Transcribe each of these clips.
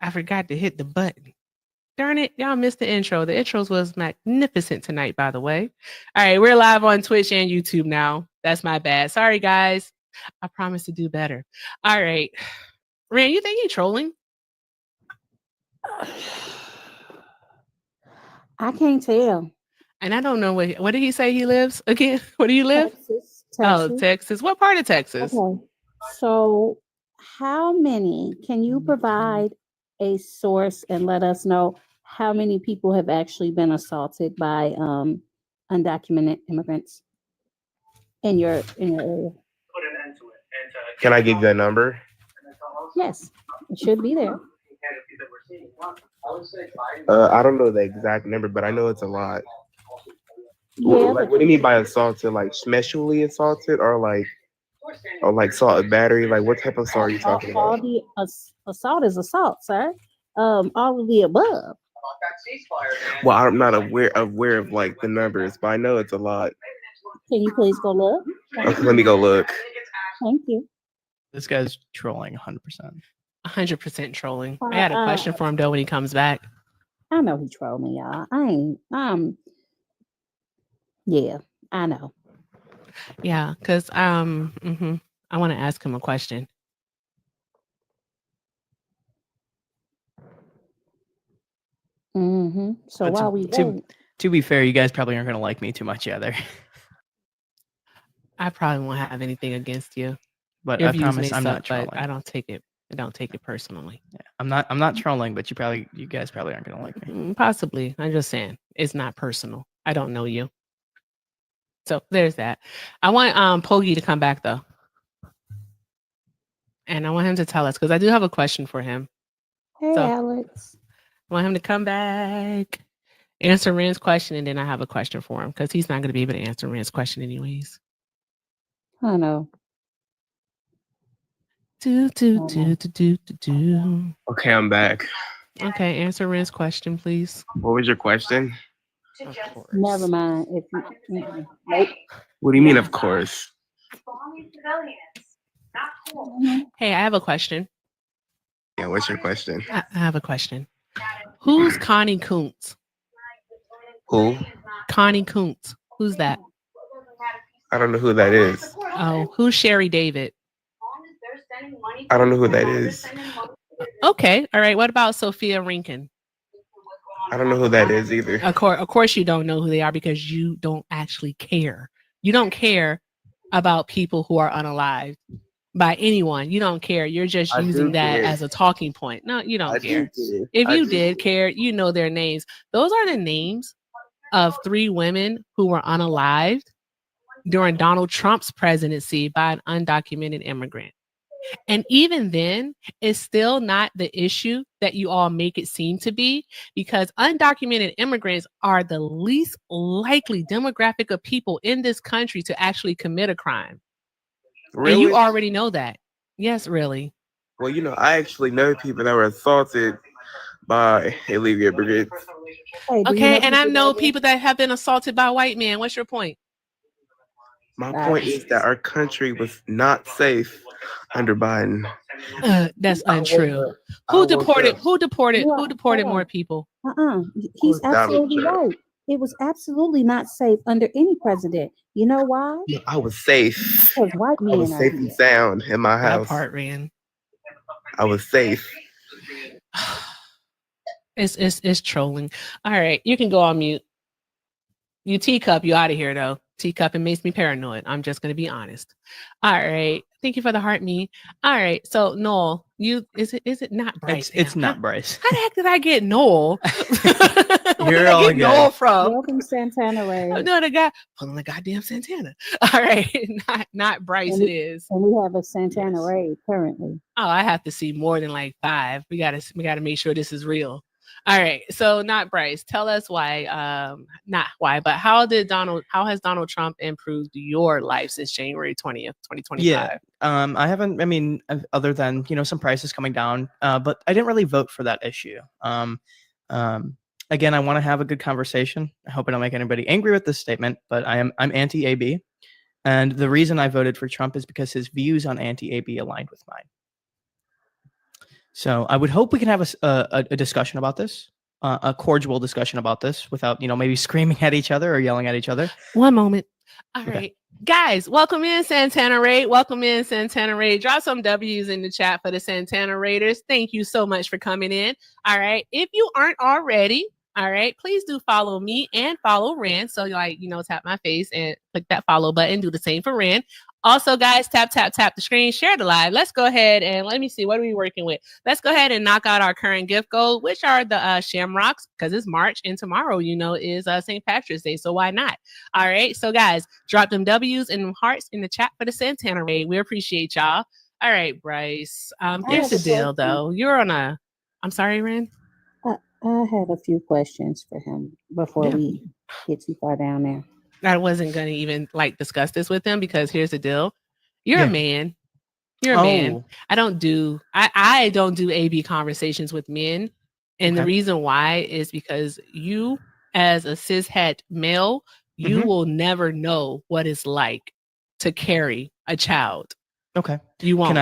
I forgot to hit the button. Darn it, y'all missed the intro. The intros was magnificent tonight, by the way. All right, we're live on Twitch and YouTube now. That's my bad. Sorry, guys. I promise to do better. All right. Rand, you think he's trolling? I can't tell. And I don't know what did he say he lives again? Where do you live? Texas. Oh, Texas. What part of Texas? Okay. So, how many can you provide a source and let us know how many people have actually been assaulted by undocumented immigrants in your area? Can I give you a number? Yes, it should be there. I don't know the exact number, but I know it's a lot. Yeah, Like, what do you mean by assaulted? Like sexually assaulted, or like assault battery? Like, what type of assault are you talking all about? the assault is assault, sir. All of the above. Well, I'm not aware of like the numbers, but I know it's a lot. Can you please go look? Okay, let me go look. Thank you. This guy's trolling 100%. 100% trolling. I had a question for him though when he comes back. I know he trolled me, y'all. I ain't. Yeah, I know. Yeah, because I want to ask him a question. So But while we wait, to be fair, you guys probably aren't going to like me too much either. I probably won't have anything against you. But Your I views promise may I'm suck, not trolling. but I don't take it personally. Yeah, I'm not trolling, but you guys probably aren't going to like me. Possibly. I'm just saying it's not personal. I don't know you. So there's that. I want Pogi to come back though. And I want him to tell us because I do have a question for him. hey Alex. I want him to come back, answer Rand's question, and then I have a question for him because he's not going to be able to answer Rand's question anyways. I know. Do. Okay, I'm back. Okay, answer Rand's question, please. What was your question? Of course. Never mind. If you, nope. What do you mean, of course? Hey, I have a question. Yeah, what's your question? I have a question. Who's Connie Kuntz? Who? Connie Kuntz. Who's that? I don't know who that is. Oh, who's Sherry David? I don't know who that is. Okay, all right. What about Sophia Rinkin? I don't know who that is either. Of course, you don't know who they are because you don't actually care. You don't care about people who are unalived by anyone. You don't care. You're just using that as a talking point. No, you don't care. If you did care, you know their names. Those are the names of 3 women who were unalived during Donald Trump's presidency by an undocumented immigrant. And even then, it's still not the issue that you all make it seem to be, because undocumented immigrants are the least likely demographic of people in this country to actually commit a crime. Really? And you already know that. Yes, really. Well, I actually know people that were assaulted by illegal immigrants. Okay, and I know people that have been assaulted by white men. What's your point? My point is that our country was not safe under Biden. That's untrue. Who deported more people? He's absolutely right. It was absolutely not safe under any president. You know why? I was safe. Because white men I was safe and sound in my house. That part, Rand. I was safe. It's trolling. All right, you can go on mute. You teacup, you out of here though. Teacup, it makes me paranoid. I'm just gonna be honest. All right. Thank you for the heart me. All right. So Noel, is it not Bryce? It's not Bryce. How the heck did I get Noel? You're all good. Noel from? Welcome Santana Ray. No, the guy pulling the goddamn Santana. All right. Not Bryce, it is. And we have a Santana Ray currently. Oh, I have to see more than like 5. We gotta make sure this is real. All right, so not Bryce. Tell us why, not why, but how has Donald Trump improved your life since January 20th, 2025? Yeah, I haven't, other than, some prices coming down, but I didn't really vote for that issue. Again, I want to have a good conversation. I hope I don't make anybody angry with this statement, but I'm anti-AB. And the reason I voted for Trump is because his views on anti-AB aligned with mine. So I would hope we can have a discussion about this, a cordial discussion about this without, maybe screaming at each other or yelling at each other. One moment. All Okay. right. Guys, welcome in Santana Raid. Welcome in Santana Raid. Drop some W's in the chat for the Santana Raiders. Thank you so much for coming in. All right. If you aren't already, all right, please do follow me and follow Ren. So tap my face and click that follow button. Do the same for Ren. Also, guys, tap the screen, share the live. Let's go ahead and let me see. What are we working with? Let's go ahead and knock out our current gift goal, which are the Shamrocks, because it's March and tomorrow, is St. Patrick's Day. So why not? All right. So, guys, drop them W's and them hearts in the chat for the Santana Raid. We appreciate y'all. All right, Bryce. Here's the deal, though. You're on I'm sorry, Ren. I had a few questions for him before we get too far down there. I wasn't going to even discuss this with him because here's the deal. You're a man. You're a man. I don't do AB conversations with men. And the reason why is because you, as a cishet male, you will never know what it's like to carry a child. Okay. You won't.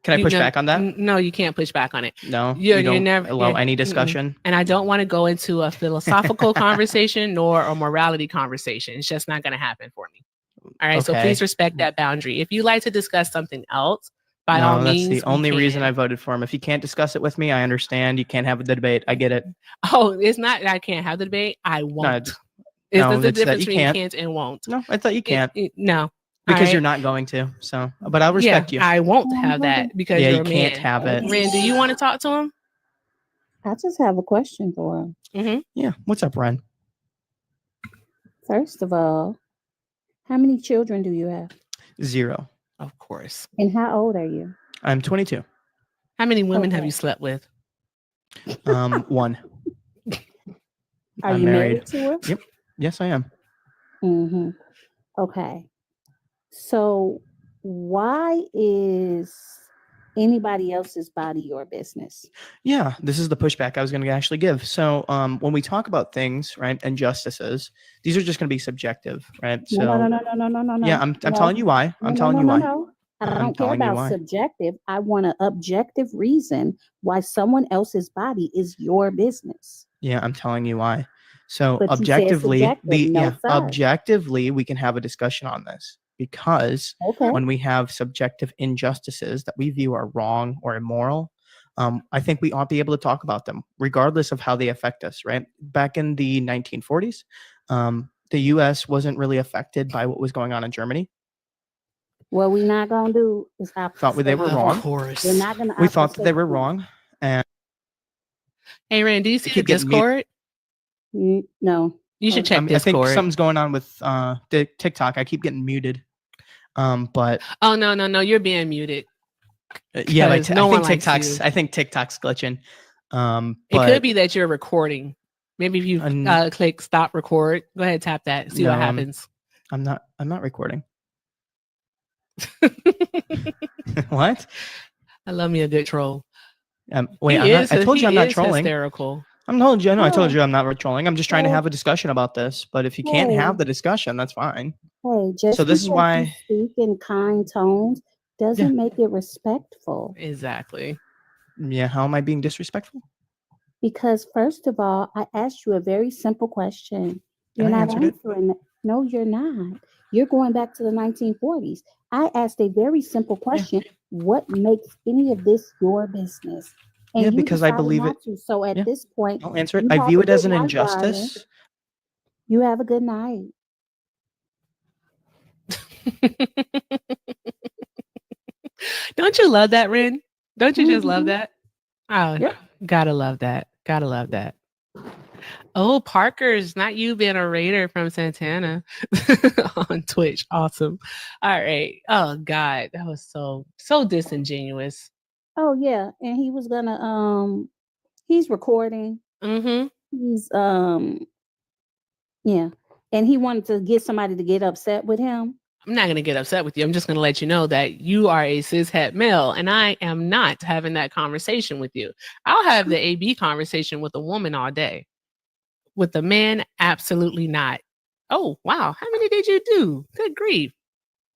Can I push back on that? No, you can't push back on it. No, you're never allow any discussion. And I don't want to go into a philosophical conversation nor a morality conversation. It's just not going to happen for me. All right. So please respect that boundary. If you like to discuss something else, by all means. That's the only reason I voted for him. If you can't discuss it with me, I understand. You can't have the debate. I get it. Oh, it's not that I can't have the debate. I won't. It's the difference between can't and won't. No, I thought you can't. No. Because you're not going to. So, but I'll respect you. I won't have that because you're a man. You can't have it. Ren, do you want to talk to him? I just have a question for him. Mm-hmm. Yeah. What's up, Ren? First of all, how many children do you have? 0. Of course. And how old are you? I'm 22. How many women have you slept with? 1. Are you married to her? Yep. Yes, I am. Mm-hmm. Okay. So why is anybody else's body your business? Yeah, this is the pushback I was going to actually give. So when we talk about things, right, injustices, these are just going to be subjective, right? So no. Yeah, I'm telling you why. I'm telling you why. I don't care about subjective. I want an objective reason why someone else's body is your business. Yeah, I'm telling you why. So But objectively, side. objectively, we can have a discussion on this because when we have subjective injustices that we view are wrong or immoral, I think we ought to be able to talk about them regardless of how they affect us, right? Back in the 1940s, the U.S. wasn't really affected by what was going on in Germany. What we're not going to do is thought they were wrong. Of course. We're not going to. We thought that they were wrong. And hey, Rand, do you see the Discord? No. You should check Discord. I think something's going on with the TikTok. I keep getting muted. But oh no, you're being muted. Yeah, I think TikTok's glitching. It could be that you're recording. Maybe if you click stop record, go ahead, tap that, see what happens. I'm not recording. What? I love me a good troll. Wait, I told you I'm not trolling. Hysterical. I told you I'm not trolling. I'm just trying to have a discussion about this. But if you can't have the discussion, that's fine. Hey, just so this is why you speak in kind tones doesn't make it respectful. Exactly. Yeah. How am I being disrespectful? Because first of all, I asked you a very simple question. You're not answering it. No, you're not. You're going back to the 1940s. I asked a very simple question. What makes any of this your business? And because I believe it. So at this point, I'll answer it. I view it as an injustice. Ryan. You have a good night. Don't you love that, Ren? Don't you just love that? Oh, gotta love that. Gotta love that. Oh, Parker's not you being a raider from Santana on Twitch. Awesome. All right. Oh God, that was so disingenuous. Oh yeah, and he was gonna he's recording. Mm-hmm. He's yeah, and he wanted to get somebody to get upset with him. I'm not going to get upset with you. I'm just going to let you know that you are a cishet male and I am not having that conversation with you. I'll have the AB conversation with a woman all day. With a man, absolutely not. Oh, wow. How many did you do? Good grief.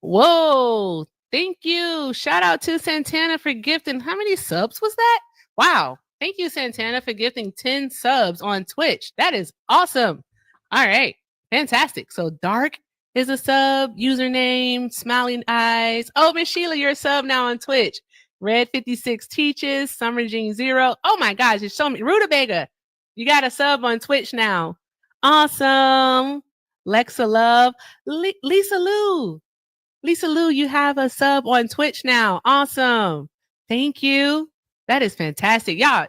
Whoa. Thank you. Shout out to Santana for gifting. How many subs was that? Wow. Thank you, Santana, for gifting 10 subs on Twitch. That is awesome. All right. Fantastic. So Dark is a sub, username, smiling eyes. Oh, Miss Sheila, you're a sub now on Twitch. Red 56 teaches, Summer Jean 0. Oh my gosh, it's showing me. Rutabaga, you got a sub on Twitch now. Awesome. Lexa Love. Lisa Lou. Lisa Lou, you have a sub on Twitch now. Awesome. Thank you. That is fantastic. Y'all,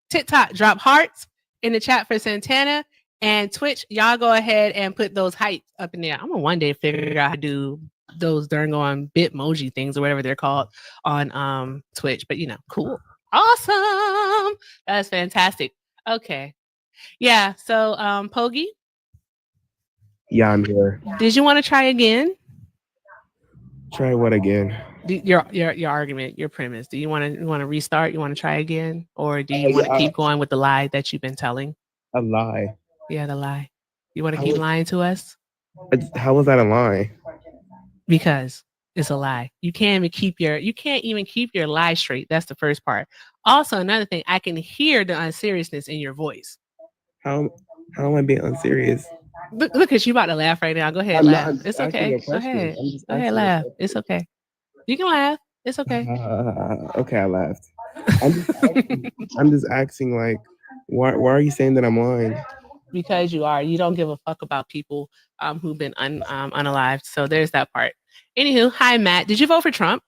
TikTok, drop hearts in the chat for Santana. And Twitch, y'all go ahead and put those heights up in there. I'm gonna one day figure out how to do those darn on Bitmoji things or whatever they're called on Twitch. But you know, cool. Awesome. That's fantastic. Okay. Yeah. So Pogi, Yeah, I'm here. did you want to try again? Try what again? Your argument, your premise. Do you want to restart? You want to try again, or do you want to keep going with the lie that you've been telling? A lie. Yeah, the lie. You want to keep lying to us? How was that a lie? Because it's a lie. You can't even keep your lie straight. That's the first part. Also, another thing, I can hear the unseriousness in your voice. How am I being unserious? Look at you about to laugh right now. Go ahead, laugh. It's okay. Go ahead. Go ahead, laugh. It's okay. You can laugh. It's okay. Okay, I laughed. I'm just asking, like, why are you saying that I'm lying? Because you are. You don't give a fuck about people who've been unalived. So there's that part. Anywho, hi Matt. Did you vote for Trump?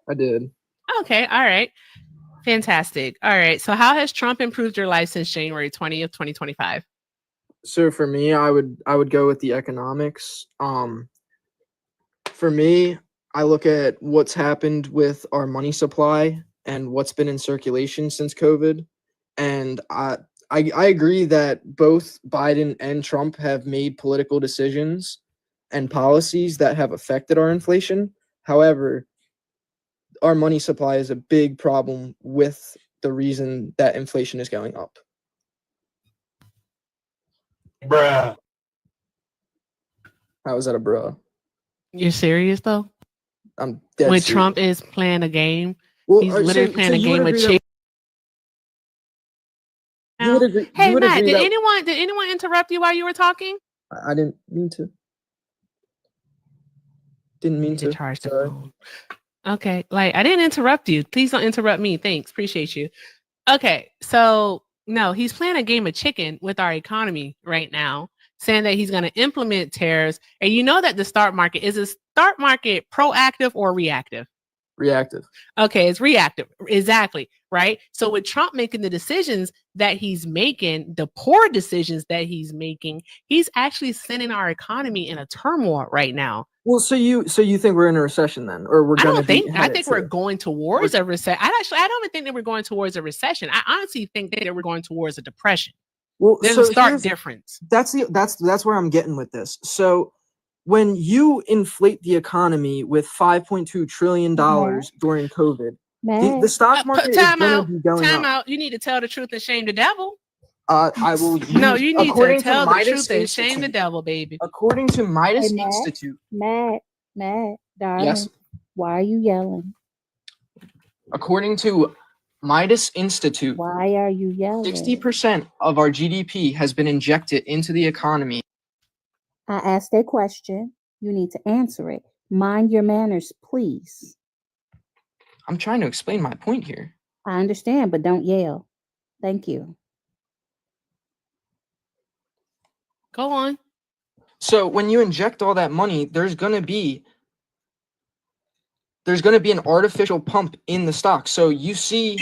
I did. Okay. All right. Fantastic. All right. So how has Trump improved your life since January 20th, 2025? So for me, I would go with the economics. For me, I look at what's happened with our money supply and what's been in circulation since COVID. And I agree that both Biden and Trump have made political decisions and policies that have affected our inflation. However, our money supply is a big problem with the reason that inflation is going up. Bruh. How is that a bruh? You're serious though? I'm dead When serious. Trump is playing a game, Well, he's literally playing a you would game of agree that- chicken. you would agree- Hey you would Matt, agree did that- anyone interrupt you while you were talking? I didn't mean to. Didn't mean to. Charge the Sorry. phone. Okay, like I didn't interrupt you. Please don't interrupt me. Thanks, appreciate you. Okay, so no, he's playing a game of chicken with our economy right now, saying that he's going to implement tariffs. And you know that the stock market is a stock market proactive or reactive? Reactive. Okay, it's reactive. Exactly. Right. So with Trump making the decisions that he's making, the poor decisions that he's making, he's actually sending our economy in a turmoil right now. Well, so you think we're in a recession then, or we're I going don't to? think. I think we're going towards a recession. I don't even think that we're going towards a recession. I honestly think that we're going towards a depression. Well, There's so a stark here's- difference. That's where I'm getting with this. So when you inflate the economy with $5.2 trillion during COVID, the stock market is going to be going Time up. out. You need to tell the truth and shame the devil. I will. No, you need to according tell the Midas truth and shame the Institute- devil, baby. According to Midas Hey, Matt. Institute. Matt, darling, Yes. why are you yelling? According to Midas Institute, Why are you yelling? 60% of our GDP has been injected into the economy. I asked a question. You need to answer it. Mind your manners, please. I'm trying to explain my point here. I understand, but don't yell. Thank you. Go on. So when you inject all that money, there's going to be an artificial pump in the stock. So you see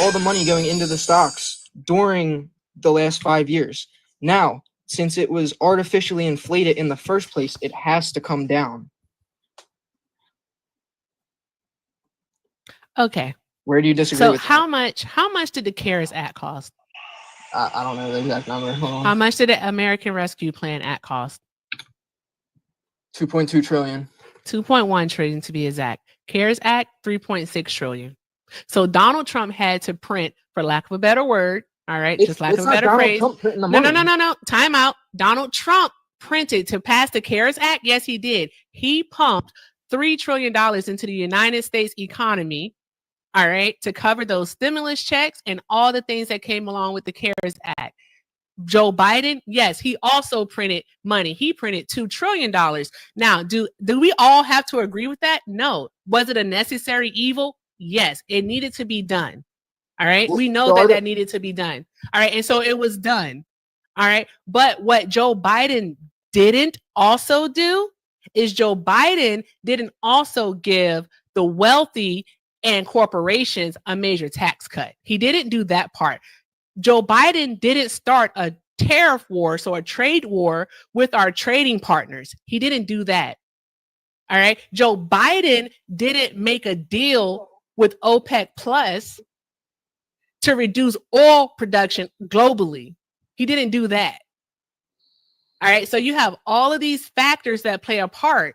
all the money going into the stocks during the last 5 years. Now, since it was artificially inflated in the first place, it has to come down. Okay. Where do you disagree So with how much did the CARES Act cost? that? I don't know the exact number. Hold on. How much did the American Rescue Plan Act cost? 2.2 trillion. 2.1 trillion to be exact. CARES Act, 3.6 trillion. So Donald Trump had to print, for lack of a better word, all right, just lack of a better phrase. No. Time out. Donald Trump printed to pass the CARES Act. Yes, he did. He pumped $3 trillion into the United States economy. all right, to cover those stimulus checks and all the things that came along with the CARES Act. Joe Biden, yes, he also printed money. He printed $2 trillion. Now, do we all have to agree with that? No. Was it a necessary evil? Yes, it needed to be done. All right. We know that needed to be done. All right. And so it was done. All right. But what Joe Biden didn't also do is Joe Biden didn't also give the wealthy and corporations a major tax cut. He didn't do that part. Joe Biden didn't start a tariff war, so a trade war with our trading partners. He didn't do that. All right. Joe Biden didn't make a deal with OPEC Plus to reduce oil production globally. He didn't do that. All right. So you have all of these factors that play a part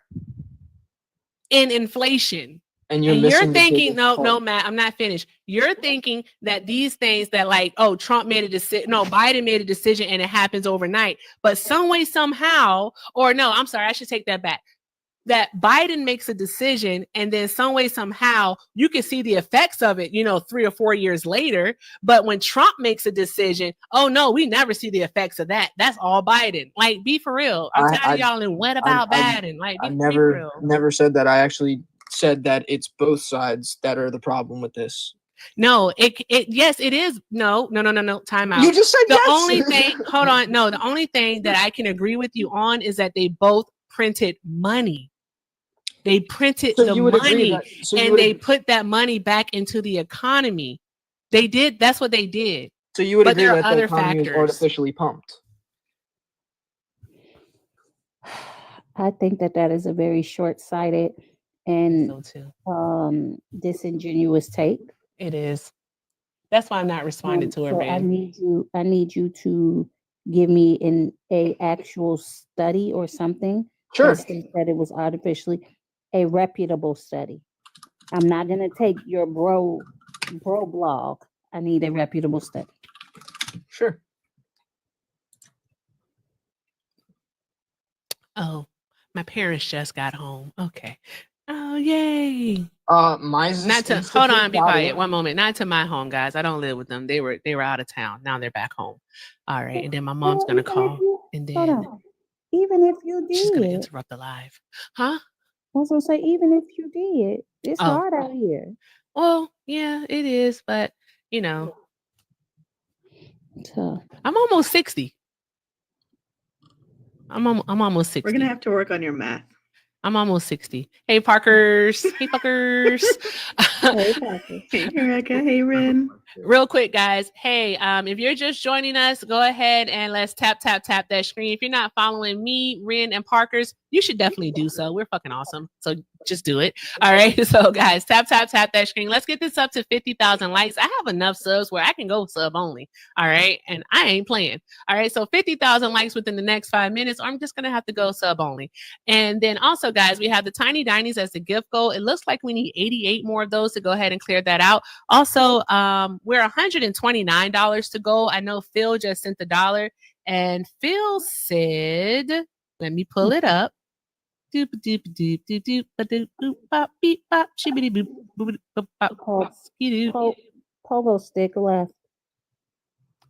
in inflation. And you're thinking, no, Matt, I'm not finished. You're thinking that these things that like, oh, Trump made a decision. No, Biden made a decision and it happens overnight. But some way, somehow, or no, I'm sorry, I should take that back. That Biden makes a decision and then some way, somehow you can see the effects of it, 3 or 4 years later. But when Trump makes a decision, oh no, we never see the effects of that. That's all Biden. Like, be for real. I'm tired of y'all and what about Biden? Like, I never said that. I actually said that it's both sides that are the problem with this. No, yes, it is. No. Time out. You just said the yes. only thing, hold on. No, the only thing that I can agree with you on is that they both printed money. They printed the money and they put that money back into the economy. They did. That's what they did. So you would agree that the economy is artificially pumped? I think that is a very short-sighted and disingenuous take. It is. That's why I'm not responding to it. So I need you to give me a actual study or something. Sure. That it was artificially a reputable study. I'm not gonna take your bro blog. I need a reputable study. Sure. Oh, my parents just got home. Okay. Oh, yay. Mine's not to hold on, be quiet. One moment. Not to my home, guys. I don't live with them. They were out of town. Now they're back home. All right. And then my mom's gonna call. And then even if you did, she's gonna interrupt the live. Huh? I was gonna say, even if you did, it's hard out here. Well, yeah, it is, but I'm almost 60. I'm almost 60. We're gonna have to work on your math. I'm almost 60. Hey, Parkers. Hey, Parkers. Hey, Parker. Hey, Rebecca. Hey, Ren. Real quick, guys. Hey, if you're just joining us, go ahead and let's tap that screen. If you're not following me, Ren, and Parkers, you should definitely do so. We're fucking awesome. So just do it. All right. So, guys, tap that screen. Let's get this up to 50,000 likes. I have enough subs where I can go sub only. All right. And I ain't playing. All right. So 50,000 likes within the next 5 minutes, or I'm just going to have to go sub only. And then also, guys, we have the Tiny Dinies as the gift goal. It looks like we need 88 more of those to go ahead and clear that out. Also, we're $129 to go. I know Phil just sent the $1, and Phil said, let me pull it up. Pogo stick left.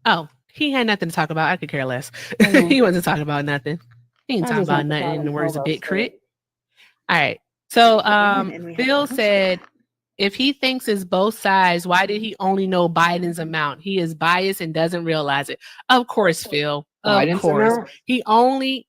Oh, he had nothing to talk about. I could care less. He wasn't talking about nothing. He ain't talking about nothing in the words of Bit Crit. All right. So Phil said, if he thinks it's both sides, why did he only know Biden's amount? He is biased and doesn't realize it. Of course, Phil. Of course. He only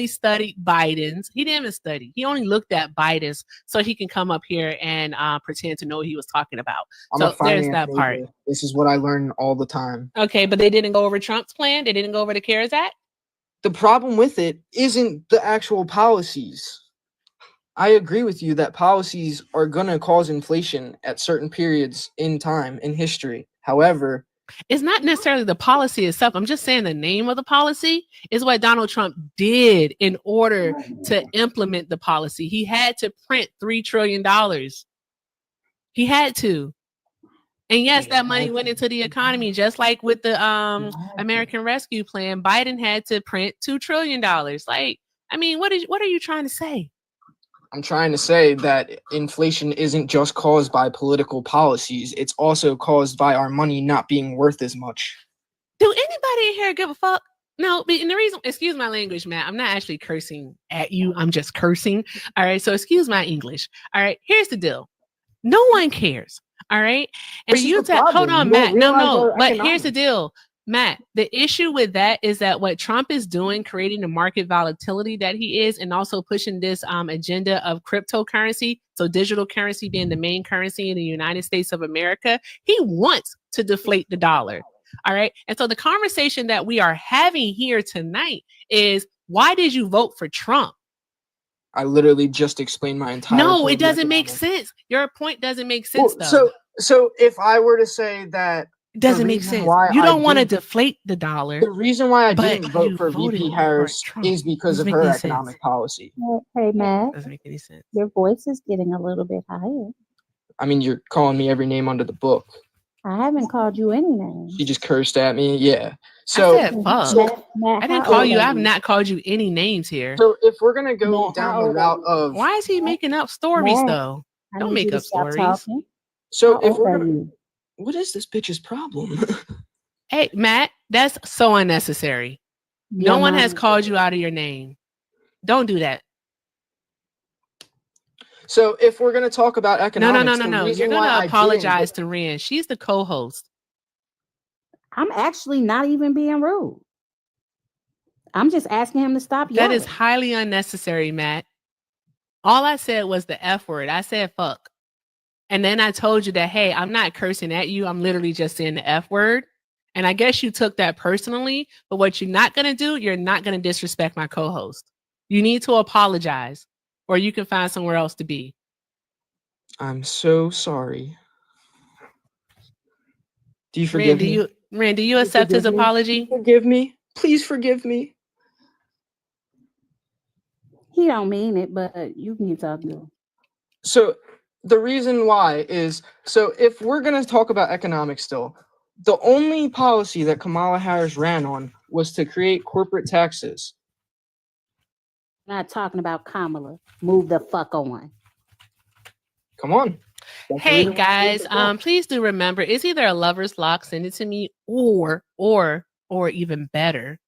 studied Biden's. He didn't even study. He only looked at Biden's so he can come up here and pretend to know what he was talking about. So there's that part. This is what I learn all the time. Okay, but they didn't go over Trump's plan? They didn't go over the CARES Act? The problem with it isn't the actual policies. I agree with you that policies are going to cause inflation at certain periods in time in history. However, it's not necessarily the policy itself. I'm just saying the name of the policy is what Donald Trump did in order to implement the policy. He had to print $3 trillion. He had to. And yes, that money went into the economy, just like with the American Rescue Plan. Biden had to print $2 trillion. Like, I mean, what are you trying to say? I'm trying to say that inflation isn't just caused by political policies. It's also caused by our money not being worth as much. Do anybody in here give a fuck? No, but and the reason, excuse my language, Matt, I'm not actually cursing at you. I'm just cursing. All right. So excuse my English. All right. Here's the deal. No one cares. All right. And This is you the hold problem. on, You don't Matt. No, realize no. our But here's the economics. deal. Matt, the issue with that is that what Trump is doing, creating the market volatility that he is, and also pushing this agenda of cryptocurrency, so digital currency being the main currency in the United States of America, he wants to deflate the dollar. All right. And so the conversation that we are having here tonight is, why did you vote for Trump? I literally just explained my entire No, point it of doesn't make economics. sense. Your point doesn't make sense, Well, though. so if I were to say that It doesn't make reason sense. why You I don't want to didn't- deflate the dollar. the reason why I But didn't vote you for voted VP for Harris Trump. is because Doesn't of make her any sense. economic policy. Hey, Matt, Doesn't make any sense. your voice is getting a little bit higher. I mean, you're calling me every name under the book. I haven't called you any name. She just cursed at me. Yeah. So, I said fuck. Matt, I didn't how call old you. are I have not called you any names here. so if we're gonna go Matt, down how the old are route you? of Why is he making up stories, Matt, though? I Don't need make you to up stop stories. talking. so How if old we're are gonna, you? what is this bitch's problem? Hey, Matt, that's so unnecessary. No Your one has mom- called you out of your name. Don't do that. So if we're gonna talk about No, economics, no. the You're reason going why to I didn't apologize to Ren. She's the co-host. I'm actually not even being rude. I'm just asking him to stop That yelling. is highly unnecessary, Matt. All I said was the F word. I said fuck. And then I told you that, hey, I'm not cursing at you. I'm literally just saying the F word. And I guess you took that personally. But what you're not going to do, you're not going to disrespect my co-host. You need to apologize, or you can find somewhere else to be. I'm so sorry. Do you forgive me? Rand, do you accept his forgive me? apology? Forgive me. Please forgive me. He don't mean it, but you can talk to him. So the reason why is, so if we're going to talk about economics still, the only policy that Kamala Harris ran on was to create corporate taxes. Not talking about Kamala. Move the fuck on. Come on. That's the Hey reason why I guys, did that. please do remember, it's either a lover's lock, send it to me, or even better,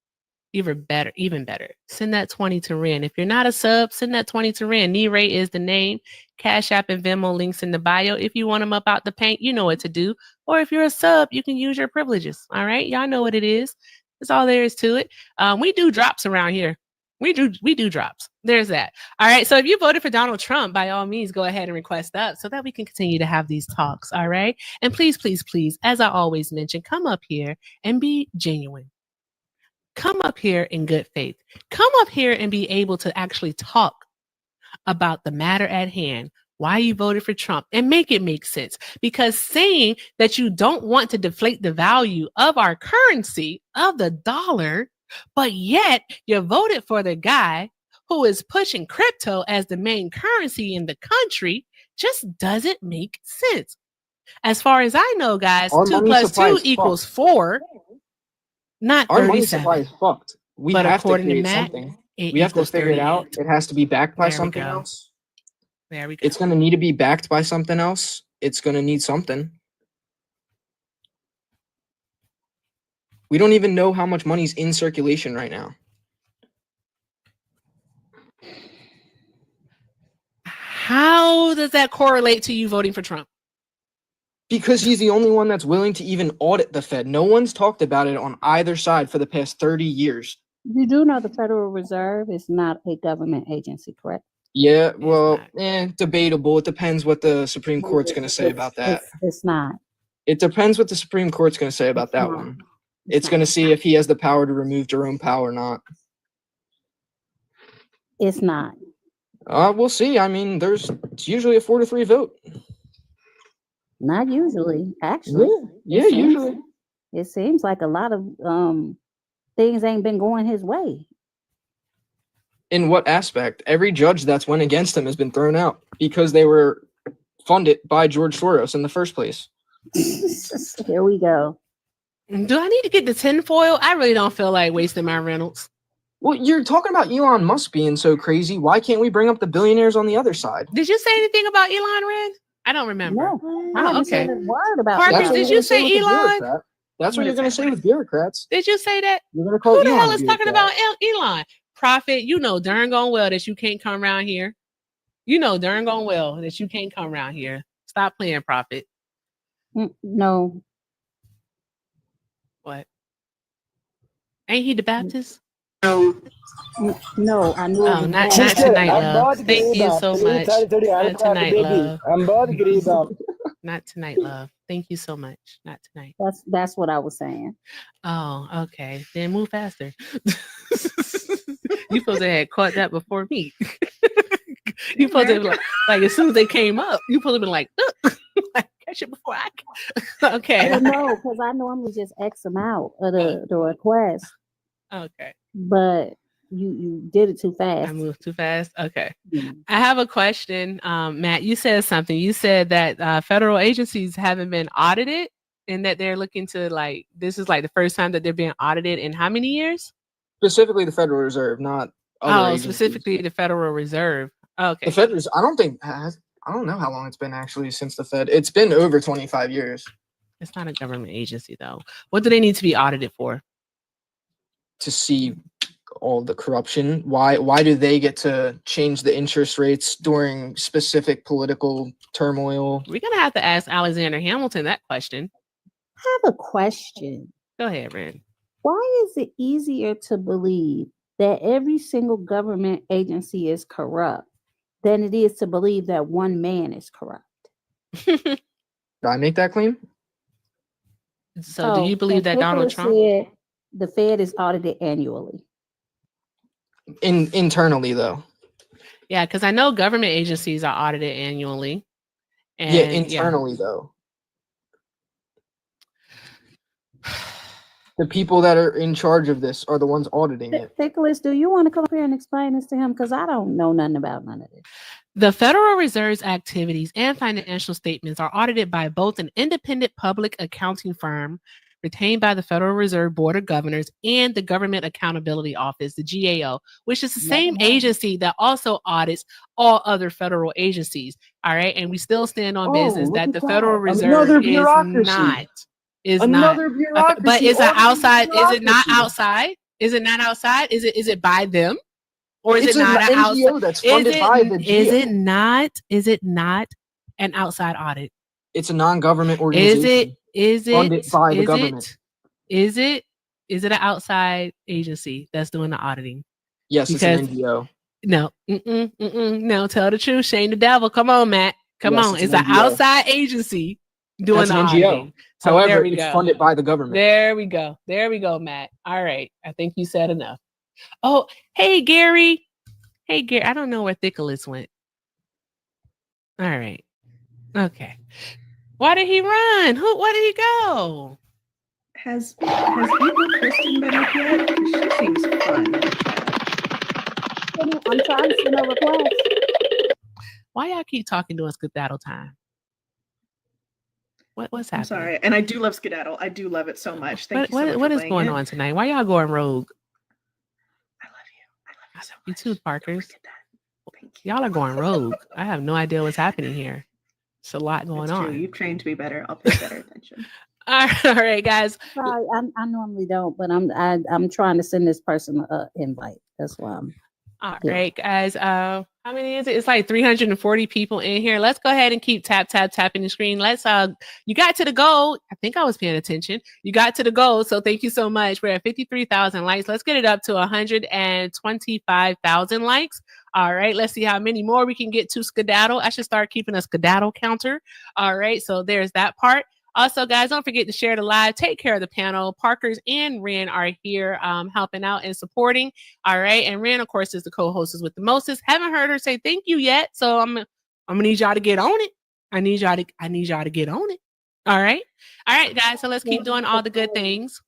send that 20 to Ren. If you're not a sub, send that 20 to Ren. Ray is the name. Cash App and Venmo links in the bio. If you want them up out the paint, you know what to do. Or if you're a sub, you can use your privileges. All right, y'all know what it is. That's all there is to it. We do drops around here. We do drops. There's that. All right. So if you voted for Donald Trump, by all means, go ahead and request up so that we can continue to have these talks. All right. And please, please, please, as I always mention, come up here and be genuine. Come up here in good faith. Come up here and be able to actually talk about the matter at hand, why you voted for Trump, and make it make sense. Because saying that you don't want to deflate the value of our currency, of the dollar, but yet you voted for the guy who is pushing crypto as the main currency in the country just doesn't make sense. As far as I know, guys, Our 2 money plus supply 2 is equals 4, not Our money supply 37. is fucked. We But have to according to create Matt, something. It We have to equals figure it out. 38. It has to be backed by There we something go. else. There we go. It's going to need to be backed by something else. It's going to need something. We don't even know how much money's in circulation right now. How does that correlate to you voting for Trump? Because he's the only one that's willing to even audit the Fed. No one's talked about it on either side for the past 30 years. You do know the Federal Reserve is not a government agency, correct? Yeah, well, not. debatable. It depends what the Supreme Court's going to say about that. It's not. It depends what the Supreme Court's going to say about that one. It's going to see if he has the power to remove Jerome Powell or not. It's not. We'll see. I mean, it's usually a 4-3 vote. Not usually, actually. Yeah, It seems- usually. It seems like a lot of things ain't been going his way. In what aspect? Every judge that's went against him has been thrown out because they were funded by George Soros in the first place. Here we go. Do I need to get the tinfoil? I really don't feel like wasting my Reynolds. Well, you're talking about Elon Musk being so crazy. Why can't we bring up the billionaires on the other side? Did you say anything about Elon, Red? I don't remember. No, I Oh, haven't okay. said a word about Parker, That's what did you're you gonna say say with the Elon? bureaucrat. That's what What you're is gonna that? say with bureaucrats. Did you say that? You're gonna call Who the Elon hell a is talking bureaucrat. about Elon? Prophet, you know darn gone well that you can't come around here. You know darn gone well that you can't come around here. Stop playing, Prophet. No, What? Ain't he the Baptist? no, I knew Oh, it was not bad. tonight, I'm love. बहुत Thank गरीब you हूँ so please much. थोड़ी थोड़ी help Not कर tonight, baby love. I'm बहुत गरीब हूँ Not tonight, love. Thank you so much. Not tonight. That's what I was saying. Oh, okay. Then move faster. You supposed to have caught that before me. You supposed to have like as soon as they came up, you supposed to be like, like catch it before I can. Okay. Well, no, because I normally just X them out of the request, Okay. but you did it too fast. I moved too fast. Okay. Yeah. I have a question. Matt, you said something. You said that federal agencies haven't been audited and that they're looking to like this is like the first time that they're being audited in how many years? Specifically the Federal Reserve, not other agencies. Specifically the Federal Reserve. Okay. The Fed I don't know how long it's been actually since the Fed. It's been over 25 years. It's not a government agency though. What do they need to be audited for? To see all the corruption. Why do they get to change the interest rates during specific political turmoil? We're gonna have to ask Alexander Hamilton that question. I have a question. Go ahead, Ren. Why is it easier to believe that every single government agency is corrupt than it is to believe that one man is corrupt? Did I make that claim? So do you believe that Donald Trump said the Fed is audited annually? Internally though. Yeah, because I know government agencies are audited annually. And yeah, internally though. The people that are in charge of this are the ones auditing it. Nicholas, do you want to come up here and explain this to him? Because I don't know nothing about none of this. The Federal Reserve's activities and financial statements are audited by both an independent public accounting firm retained by the Federal Reserve Board of Governors and the Government Accountability Office, the GAO, which is the same agency that also audits all other federal agencies. All right. And we still stand on business that the Federal Reserve is not. Okay, but is it outside? Is it not outside? Is it not outside? Is it by them? Or is it not an NGO that's funded by the GAO? Is it not an outside audit? It's a non-government organization. Is it funded by the government? Is it an outside agency that's doing the auditing? Yes, because it's an NGO. No, no. Tell the truth. Shame the devil. Come on, Matt. Come on. It's an outside agency doing the auditing. So however, it's funded by the government. There we go. There we go, Matt. All right. I think you said enough. Oh, hey, Gary. Hey, Gary. I don't know where Nicholas went. All right. Okay. Why did he run? Where did he go? Has Evil Kristen been up yet? She seems fun. I'm trying to send a request. Why y'all keep talking to us skedaddle time? What's happening? I'm sorry. And I do love skedaddle. I do love it so much. Thank you so much what for is going on tonight? Why y'all going rogue? I love you. I love you so You much. too, Parkers. Thank you. Y'all are going rogue. I have no idea what's happening here. It's a lot going It's on. true. You've trained me better. I'll pay better attention. All right, guys. Sorry, I normally don't, but I'm trying to send this person an invite. That's why I'm. All right, guys. How many is it? It's like 340 people in here. Let's go ahead and keep tapping the screen. Let's you got to the goal. I think I was paying attention. You got to the goal. So thank you so much. We're at 53,000 likes. Let's get it up to 125,000 likes. All right. Let's see how many more we can get to skedaddle. I should start keeping a skedaddle counter. All right. So there's that part. Also, guys, don't forget to share the live. Take care of the panel. Parkers and Ren are here helping out and supporting. All right. And Ren, of course, is the co-hostess with the mostest. Haven't heard her say thank you yet. So I'm gonna need y'all to get on it. I need y'all to get on it. All right. All right, guys. So let's keep doing all the good things.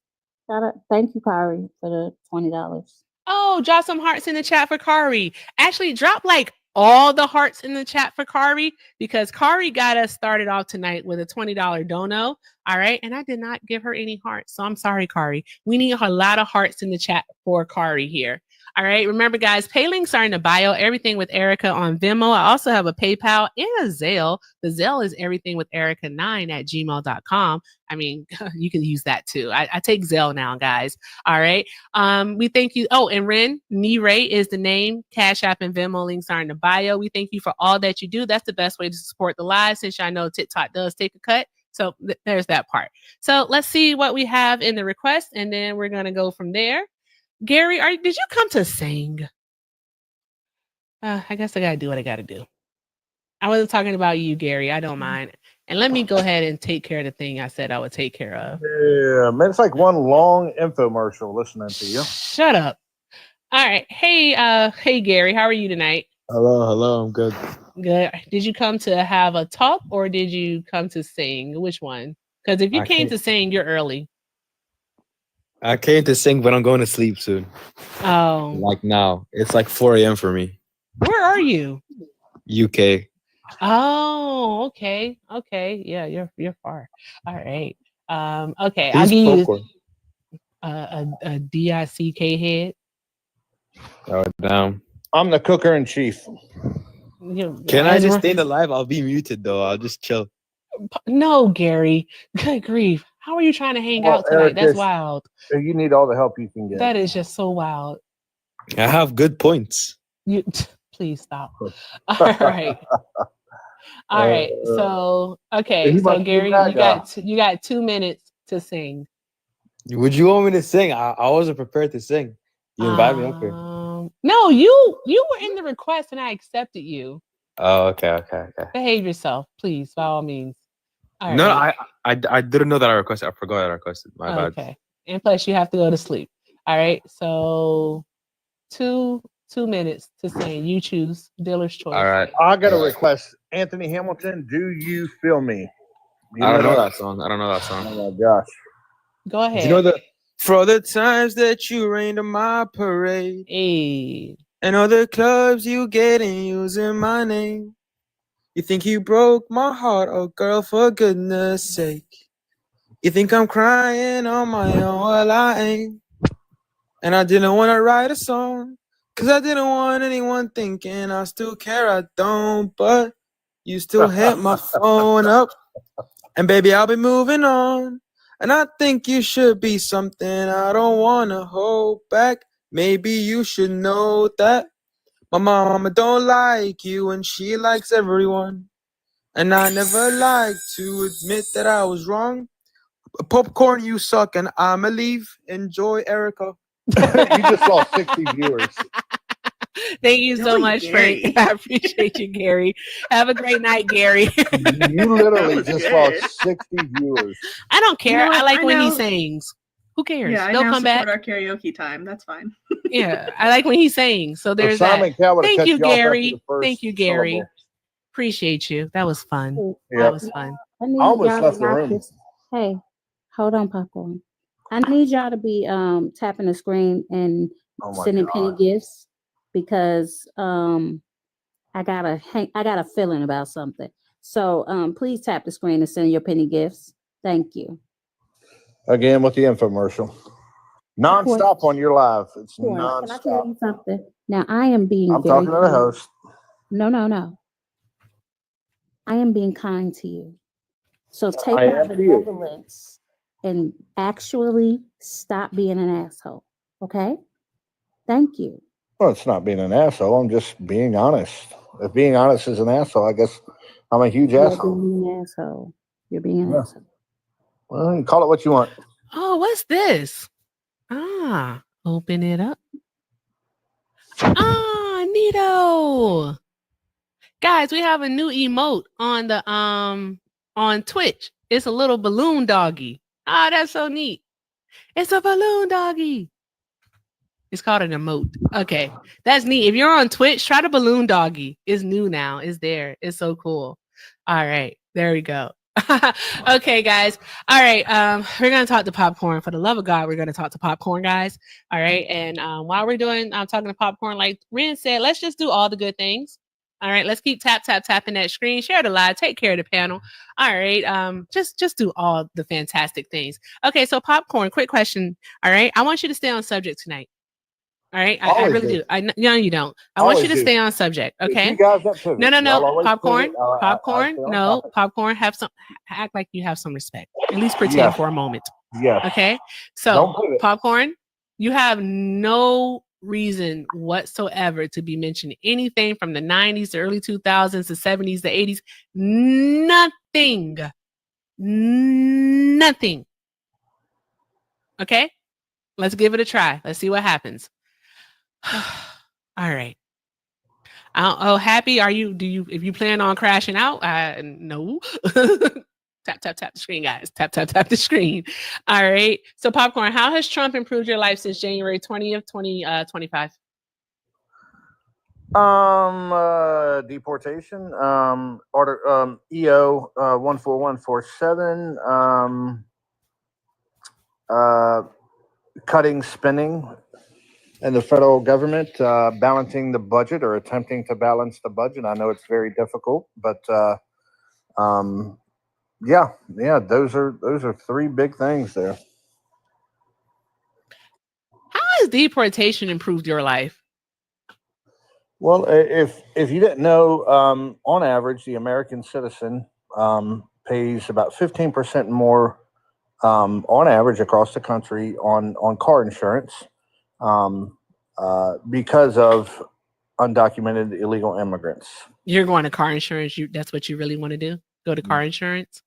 Thank you, Kari, for the $20. Oh, drop some hearts in the chat for Kari. Actually, drop like all the hearts in the chat for Kari because Kari got us started off tonight with a $20 dono. All right. And I did not give her any hearts. So I'm sorry, Kari. We need a lot of hearts in the chat for Kari here. All right. Remember, guys, pay links are in the bio. Everything with Erica on Venmo. I also have a PayPal and a Zelle. The Zelle is everythingwitherica9@gmail.com. I mean, you can use that too. I take Zelle now, guys. All right. We thank you. Oh, and Ren, Ray is the name. Cash App and Venmo links are in the bio. We thank you for all that you do. That's the best way to support the live, since I know TikTok does take a cut. So there's that part. So let's see what we have in the request, and then we're going to go from there. Gary, did you come to sing? I guess I got to do what I got to do. I wasn't talking about you, Gary. I don't mind. And let me go ahead and take care of the thing I said I would take care of. Yeah, man, it's like one long infomercial listening to you. Shut up. All right. Hey, Gary, how are you tonight? Hello, I'm good. Good. Did you come to have a talk or did you come to sing? Which one? Because if you came to sing, you're early. I came to sing, but I'm going to sleep soon. Oh. Like now. It's like 4 a.m. for me. Where are you? UK. Oh, okay. Okay. Yeah, you're far. All right. Okay. Who's I'll give popcorn? you a DICK head. Oh, damn. I'm the cooker in chief. Can I just stay alive? I'll be muted though. I'll just chill. No, Gary. Good grief. How are you trying to hang out tonight? That's wild. You need all the help you can get. That is just so wild. I have good points. Please stop. All right. All right. So okay. So Gary, you got 2 minutes to sing. Would you want me to sing? I wasn't prepared to sing. You invited me up here. No, you were in the request and I accepted you. Oh, okay. Behave yourself, please, by all means. All no, right. I didn't know that I requested. I forgot that I requested. My bad. Okay. And plus you have to go to sleep. All right. So 2 minutes to sing. You choose. Dealer's choice. All right. I got a request. Anthony Hamilton, Do You Feel Me? I don't know that song. Oh my gosh. Go ahead. You know for the times that you rained on my parade. Hey. And other clubs you get in using my name. You think you broke my heart, oh girl, for goodness sake. You think I'm crying on my own, well I ain't. And I didn't want to write a song, cause I didn't want anyone thinking I still care, I don't. But you still hit my phone up, and baby I'll be moving on. And I think you should be something I don't want to hold back. Maybe you should know that my mama don't like you and she likes everyone. And I never like to admit that I was wrong. Popcorn, you suck and I'ma leave. Enjoy, Erica. You just lost 60 viewers. Thank you so much, Frank. I appreciate you, Gary. Have a great night, Gary. You literally just lost 60 viewers. I don't care. You know what? I like I when he know- sings. Who cares? Yeah, I They'll now come support back. our karaoke time. That's fine. Yeah, I like when he sings. So there's Simon that. Cowell would've Thank cut you, you off after Gary. the first Thank you, Gary. syllable. Appreciate you. That was fun. Yep. That was fun. I need almost y'all left to the knock room. this. Hey, hold on, Popcorn. I need y'all to be tapping the screen and Oh my sending God. penny gifts because I got a feeling about something. So please tap the screen and send your penny gifts. Thank you. Again with the infomercial. Non-stop on your live. It's Can I tell non-stop. you something? Now I am being I'm very talking to the kind. host. No. I am being kind to you. So take I my am to you. benevolence and actually stop being an asshole. Okay? Thank you. Well, it's not being an asshole. I'm just being honest. If being honest is an asshole, I guess I'm a huge You're asshole. being an asshole. You're being an Yeah. asshole. Well, you call it what you want. Oh, what's this? Open it up. Neato. Guys, we have a new emote on the on Twitch. It's a little balloon doggy. That's so neat. It's a balloon doggy. It's called an emote. Okay, that's neat. If you're on Twitch, try the balloon doggy. It's new now. It's there. It's so cool. All right, there we go. Okay, guys. All right, we're gonna talk to Popcorn. For the love of God, we're gonna talk to Popcorn, guys. All right, and while we're talking to Popcorn, like Ren said, let's just do all the good things. All right, let's keep tapping that screen, share the live, take care of the panel. All right, just do all the fantastic things. Okay, so Popcorn, quick question. All right, I want you to stay on subject tonight. All right, I Always really do. No, you don't. I want you to Always do. stay on subject. It's Okay. you guys that pivot. No, Y'all always popcorn, pivot. I popcorn. stay on No, topic. popcorn. Have some. Act like you have some respect. At least pretend Yes. for a moment. Yes. Okay. So, Don't pivot. popcorn, you have no reason whatsoever to be mentioning anything from the 90s, the early 2000s, the 70s, the 80s. Nothing. Nothing. Okay. Let's give it a try. Let's see what happens. All right. Oh, happy are you? If you plan on crashing out? No. Tap the screen, guys. Tap the screen. All right. So, popcorn, how has Trump improved your life since January 20th, 2025? Deportation, order, EO 14147, cutting spending in the federal government, balancing the budget or attempting to balance the budget. I know it's very difficult, but yeah, those are three big things there. How has deportation improved your life? Well, if you didn't know, on average, the American citizen pays about 15% more on average across the country on car insurance because of undocumented illegal immigrants. You're going to car insurance. That's what you really want to do? Go to car insurance?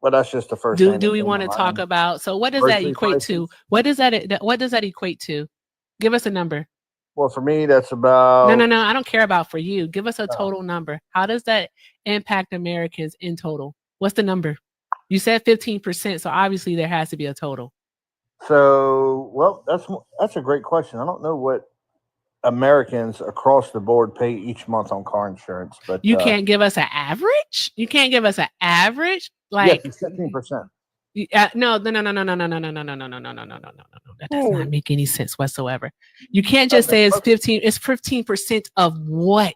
Well, that's just the first thing. Do we want to talk about? So, what does that equate to? What does that equate to? Give us a number. Well, for me, that's about No. I don't care about for you. Give us a total number. How does that impact Americans in total? What's the number? You said 15%, so obviously there has to be a total. So, well, that's a great question. I don't know what Americans across the board pay each month on car insurance, but you can't give us an average. You can't give us an average. Like yes, 15%. No. That does not make any sense whatsoever. You can't just say it's 15. It's 15% of what?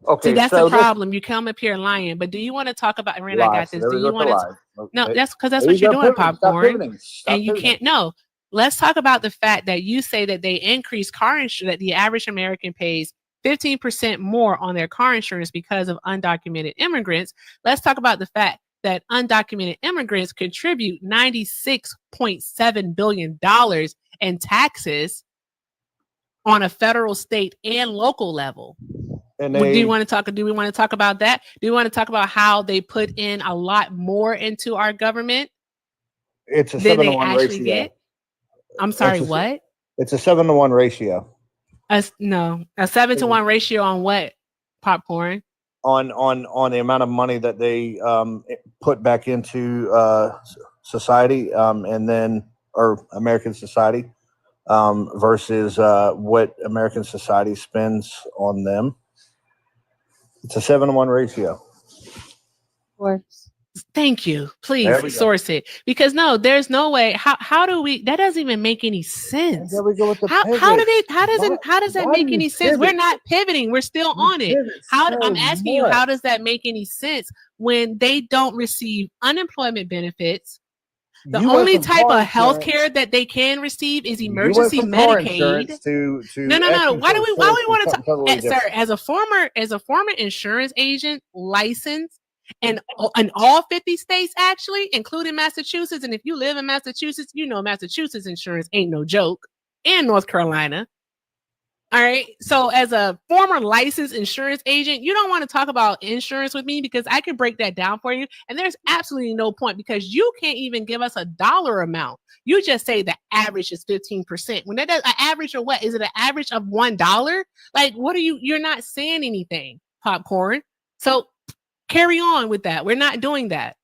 Okay, see, that's the problem. You come up here lying. But do you want to talk about? Rand, I got this. Do you want to? No, that's because that's what you're doing, popcorn. And you can't. No. Let's talk about the fact that you say that they increase car insurance. That the average American pays 15% more on their car insurance because of undocumented immigrants. Let's talk about the fact that undocumented immigrants contribute $96.7 billion in taxes on a federal, state, and local level. And do we want to talk about that? Do we want to talk about how they put in a lot more into our government? It's a 7-to-1 ratio. Get? I'm sorry, what? It's a 7-to-1 ratio. A 7-to-1 ratio on what? Popcorn? On the amount of money that they put back into society and then or American society versus what American society spends on them. It's a 7-to-1 ratio. Thank you. Please source it, because no, there's no way. How do we? That doesn't even make any sense. There we go with the how does that make any sense? We're not pivoting. We're still on it. I'm asking you, how does that make any sense when they don't receive unemployment benefits? The only type of health care that they can receive is emergency Medicaid. No. Why do we want to talk, sir? As a former insurance agent, licensed and in all 50 states, actually, including Massachusetts. And if you live in Massachusetts, you know Massachusetts insurance ain't no joke, and North Carolina. All right. So as a former licensed insurance agent, you don't want to talk about insurance with me because I can break that down for you. And there's absolutely no point because you can't even give us a dollar amount. You just say the average is 15%. When that does an average or what? Is it an average of $1? Like, what are you're not saying anything, popcorn. So carry on with that. We're not doing that.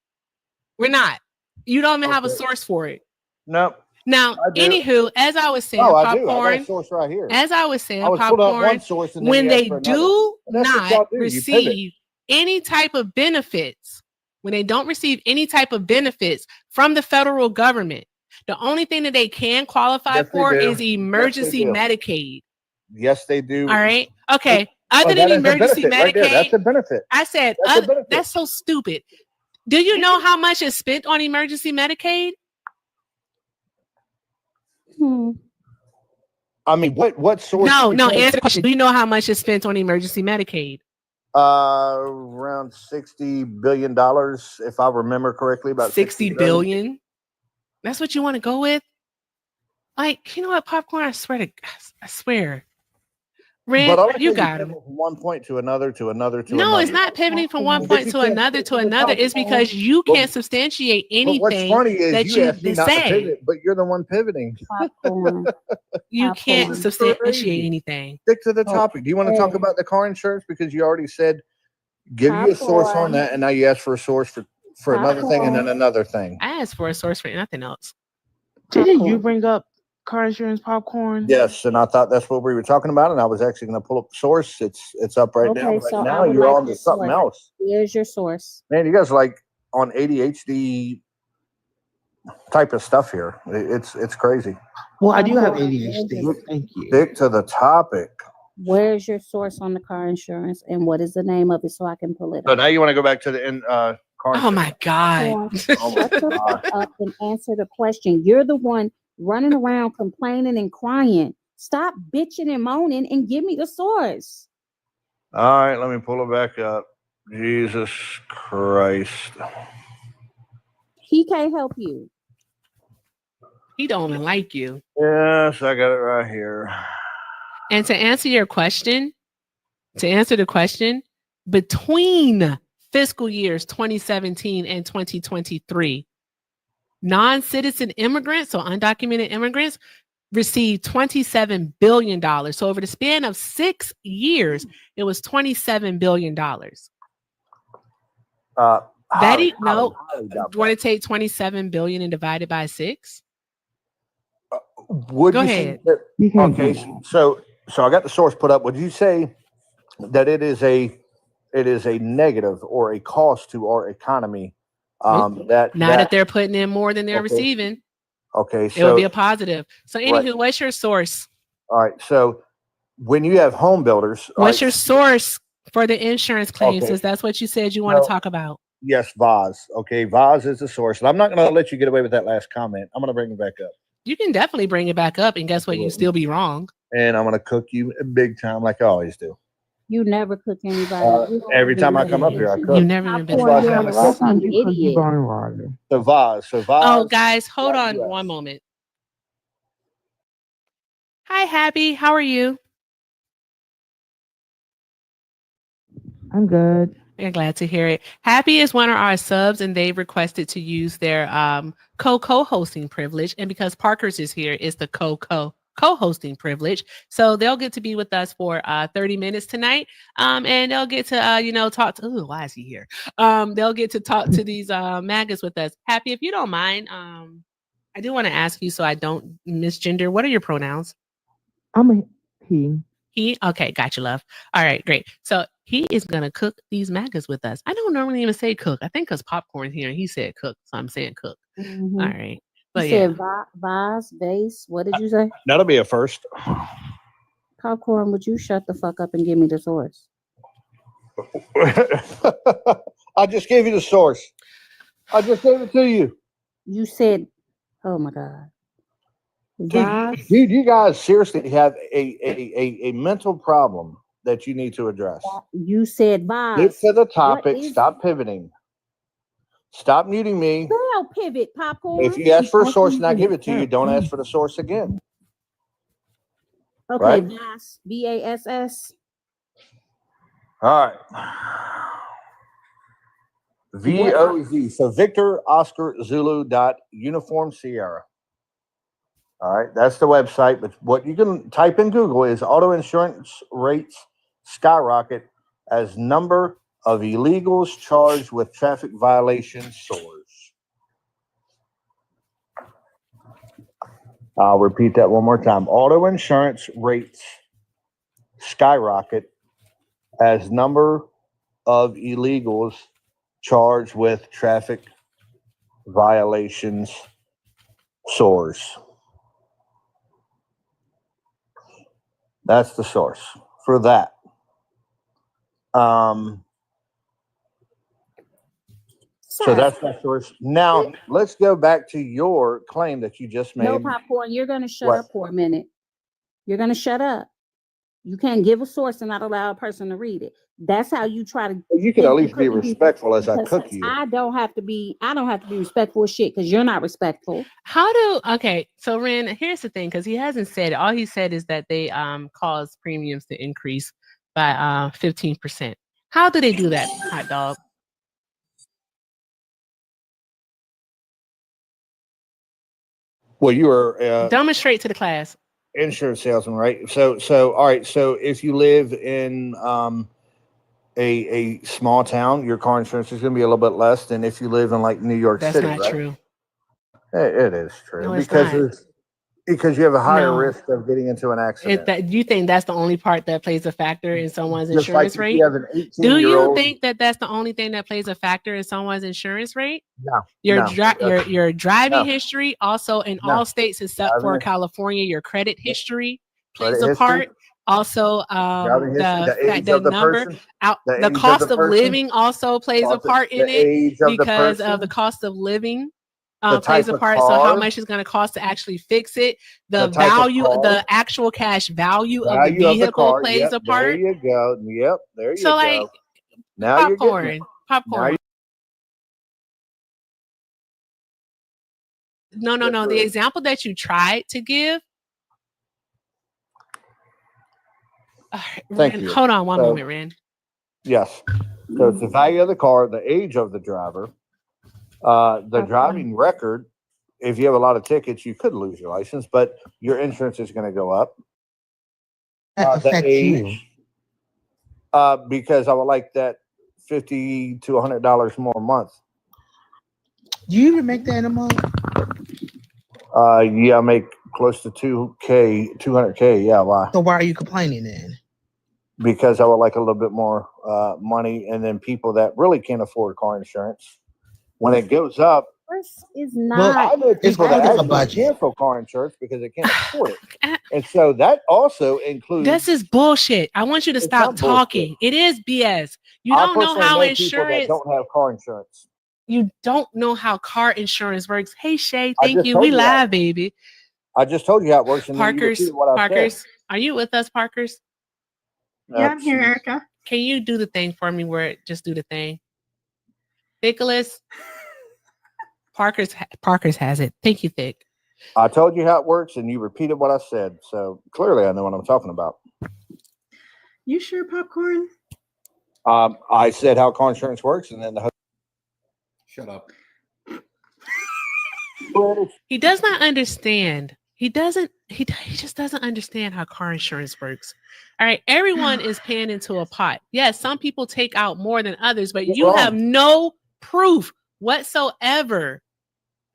We're not. You don't even have a source for it. Nope. Now, anywho, as I was saying, popcorn. I got a source right here. As I was saying, popcorn. When they do not receive any type of benefits, when they don't receive any type of benefits from the federal government, the only thing that they can qualify for is emergency Medicaid. Yes, they do. All right. Okay. Other than emergency Medicaid, that's a benefit. I said that's so stupid. Do you know how much is spent on emergency Medicaid? I mean, what source? No, answer the question. Do you know how much is spent on emergency Medicaid? Around $60 billion, if I remember correctly. About 60 billion. That's what you want to go with? Like, you know what, Popcorn? I swear. Red, But you got him. From one point to another to another to no, another. it's not pivoting from one point to another to another. It's because you can't substantiate anything what's funny is that you asked me not to say. pivot, but you're the one pivoting. You can't substantiate anything. Stick to the topic. Do you want to talk about the car insurance? Because you already said give you a source on that, and now you ask for a source for another thing and then another thing. I asked for a source for nothing else. Didn't you bring up car insurance, Popcorn? Yes, and I thought that's what we were talking about, and I was actually going to pull up the source. It's up right now. But so now you're on to something else. Here's your source. Man, you guys are like on ADHD type of stuff here. It's crazy. Well, I do have ADHD. Thank you. Stick to the topic. Where's your source on the car insurance, and what is the name of it so I can pull it So up? now you want to go back to the car. Oh my God. Shut the fuck up and answer the question. You're the one running around complaining and crying. Stop bitching and moaning and give me the source. All right, let me pull it back up. Jesus Christ. He can't help you. He don't even like you. Yes, I got it right here. And to answer the question, between fiscal years 2017 and 2023, non-citizen immigrants, so undocumented immigrants, received $27 billion. So over the span of 6 years, it was $27 billion. Want to take 27 billion and divide it by 6? Would Go you ahead. Okay, so I got the source put up. Would you say that it is a negative or a cost to our economy? That they're putting in more than they're receiving. Okay, so it would be a positive. So anywho, what's your source? All right, so when you have home builders, what's your source for the insurance claims? Since that's what you said you want to talk about. Yes, Vaz. Okay, Vaz is the source. And I'm not going to let you get away with that last comment. I'm going to bring it back up. You can definitely bring it back up, and guess what? You still be wrong. And I'm going to cook you big time like I always do. You never cook anybody. Every time I come up here, I cook. You never even been. So Vaz. Oh, guys, hold on one moment. Hi, Happy. How are you? I'm good. I'm glad to hear it. Happy is one of our subs, and they requested to use their co-hosting privilege. And because Parker's is here, it's the co-hosting privilege. So they'll get to be with us for 30 minutes tonight. And they'll get to, talk to, why is he here? They'll get to talk to these maggots with us. Happy, if you don't mind, I do want to ask you so I don't misgender. What are your pronouns? I'm a he. He? Okay, gotcha, love. All right, great. So he is going to cook these maggots with us. I don't normally even say cook. I think because Popcorn's here and he said cook, so I'm saying cook. Mm-hmm. All right. But you said vase, vase. What did you say? That'll be a first. Popcorn, would you shut the fuck up and give me the source? I just gave you the source. I just gave it to you. You said, oh my God. Dude, you guys seriously have a mental problem that you need to address. You said vase. Get to the topic. Stop pivoting. Stop muting me. Don't pivot, Popcorn. If you ask for a source and I give it to you, don't ask for the source again. Okay, right? VASS. VASS. All right. VOZ. So Victor Oscar Zulu Uniform Sierra. All right, that's the website. But what you can type in Google is auto insurance rates skyrocket as number of illegals charged with traffic violations soars. I'll repeat that one more time. Auto insurance rates skyrocket as number of illegals charged with traffic violations soars. That's the source for that. So that's the source. Now, let's go back to your claim that you just made. No, Popcorn, you're going to shut up for a minute. you're going to shut up. You can't give a source and not allow a person to read it. That's how you try to. You can at least be respectful as I cook you. I don't have to be respectful of shit because you're not respectful. Okay, so Ren, here's the thing, because he hasn't said it. All he said is that they cause premiums to increase by 15%. How do they do that, hot dog? Well, you were demonstrate to the class. Insurance salesman, right? So all right. So if you live in a small town, your car insurance is going to be a little bit less than if you live in like New York City. That's not true. It is true. No, it's not. Because you have a higher risk of getting into an accident. You think that's the only part that plays a factor in someone's Just insurance like rate? If you have an 18-year-old, do you think that that's the only thing that plays a factor in someone's insurance rate? No. Your driving history, also in all states except for Driving California, your credit history plays Credit a part. history. Also, the cost of person, living also plays a part in it because of the cost of living. Plays a part. So how much is going to cost to actually fix it? The value, the actual cash value of the vehicle plays a part. There you go. Yep, there you go. So like now popcorn. No. The example that you tried to give. Thank you. Hold on one moment, Ren. Yes. So it's the value of the car, the age of the driver, the driving record. If you have a lot of tickets, you could lose your license, but your insurance is going to go up. The age, because I would like that $50 to $100 more a month. Do you even make that in a month? Yeah, I make close to 200K. Yeah, why? So why are you complaining then? Because I would like a little bit more money, and then people that really can't afford car insurance, when it goes up, is not. I know people that actually cancel car insurance because they can't afford it, and so that also includes. This is bullshit. I want you to stop talking. It is BS. You don't know how insurance. Don't have car insurance. You don't know how car insurance works. Hey Shay, thank you. We live, baby. I just told you how it works. Parkers, are you with us, Parkers? Yeah, I'm here, Erica. Can you do the thing for me where it just do the thing? Nicholas, Parkers has it. Thank you, Thick. I told you how it works, and you repeated what I said. So clearly, I know what I'm talking about. You sure, Popcorn? I said how car insurance works, and then the. Shut up. He does not understand. He just doesn't understand how car insurance works. All right. Everyone is paying into a pot. Yes, some people take out more than others, but you have no proof whatsoever.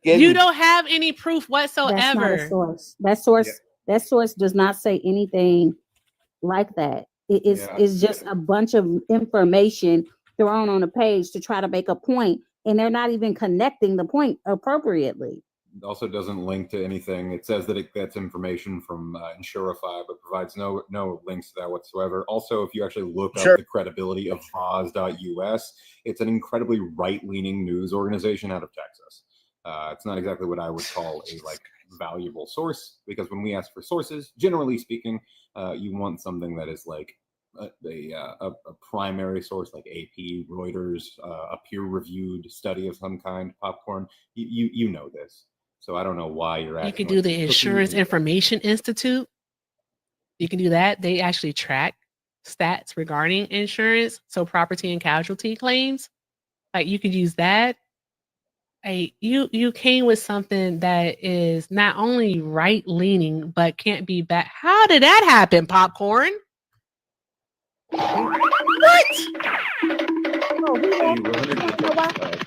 You don't have any proof whatsoever. That's not a source. That source does not say anything like that. It's just a bunch of information thrown on a page to try to make a point, and they're not even connecting the point appropriately. It also doesn't link to anything. It says that it gets information from Insurify, but provides no links to that whatsoever. Also, if you actually look up the credibility of Voz.us, it's an incredibly right-leaning news organization out of Texas. It's not exactly what I would call a valuable source, because when we ask for sources, generally speaking, you want something that is like a primary source like AP, Reuters, a peer-reviewed study of some kind. Popcorn, you know this. So I don't know why you're asking. You can do the Insurance Information Institute. You can do that. They actually track stats regarding insurance, so property and casualty claims. Like you could use that. You came with something that is not only right leaning but can't be back. How did that happen, Popcorn? What?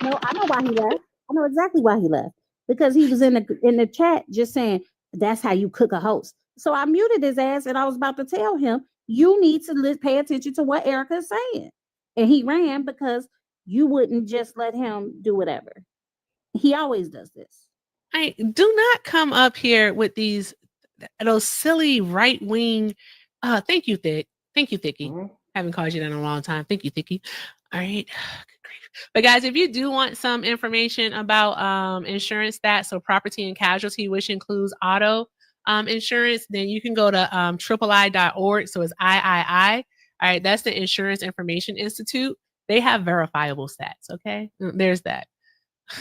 No, I know why he left. I know exactly why he left. Because he was in the chat just saying that's how you cook a host. So I muted his ass, and I was about to tell him you need to pay attention to what Erica is saying. And he ran because you wouldn't just let him do whatever. He always does this. I do not come up here with those silly right wing. Thank you, Thick. Thank you, Thicky. Mm-hmm. Haven't called you that in a long time. Thank you, Thicky. All right. But guys, if you do want some information about insurance stats, so property and casualty, which includes auto, insurance, then you can go to III.org. So it's III. All right, that's the Insurance Information Institute. They have verifiable stats. Okay, there's that.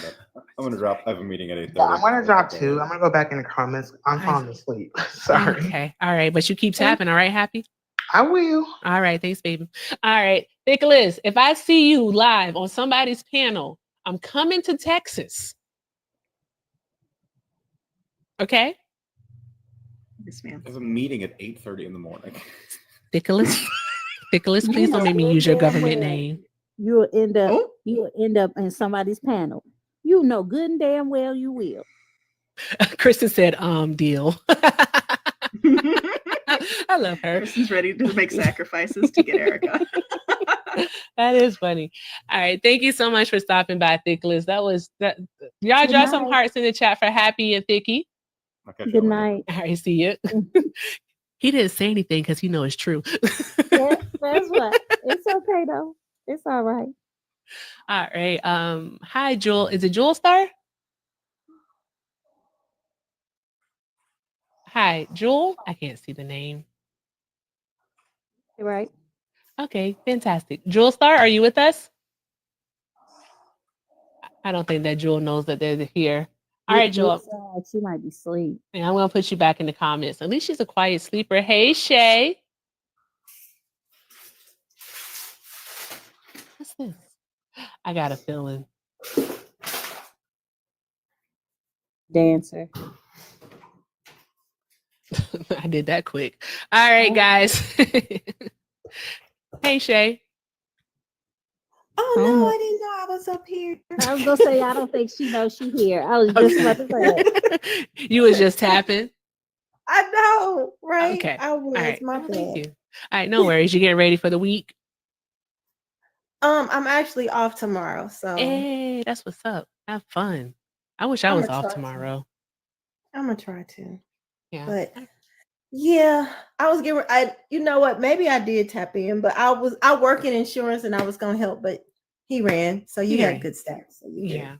But I'm gonna drop. I have a meeting at 8:30. Yeah, I'm gonna drop too. I'm gonna go back in the comments. I'm falling asleep. Sorry. Okay, all right, but you keep tapping. All right, Happy. I will. All right, thanks, baby. All right, Nicholas, if I see you live on somebody's panel, I'm coming to Texas. Okay. Yes, ma'am. I have a meeting at 8:30 in the morning. Nicholas, Nicholas, please don't make me use your government name. You'll end up in somebody's panel. You know good and damn well you will. Kristen said, deal. I love her. Kristen's ready to make sacrifices to get Erica. That is funny. All right. Thank you so much for stopping by, Nicholas. Y'all drop some hearts in the chat for Happy and Thicky. Good night. All right, see you. He didn't say anything because he knows it's true. Yeah, that's what. It's okay though. It's all right. All right. Hi, Jewel. Is it Jewel Star? Hi, Jewel. I can't see the name. You're right. Okay, fantastic. Jewel Star, are you with us? I don't think that Jewel knows that they're here. All right, Jewel. She might be asleep. Yeah, I'm gonna put you back in the comments. At least she's a quiet sleeper. Hey, Shay. What's this? I got a feeling. Dancer. I did that quick. All right, guys. Hey, Shay. Oh no, I didn't know I was up here. I was gonna say I don't think she knows she's here. I was just about to say. You was just tapping. I know, right? Okay. I was. All right. My bad. Thank you. All right, no worries. You getting ready for the week? I'm actually off tomorrow, so Hey, that's what's up. Have fun. I wish I was off tomorrow. I'm gonna try to. Yeah. But yeah, I was getting. You know what? Maybe I did tap in, but I work in insurance and I was gonna help, but he ran, so you had good stats. So Yeah.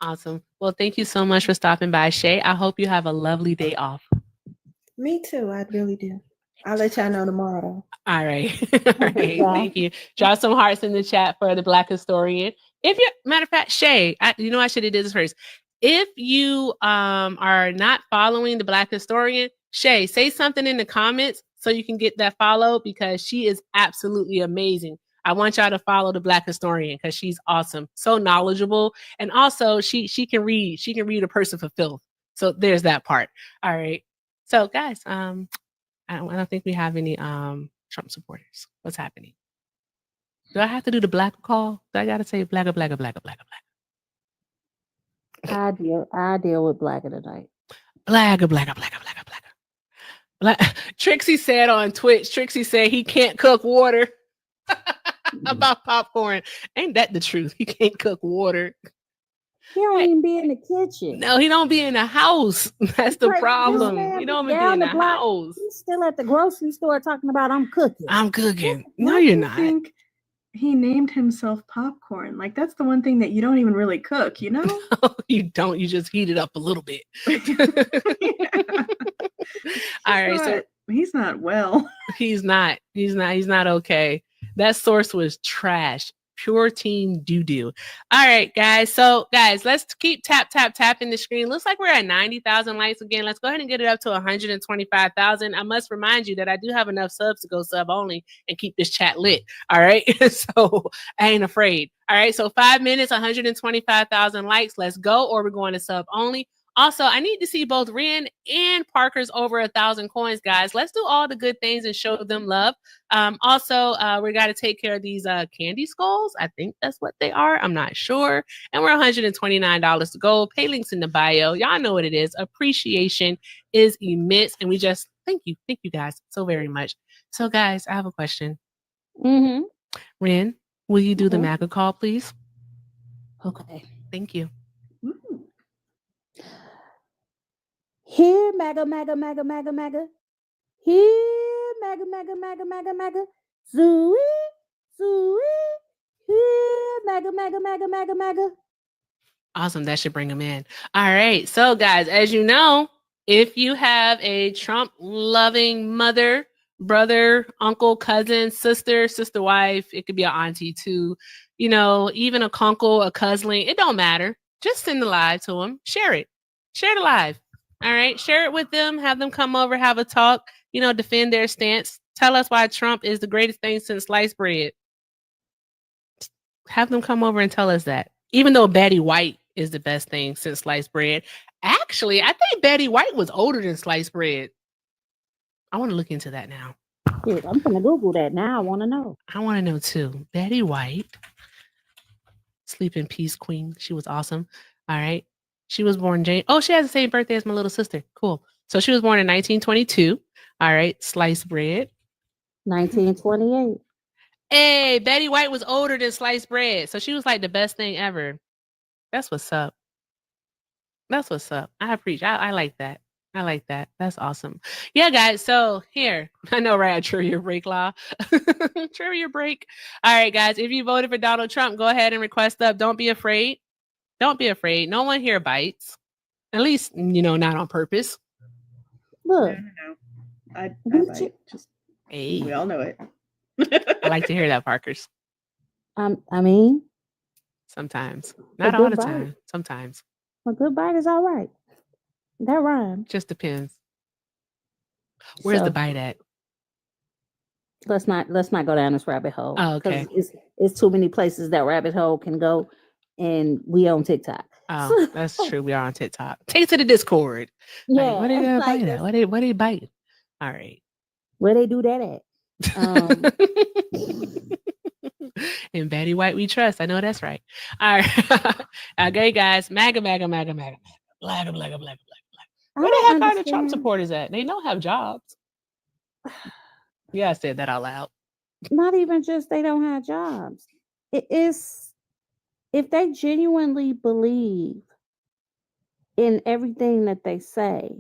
Awesome. Well, thank you so much for stopping by, Shay. I hope you have a lovely day off. Me too. I really do. I'll let y'all know tomorrow. All right. All right. Thank you. Drop some hearts in the chat for the Black Historian. If you, matter of fact, Shay, I should have did this first. If you are not following the Black Historian, Shay, say something in the comments so you can get that follow, because she is absolutely amazing. I want y'all to follow the Black Historian because she's awesome, so knowledgeable, and also she can read. She can read a person for filth. So there's that part. All right. So guys, I don't think we have any Trump supporters. What's happening? Do I have to do the black call? Do I gotta say blagger, blagger, blagger, blagger, blagger? I deal with Blagger tonight. Blagger, blagger, blagger, blagger, blagger. Trixie said on Twitch, Trixie said he can't cook water. About popcorn. Ain't that the truth? He can't cook water. He don't even be in the kitchen. No, he don't be in the house. That's the problem. He don't even be in the house. He's still at the grocery store talking about I'm cooking. I'm cooking. No, you're not. I think he named himself Popcorn. Like, that's the one thing that you don't even really cook, you know? No, you don't. You just heat it up a little bit. All right. So he's not well. He's not okay. That source was trash. Pure teen doo-doo. All right, guys. So, guys, let's keep tapping the screen. Looks like we're at 90,000 likes again. Let's go ahead and get it up to 125,000. I must remind you that I do have enough subs to go sub only and keep this chat lit. All right. So I ain't afraid. All right. So 5 minutes, 125,000 likes. Let's go. Or we're going to sub only. Also, I need to see both Ren and Parker's over 1,000 coins, guys. Let's do all the good things and show them love. Also, we got to take care of these candy skulls. I think that's what they are. I'm not sure. And we're $129 to go. Pay links in the bio. Y'all know what it is. Appreciation is immense. And we just thank you guys so very much. So, guys, I have a question. Mm-hmm. Ren, will you do the MAGA call, please? Okay. Thank you. Here, MAGA, MAGA, MAGA, MAGA, MAGA. Here, MAGA, MAGA, MAGA, MAGA, MAGA. Zooey, zooey. Here, MAGA, MAGA, MAGA, MAGA, MAGA. Awesome. That should bring them in. All right. So, guys, as you know, If you have a Trump loving mother, brother, uncle, cousin, sister, sister wife, it could be an auntie too, you know, even a kunkle, a cousin, it don't matter. Just send the live to them. Share it. Share the live. All right. Share it with them. Have them come over, have a talk, you know, defend their stance. Tell us why Trump is the greatest thing since sliced bread. Have them come over and tell us that. Even though Betty White is the best thing since sliced bread. Actually, I think Betty White was older than sliced bread. I want to look into that now. Shit, I'm gonna Google that now. I want to know. I want to know too. Betty White, sleep in peace, queen. She was awesome. All right. She was born Jane. Oh, she has the same birthday as my little sister. Cool. So she was born in 1922. All right. Sliced bread. 1928. Hey, Betty White was older than sliced bread. So she was like the best thing ever. That's what's up. That's what's up. I appreciate. I like that. I like that. That's awesome. Yeah, guys. So here, I know, right? Trivia break law. Trivia break. All right, guys. If you voted for Donald Trump, go ahead and request up. Don't be afraid. Don't be afraid. No one here bites. At least, you know, not on purpose. Look. No. I bite. Just Hey. we all know it. I like to hear that, Parkers. I mean, sometimes. Not all the bite. time. Sometimes. A good bite is all right. That rhymes. Just depends. Where's So, the bite at? Let's not go down this rabbit hole. Oh, okay. It's too many places that rabbit hole can go, and we on TikTok. Oh, that's true. We are on TikTok. Take to the Discord. Yeah. Like, what did they like bite at? What did bite? All right. Where they do that at? In Betty White we trust. I know that's right. All right. Okay, guys. MAGA, MAGA, MAGA, MAGA. Blaga, blaga, blaga, blaga, blaga. Where the heck are the Trump supporters at? They don't have jobs. Yeah, I said that out loud. Not even just they don't have jobs. It is if they genuinely believe in everything that they say,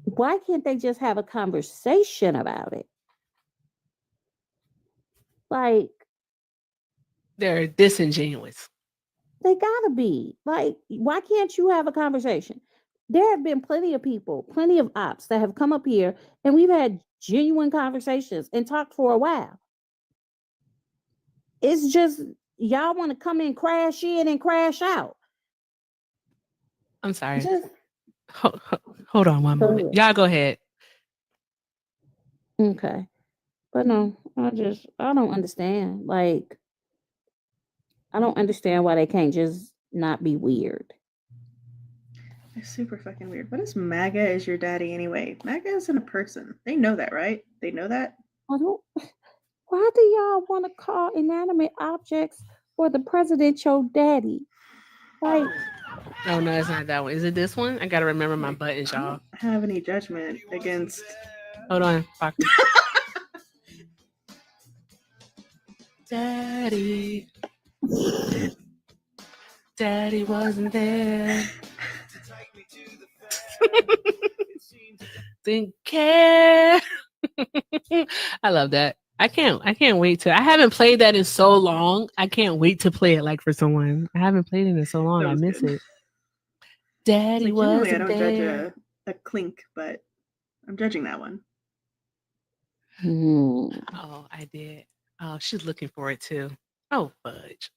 why can't they just have a conversation about it? Like, they're disingenuous. They gotta be. Like, why can't you have a conversation? There have been plenty of people, plenty of ops that have come up here and we've had genuine conversations and talked for a while. It's just y'all want to come and crash in and crash out. I'm sorry. Hold on one moment. Y'all go ahead. Okay. But no, I don't understand. Like, I don't understand why they can't just not be weird. It's super fucking weird. What is MAGA is your daddy anyway? MAGA isn't a person. They know that, right? They know that? Why do y'all want to call inanimate objects for the president your daddy? Like, oh no, it's not that one. Is it this one? I gotta remember my buttons, y'all. I don't have any judgment against. Hold on, Parker. Daddy. Daddy wasn't there. Didn't care. I love that. I can't wait to. I haven't played that in so long. I can't wait to play it like for someone. I haven't played it in so long. I miss it. Daddy wasn't I don't there. judge a clink, but I'm judging that one. Oh, I did. Oh, she's looking for it too. Oh, fudge.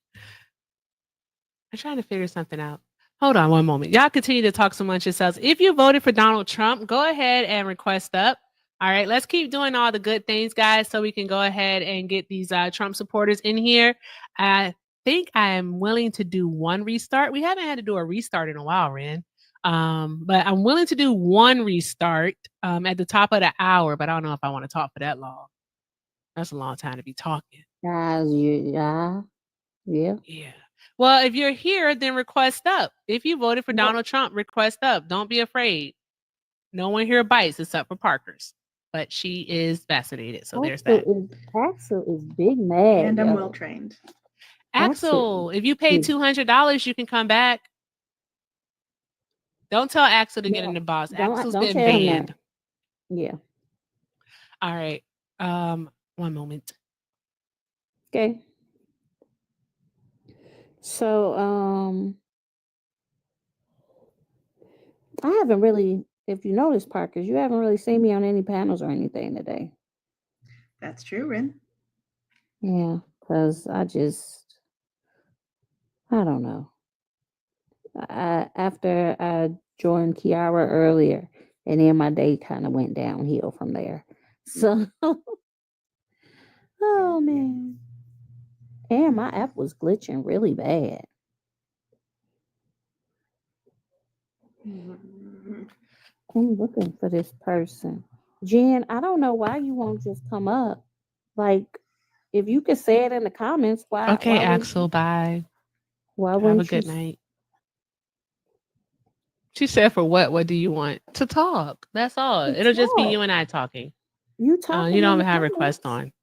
I'm trying to figure something out. Hold on one moment. Y'all continue to talk amongst yourselves. If you voted for Donald Trump, go ahead and request up. All right, let's keep doing all the good things, guys, so we can go ahead and get these Trump supporters in here. I think I am willing to do one restart. We haven't had to do a restart in a while, Ren. But I'm willing to do one restart at the top of the hour, but I don't know if I want to talk for that long. That's a long time to be talking. Yeah. Well, if you're here, then request up. If you voted for Donald Trump, request up. Don't be afraid. No one here bites except for Parker's, but she is vaccinated. So there's that. Axel is big mad. And I'm well trained. Axel, if you pay $200, you can come back. Don't tell Axel to get in the box. Axel's been banned. Yeah. All right. One moment. Okay. So I haven't really, if you notice, Parkers, you haven't really seen me on any panels or anything today. That's true, Ren. Yeah, because I don't know. After I joined Kiara earlier, and then my day kind of went downhill from there. So, oh man. And my app was glitching really bad. I'm looking for this person. Jen, I don't know why you won't just come up. Like, if you could say it in the comments, why? Okay, why wouldn't Axel, you- bye. Why Have a wouldn't good you? night. She said, for what? What do you want? To talk. That's all. It'll just be Talk. you and I talking. You talking? You don't in the have request comments. on.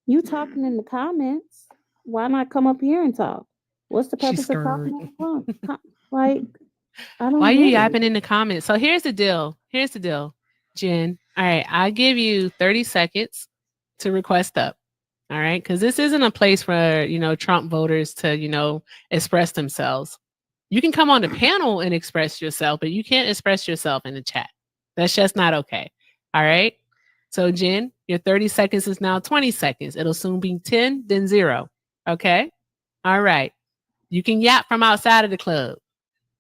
You talking in the comments. Why not come up here and talk? What's the She's purpose of scared. talking on the phone? Like, I don't Why you get it. yapping in the comments? So here's the deal. Here's the deal, Jen. All right, I give you 30 seconds to request up. All right, because this isn't a place for Trump voters to express themselves. You can come on the panel and express yourself, but you can't express yourself in the chat. That's just not okay. All right. So Jen, your 30 seconds is now 20 seconds. It'll soon be 10, then 0. Okay. All right. You can yap from outside of the club.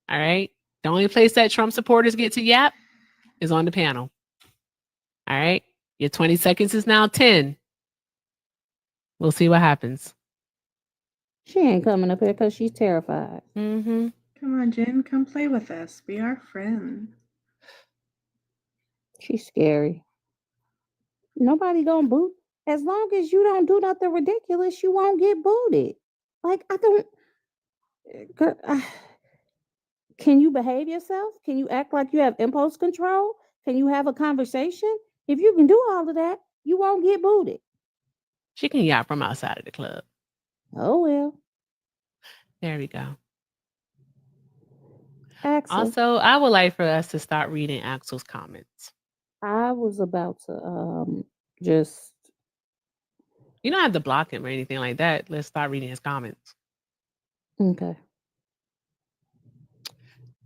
All right. The only place that Trump supporters get to yap is on the panel. All right. Your 20 seconds is now 10. We'll see what happens. She ain't coming up here because she's terrified. Mm-hmm. Come on, Jen. Come play with us. Be our friend. She's scary. Nobody gonna boot. As long as you don't do nothing ridiculous, you won't get booted. Like, I don't. Girl, can you behave yourself? Can you act like you have impulse control? Can you have a conversation? If you can do all of that, you won't get booted. She can yap from outside of the club. Oh well. There we go. Axel. Also, I would like for us to start reading Axel's comments. I was about to just. You don't have to block him or anything like that. Let's start reading his comments. Okay.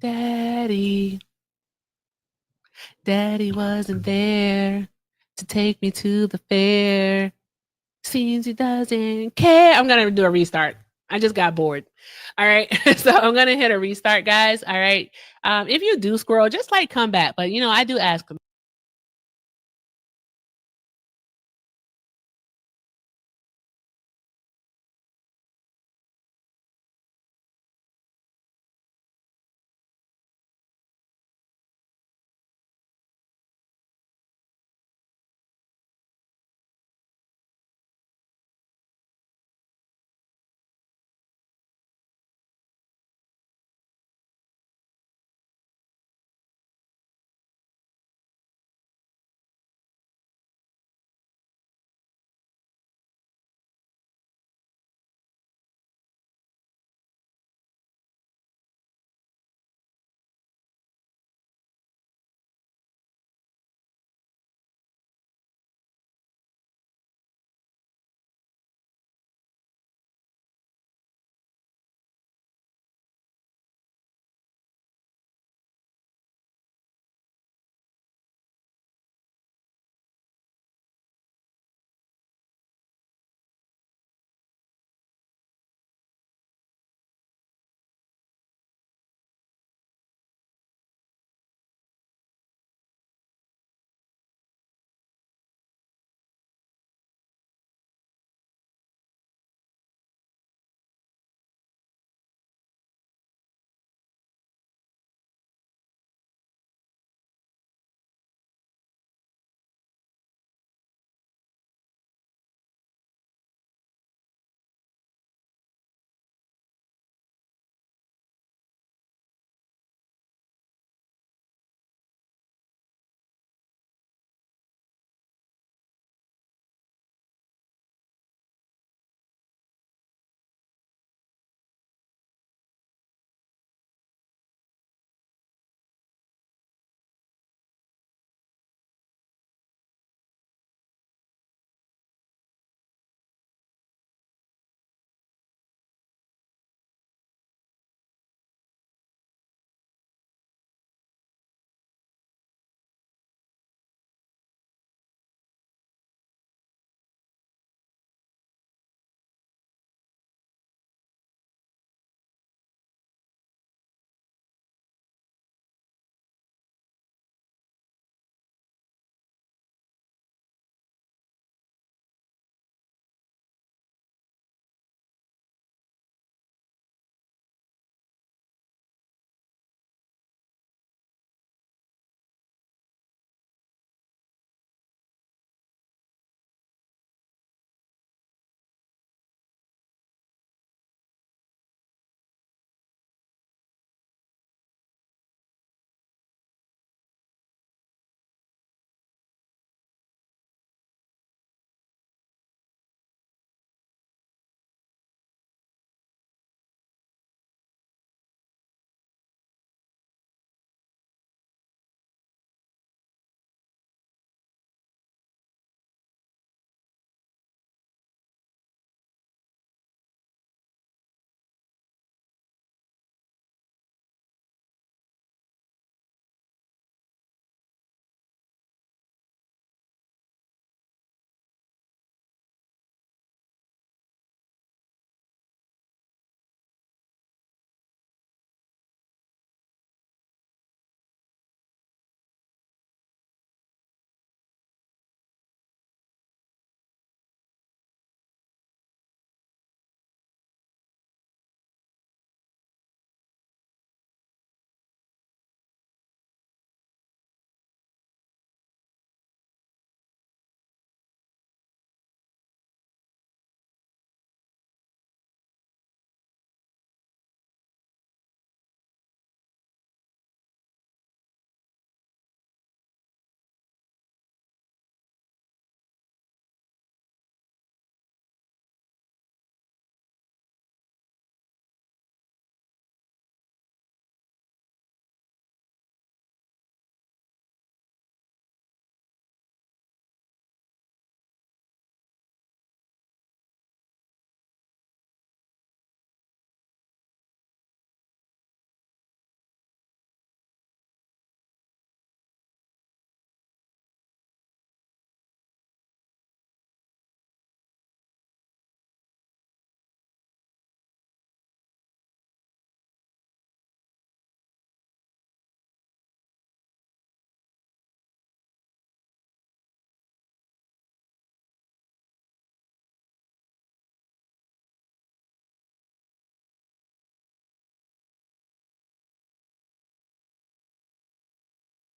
Daddy wasn't there to take me to the fair. Seems he doesn't care. I'm going to do a restart. I just got bored. All right. So I'm going to hit a restart, guys. All right. If you do scroll, just come back. But, I do ask them.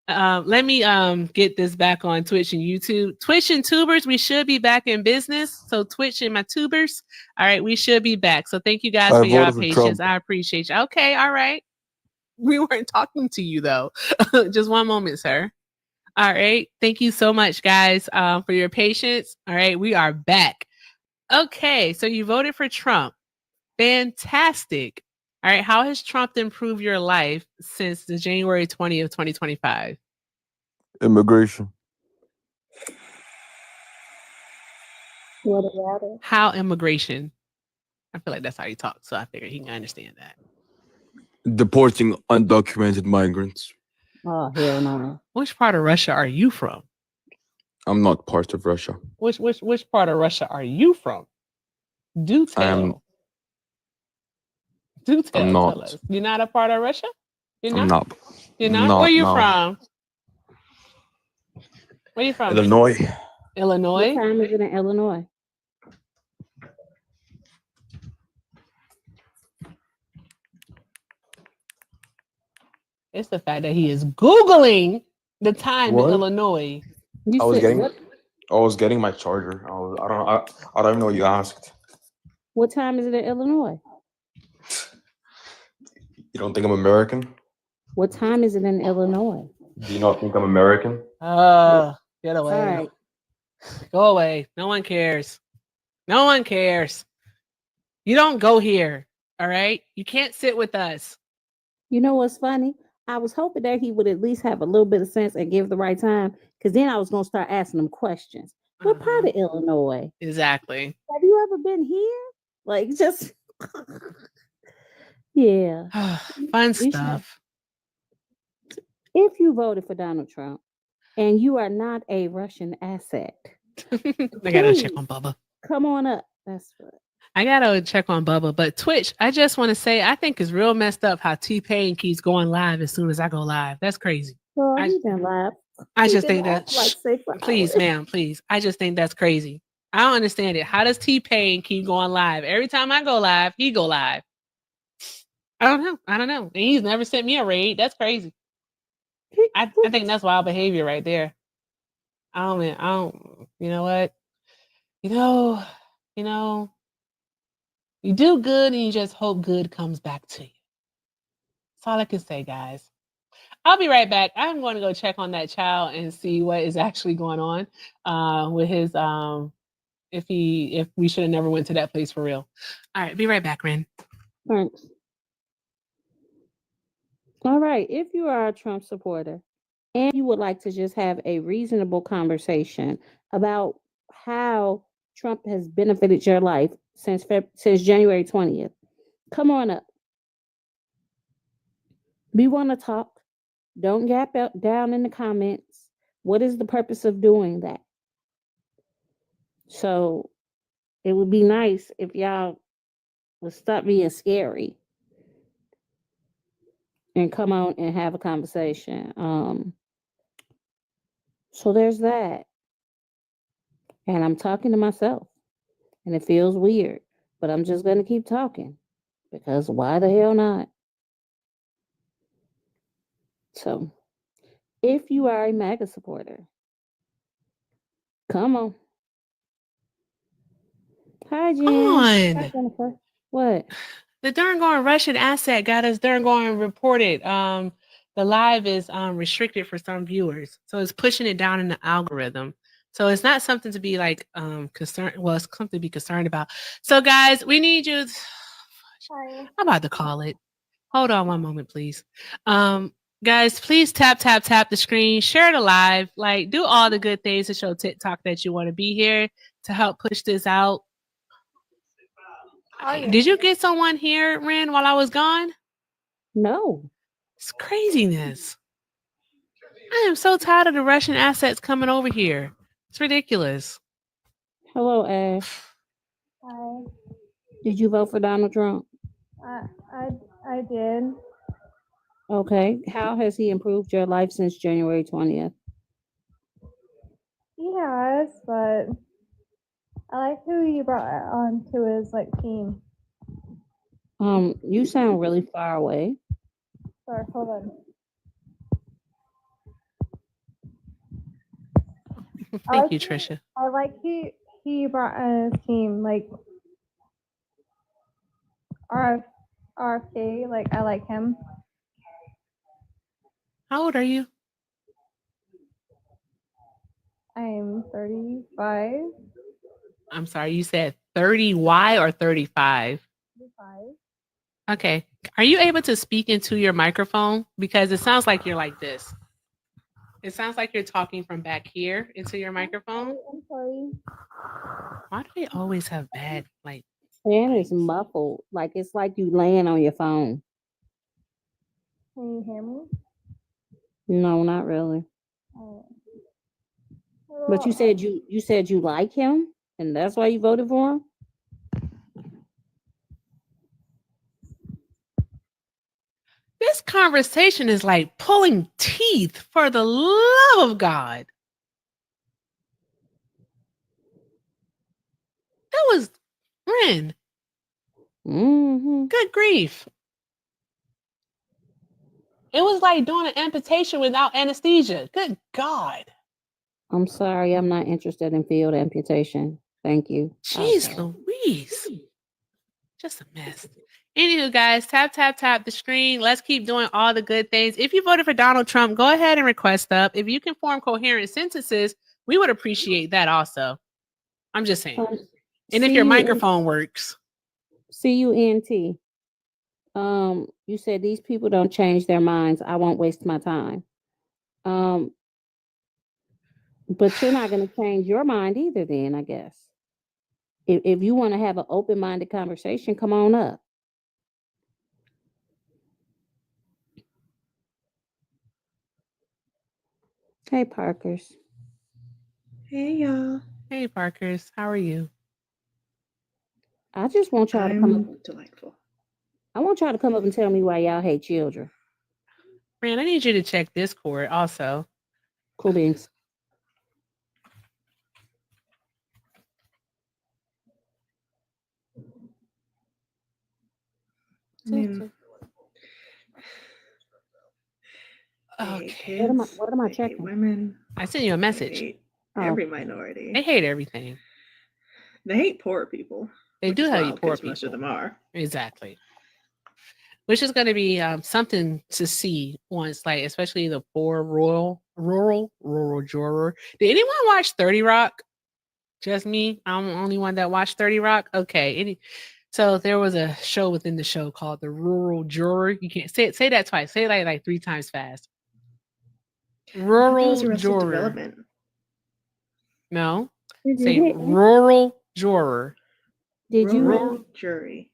Let me get this back on Twitch and YouTube. Twitch and tubers, we should be back in business. So Twitch and my tubers, all right, we should be back. So thank you guys I for your voted for patience. Trump. I appreciate you. Okay, all right. We weren't talking to you though. Just one moment, sir. All right. Thank you so much, guys, for your patience. All right, we are back. Okay, so you voted for Trump. Fantastic. All right, how has Trump improved your life since the January 20th, 2025? Immigration. What about it? How immigration? I feel like that's how he talks, so I figured he can understand that. Deporting undocumented migrants. Oh, hell no. Which part of Russia are you from? I'm not part of Russia. Which part of Russia are you from? Do tell. Do tell. I'm Tell not. us. You're not a part of Russia? You're I'm not? not. You're not? Not Where you now. from? Where you from? Illinois. Illinois? What time is it in Illinois? It's the fact that he is Googling the time What? in Illinois. You I was said getting what? I was getting my charger. I don't even know what you asked. What time is it in Illinois? You don't think I'm American? What time is it in Illinois? Do you not think I'm American? Get away. All right. Go away. No one cares. No one cares. You don't go here. All right. You can't sit with us. You know what's funny? I was hoping that he would at least have a little bit of sense and give the right time, because then I was gonna start asking him questions. What part of Illinois? Exactly. Have you ever been here? Like, just yeah. Fun You should- stuff. If you voted for Donald Trump and you are not a Russian asset, I gotta check on Bubba. come on up. That's what. I gotta check on Bubba. But Twitch, I just want to say, I think it's real messed up how T-Pain keeps going live as soon as I go live. That's crazy. Well, I- he's been live. I He's just been think live that, like 6 please, hours. ma'am, please. I just think that's crazy. I don't understand it. How does T-Pain keep going live? Every time I go live, he go live. I don't know. And he's never sent me a raid. That's crazy. I think that's wild behavior right there. I don't, you know what? You know, you do good and you just hope good comes back to you. That's all I can say, guys. I'll be right back. I'm going to go check on that child and see what is actually going on with his if we should have never went to that place for real. All right, be right back, Ren. Thanks. All right. If you are a Trump supporter and you would like to just have a reasonable conversation about how Trump has benefited your life since January 20th, come on up. We want to talk. Don't gap down in the comments. What is the purpose of doing that? So it would be nice if y'all would stop being scary and come on and have a conversation. So there's that. And I'm talking to myself. And it feels weird. But I'm just going to keep talking. Because why the hell not? So, if you are a MAGA supporter, come on. Hi, Jen. On. Hi, Jennifer. What? The darn going Russian asset got us darn going reported. The live is restricted for some viewers, so it's pushing it down in the algorithm. So it's not something to be like concerned. Well, it's something to be concerned about. So guys, we need you. I'm about to call it. Hold on one moment, please. Guys, please tap the screen, share the live, like do all the good things to show TikTok that you want to be here to help push this out. Did you get someone here, Ren, while I was gone? No. It's craziness. I am so tired of the Russian assets coming over here. It's ridiculous. Hello, Ash. Hi. Did you vote for Donald Trump? I did. Okay. How has he improved your life since January 20th? He has, but I like who you brought on to his team. You sound really far away. Sorry, hold on. Thank you, Trisha. I like he brought a team like RFK. Like I like him. How old are you? I'm 35. I'm sorry, you said 30Y or 35? 35. Okay. Are you able to speak into your microphone? Because it sounds like you're like this. It sounds like you're talking from back here into your microphone. I'm sorry. Why do they always have bad, like, And it's muffled. Like it's like you laying on your phone. Can you hear me? No, not really. Oh. But you said you like him, and that's why you voted for him. this conversation is like pulling teeth, for the love of God. That was Ren. Good grief. It was like doing an amputation without anesthesia. Good God. I'm sorry, I'm not interested in field amputation. Thank you. Jeez Louise. Just a mess. Anywho, guys, tap the screen. Let's keep doing all the good things. If you voted for Donald Trump, go ahead and request up. If you can form coherent sentences, we would appreciate that also. I'm just saying. And if your microphone works. CUNT. You said these people don't change their minds. I won't waste my time. But you're not going to change your mind either then, I guess. If you want to have an open-minded conversation, come on up. Hey, Parkers. Hey, y'all. Hey, Parkers. How are you? I just want y'all to come up. Delightful. I want y'all to come up and tell me why y'all hate children. Fran, I need you to check Discord also. Cool beans. Okay. What am I checking? Women. I sent you a message. Hate every minority. They hate everything. They hate poor people. They which do is hate wild, poor 'cause people. Most of them are. Exactly. Which is going to be something to see once, like, especially the poor rural juror. Did anyone watch 30 Rock? Just me? I'm the only one that watched 30 Rock? Okay. So there was a show within the show called The Rural Juror. You can't say that twice. Say it like 3 times fast. Rural Juror. Development. No. Did you Say hit Rural Juror. Did you Rural jury?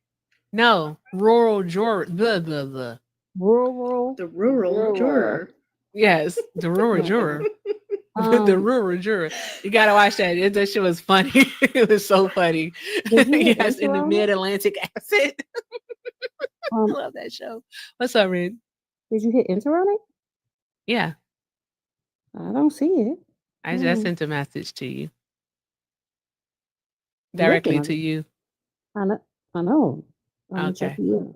No. Rural Juror. Blah, blah, blah. Rural. The rural juror. Yes. The Rural Juror. The rural juror. You gotta watch that. That shit was funny. It was so funny. Yes, in the mid-Atlantic accent. I love that show. What's up, Red? Did you hit enter on it? Yeah. I don't see it. I just sent a message to you. Directly to you. I know. Okay. All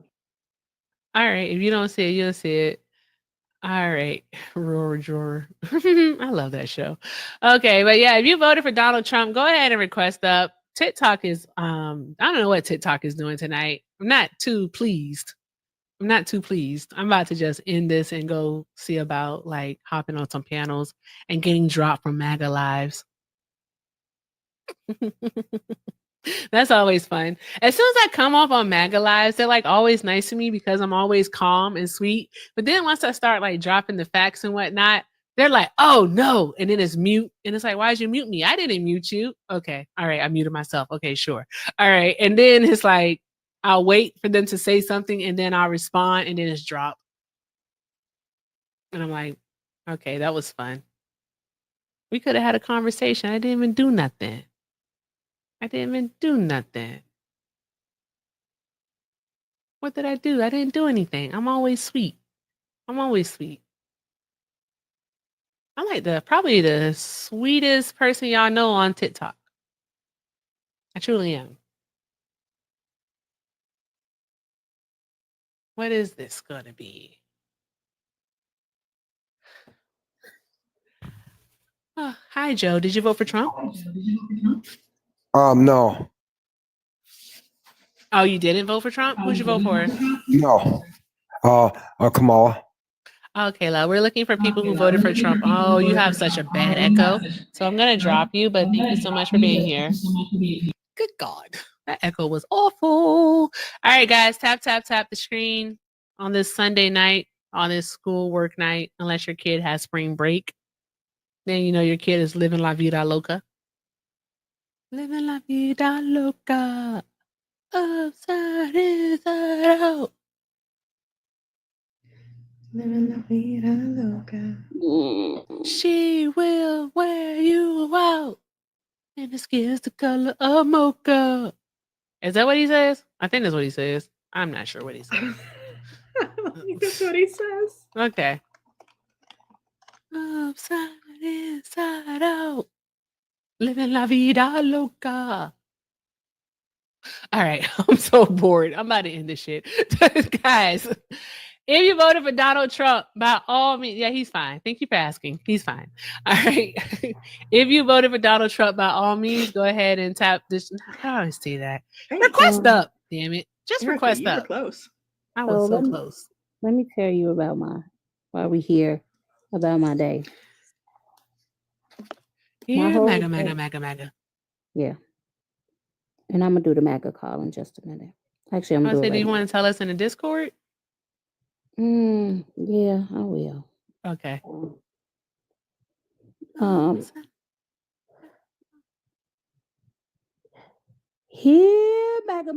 right. If you don't see it, you'll see it. All right, Roar Drawer. I love that show. Okay, but yeah, if you voted for Donald Trump, go ahead and request up. TikTok is I don't know what TikTok is doing tonight. I'm not too pleased. I'm about to just end this and go see about like hopping on some panels and getting dropped from MAGA Lives. That's always fun. As soon as I come off on MAGA Lives, they're like always nice to me because I'm always calm and sweet. But then once I start like dropping the facts and whatnot, they're like, oh no. And then it's mute. And it's like, why'd you mute me? I didn't mute you. Okay. All right. I muted myself. Okay, sure. All right. And then it's like, I'll wait for them to say something and then I'll respond and then it's dropped. And I'm like, okay, that was fun. We could have had a conversation. I didn't even do nothing. What did I do? I didn't do anything. I'm always sweet. I'm like probably the sweetest person y'all know on TikTok. I truly am. What is this gonna be? Oh, hi Hi, Joe. Did you vote for Trump? No, Oh, you didn't vote for Trump? Who'd you vote for? no. Kamala. Okay, love. We're looking for people who voted for Trump. Oh, you have such a bad echo. So I'm gonna drop you, but thank you so much for being here. Good God. That echo was awful. All right, guys, tap the screen on this Sunday night, on this school work night, unless your kid has spring break. Then you know your kid is living la vida loca. Living la vida loca. Upside, inside out. Living la vida loca. She will wear you out. And the skin's the color of mocha. Is that what he says? I think that's what he says. I'm not sure what he says. I don't think that's what he says. Okay. Upside, inside out. Living la vida loca. All right. I'm so bored. I'm about to end this shit. Guys, if you voted for Donald Trump, by all means, yeah, he's fine. Thank you for asking. He's fine. All right. If you voted for Donald Trump, by all means, go ahead and tap this. I always say that. Request up. Damn it. Just request you were up. close. I was so let me- close. Let me tell you about while we here, about my day. Yeah, whole MAGA, day- MAGA. Yeah. And I'm going to do the MAGA call in just a minute. Actually, I'm I going to say, do do it you right want to tell us in the Discord? Yeah, I will. Okay. Here, MAGA.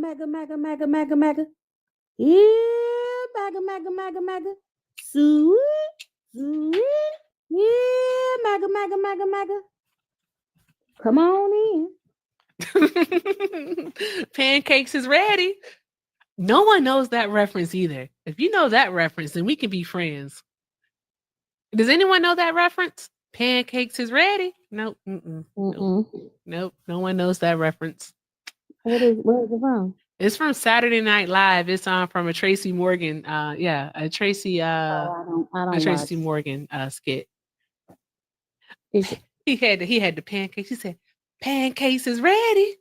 Here, MAGA. Sweet. Yeah, MAGA. Come on in. Pancakes is ready. No one knows that reference either. If you know that reference, then we can be friends. Does anyone know that reference? Pancakes is ready. Nope. Nope. No one knows that reference. Where is it from? It's from Saturday Night Live. It's from a Tracy Morgan. A Tracy. I don't a Tracy watch. Morgan skit. He had the pancakes. He said, "Pancakes is ready."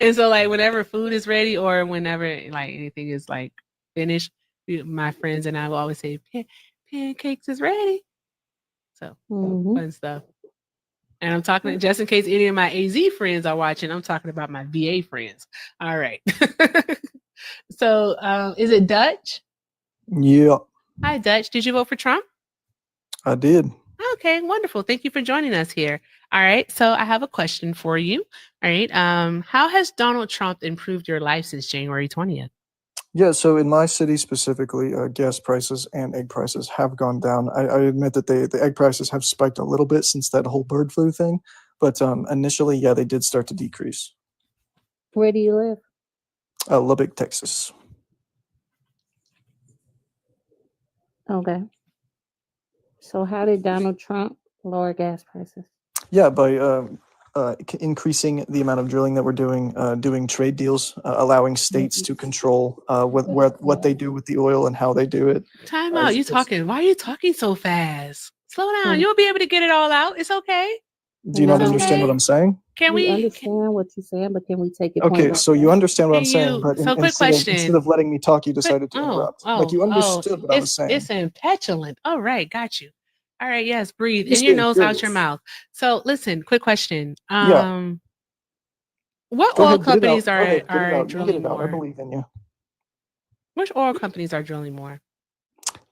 And so, like, whenever food is ready or whenever like anything is like finished, my friends and I will always say, "Pancakes is ready." So fun stuff. And I'm talking just in case any of my AZ friends are watching. I'm talking about my VA friends. All right. So, is it Dutch? Yeah, Hi, Dutch. Did you vote for Trump? I did. Okay, wonderful. Thank you for joining us here. All right, so I have a question for you. All right, how has Donald Trump improved your life since January 20th? Yeah, so in my city specifically, gas prices and egg prices have gone down. I admit that the egg prices have spiked a little bit since that whole bird flu thing, but initially, yeah, they did start to decrease. Where do you live? Lubbock, Texas. Okay. So how did Donald Trump lower gas prices? Yeah, by increasing the amount of drilling that we're doing trade deals, allowing states to control what they do with the oil and how they do it. Time out. Why are you talking so fast? Slow down. You'll be able to get it all out. It's okay. Do you not understand what I'm saying? Can we understand what you're saying, but can we take it? Okay, so you understand what I'm saying, but quick question. instead of letting me talk, you decided to interrupt. Like you understood what I was saying. It's petulant. All right, got you. All right, yes, breathe Just in your being nose, out your curious. mouth. So listen, quick question. Yeah. What Go oil ahead, get it companies out. Go ahead, get it are out. You get drilling it out. I more? believe in you. Which oil companies are drilling more?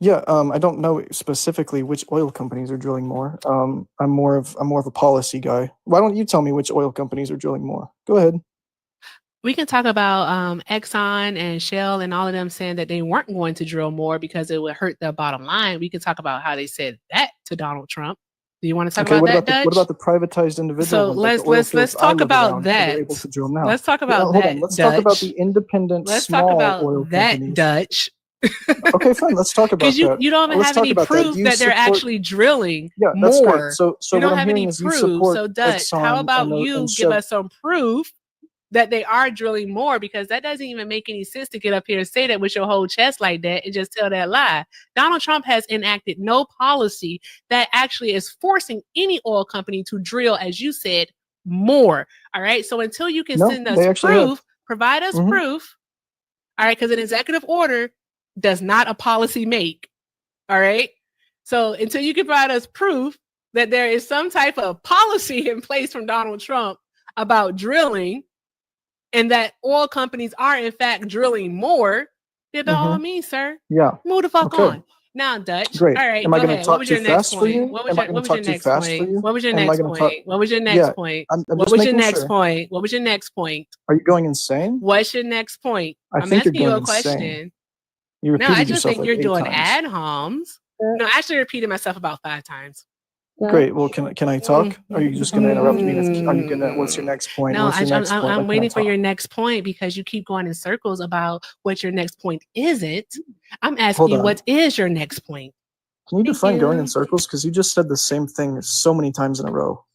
Yeah, I don't know specifically which oil companies are drilling more. I'm more of a policy guy. Why don't you tell me which oil companies are drilling more? Go ahead. We can talk about Exxon and Shell and all of them saying that they weren't going to drill more because it would hurt their bottom line. We can talk about how they said that to Donald Trump. Do you want to talk about that, Dutch? What about the privatized individuals? So like the oil let's fields I talk live about around, where they're that. able to drill now? Let's talk about Hold that. on. Let's talk about Dutch. the independent Let's small talk about oil that, companies. Dutch. Okay, fine. Let's talk about Because that. you don't even Let's have talk any about proof Do you that they're support- actually drilling Yeah, that's more. great. So you what don't I'm have hearing any is you proof. support So Dutch, Exxon how about and you give Shell. us some proof that they are drilling more, because that doesn't even make any sense to get up here and say that with your whole chest like that and just tell that lie. Donald Trump has enacted no policy that actually is forcing any oil company to drill, as you said, more. All right. So until you can send us proof, provide us proof. All right. Because an executive order does not a policy make. All right. So until you can provide us proof that there is some type of policy in place from Donald Trump about drilling, and that oil companies are in fact drilling more, then by all means, sir, move the fuck on. Now, Dutch. Great. All right. Am I go going to ahead. talk What was too your next fast for point? you? What was Am I your, going what to was your talk too next fast for point? you? What was your Am I next going to point? talk? What was your next Yeah, point? I'm What just was your making next sure. point? What was your next point? Are you going insane? What's your next point? I I'm think you're asking you a going insane. question. You No, I repeated just yourself think like you're 8 doing times. ad homs. No, I actually repeated myself about 5 times. Great. Well, can I talk? Are you just going to interrupt me? Are you going to? What's your next point? No, What's your next point? I'm Like, can I waiting for talk? your next point, because you keep going in circles about what your next point isn't. I'm asking Hold you, on. what is your next point? Can you Thank define going you. in circles? Because you just said the same thing so many times in a row.